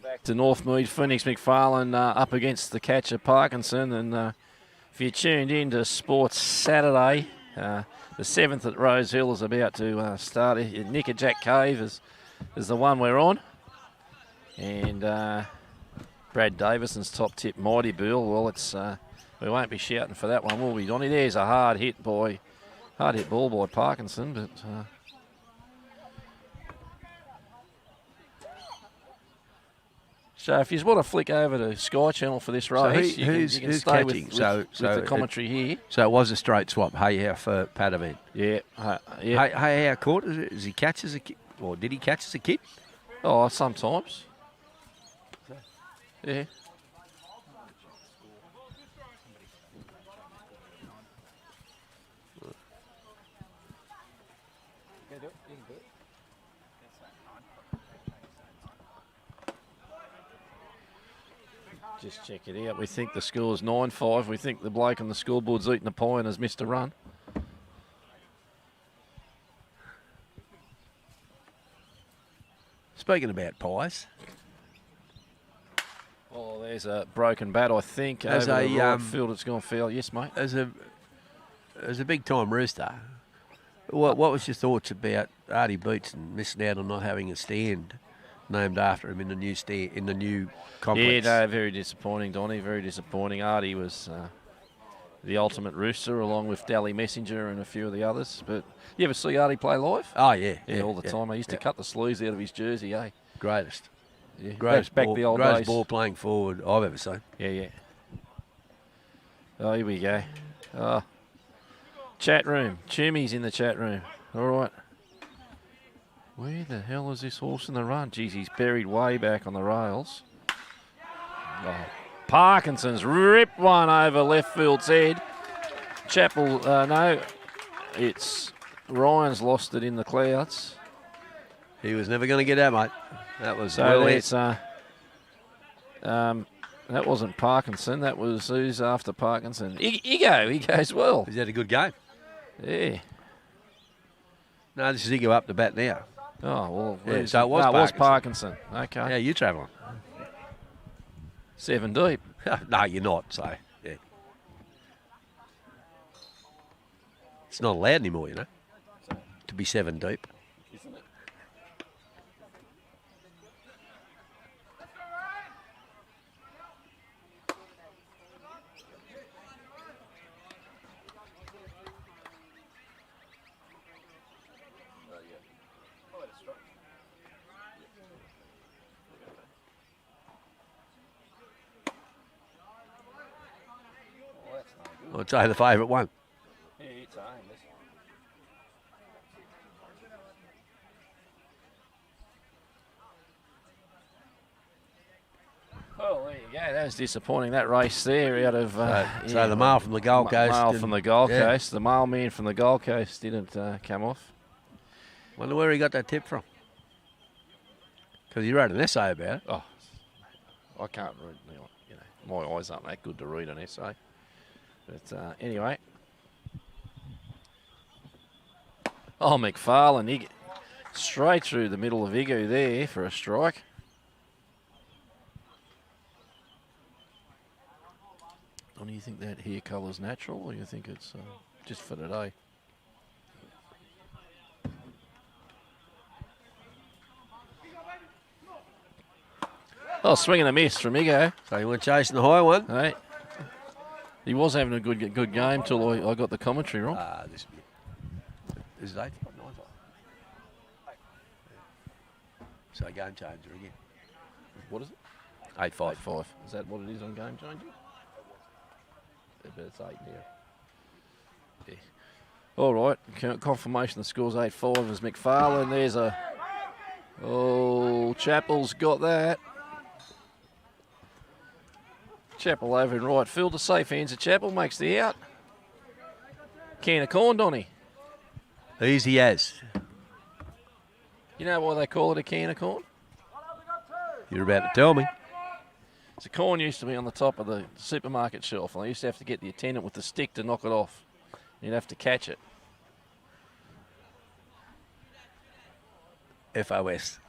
Speaker 1: Back to Northmead, Phoenix McFarlane up against the catcher Parkinson. And if you tuned in to Sports Saturday, the 7th at Rose Hill is about to start. Nickerjack Cave is the one we're on. And Brad Davison's top tip, Mighty Bill. Well, it's we won't be shouting for that one, will we, Donny? There's a hard hit ball by Parkinson, but... So if you want to flick over to Sky Channel for this race, you can stay
Speaker 2: catching?
Speaker 1: with the commentary here.
Speaker 2: So it was a straight swap. Hey, how for Padavin?
Speaker 1: Yeah.
Speaker 2: Hey, how caught? Does he catch as a kid? Or did he catch as a kid?
Speaker 1: Oh, sometimes. Yeah. Just check it out. We think the score is 9-5. We think the bloke on the scoreboard's eating the pie and has missed a run.
Speaker 2: Speaking about pies.
Speaker 1: Oh, there's a broken bat, I think.
Speaker 2: As
Speaker 1: over
Speaker 2: a
Speaker 1: the right field, it's gone foul. Yes, mate.
Speaker 2: As a big time rooster, what was your thoughts about Artie Beetson missing out on not having a stand named after him in the new complex?
Speaker 1: Yeah, no, very disappointing, Donny. Very disappointing. Artie was the ultimate rooster, along with Dally Messenger and a few of the others. But you ever see Artie play live?
Speaker 2: Oh yeah,
Speaker 1: all the time. I used to cut the sleeves out of his jersey, eh?
Speaker 2: Greatest.
Speaker 1: Yeah,
Speaker 2: Greatest
Speaker 1: back
Speaker 2: ball,
Speaker 1: the old
Speaker 2: greatest
Speaker 1: days.
Speaker 2: ball playing forward I've ever seen.
Speaker 1: Yeah. Oh, here we go. Chat room. Chumy's in the chat room. All right. Where the hell is this horse in the run? Geez, he's buried way back on the rails. Oh, Parkinson's ripped one over left field's head. Chappell, no, it's Ryan's lost it in the clouds.
Speaker 2: He was never going to get out, mate. That was
Speaker 1: so that's that wasn't Parkinson. That was who's after Parkinson. Iggo. He goes well.
Speaker 2: He's had a good game.
Speaker 1: Yeah.
Speaker 2: No, this is Iggo up the bat now.
Speaker 1: Oh well.
Speaker 2: Yeah, so it was
Speaker 1: no,
Speaker 2: Parkinson.
Speaker 1: it was Parkinson. Okay.
Speaker 2: Yeah, you travelling?
Speaker 1: 7 deep.
Speaker 2: No, you're not. So yeah, it's not allowed anymore, you know, to be 7 deep.
Speaker 1: Isn't it?
Speaker 2: I'd say the favourite one.
Speaker 1: Yeah, it's aimed. Oh, there you go. That was disappointing. That race there out of
Speaker 2: So the male from the Gold Coast.
Speaker 1: Male from the Gold
Speaker 2: yeah.
Speaker 1: Coast. The male man from the Gold Coast didn't come off.
Speaker 2: Wonder where he got that tip from. Because he wrote an essay about it.
Speaker 1: Oh, I can't read. You know, my eyes aren't that good to read an essay. But anyway. Oh, McFarlane, straight through the middle of Igu there for a strike. Do you think that hair colour's natural, or you think it's just for today? Oh, swing and a miss from Igu.
Speaker 2: So he went chasing the high one.
Speaker 1: Hey, he was having a good game till I got the commentary wrong.
Speaker 2: This is 8-5, 9-5. So game changer again.
Speaker 1: What is it?
Speaker 2: 8-5.
Speaker 1: 8-5. Is that what it is on Game Changer? Yeah, but it's 8 now. Yeah. All right. Confirmation the score's 8-5 as McFarlane. There's a... Oh, Chappell's got that. Chappell over in right field. The safe hands of Chappell makes the out. Can of corn, Donny.
Speaker 2: Easy as.
Speaker 1: You know why they call it a can of corn?
Speaker 2: You're about to tell me.
Speaker 1: The corn used to be on the top of the supermarket shelf, and they used to have to get the attendant with the stick to knock it off. You'd have to catch it.
Speaker 2: FOS.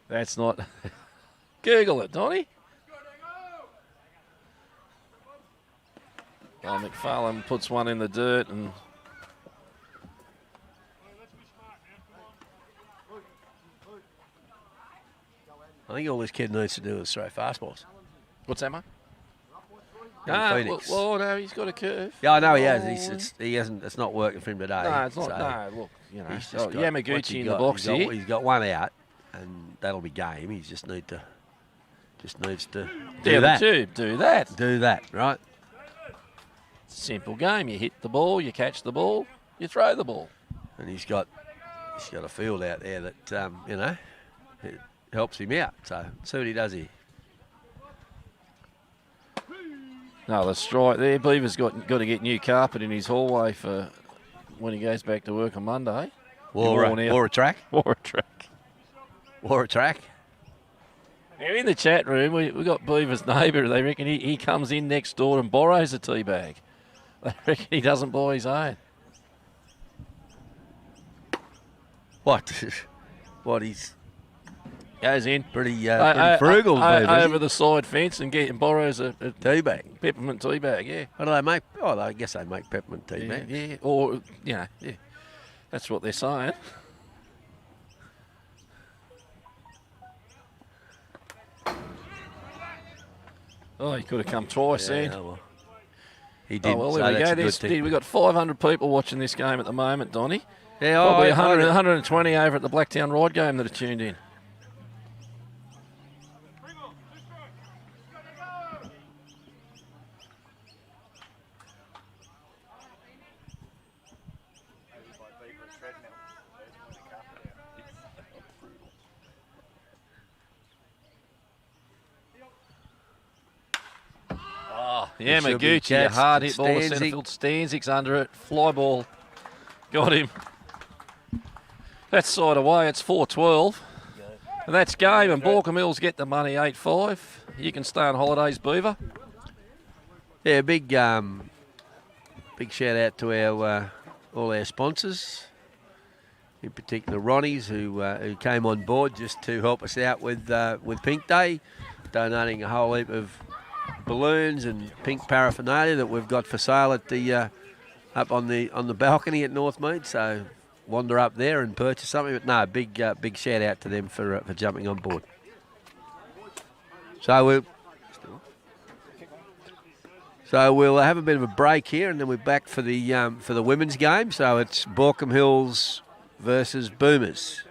Speaker 1: That's not... Google it, Donny. Well, McFarlane puts one in the dirt and...
Speaker 2: I think all this kid needs to do is throw fastballs.
Speaker 1: What's that, mate?
Speaker 2: Phoenix.
Speaker 1: Well, no, he's got a curve.
Speaker 2: Yeah, I know he has. He hasn't. It's not working for him today.
Speaker 1: No, it's not.
Speaker 2: So
Speaker 1: No, look, you know,
Speaker 2: he's just got-
Speaker 1: Yamaguchi
Speaker 2: what's he
Speaker 1: in the
Speaker 2: got?
Speaker 1: box here.
Speaker 2: He's got one out, and that'll be game. He just needs to do
Speaker 1: Down the
Speaker 2: that.
Speaker 1: tube, do that.
Speaker 2: Do that, right?
Speaker 1: Simple game. You hit the ball, you catch the ball, you throw the ball.
Speaker 2: And he's got a field out there that it helps him out. So see what he does here.
Speaker 1: No, the strike there. Beaver's got to get new carpet in his hallway for when he goes back to work on Monday.
Speaker 2: Or a track.
Speaker 1: Or a track.
Speaker 2: Or a track.
Speaker 1: Now in the chat room, we got Beaver's neighbour. They reckon he comes in next door and borrows a tea bag. They reckon he doesn't buy his own.
Speaker 2: What? What he's
Speaker 1: Goes in.
Speaker 2: pretty frugal. Beaver, isn't
Speaker 1: over the side fence and borrows a
Speaker 2: he? Tea bag.
Speaker 1: peppermint tea bag, yeah.
Speaker 2: What do they make? Oh, I guess they make peppermint tea bags.
Speaker 1: Yeah, or, yeah. That's what they're saying. Oh, he could have come twice then.
Speaker 2: Well, he did.
Speaker 1: Oh, well,
Speaker 2: so
Speaker 1: there we
Speaker 2: that's
Speaker 1: go.
Speaker 2: a good thing.
Speaker 1: We've got 500 people watching this game at the moment, Donny.
Speaker 2: Yeah,
Speaker 1: Probably
Speaker 2: I
Speaker 1: 120 over at the Blacktown Ride game that are tuned in. Yeah,
Speaker 2: It should be
Speaker 1: Magucci, a
Speaker 2: catched.
Speaker 1: hard hit ball to
Speaker 2: Stanzik.
Speaker 1: centre field. Stanzik's under it. Fly ball. Got him. That's side away. It's 4-12. And that's game. And Baulkham Hills get the money 8-5. You can stay on holidays, Beaver.
Speaker 2: Yeah, big shout out to our all our sponsors, in particular Ronnie's, who came on board just to help us out with Pink Day, donating a whole heap of balloons and pink paraphernalia that we've got for sale at the up on the balcony at Northmead. So wander up there and purchase something. But no, big shout out to them for jumping on board. So we'll have a bit of a break here, and then we're back for the women's game. So it's Baulkham Hills versus Boomers.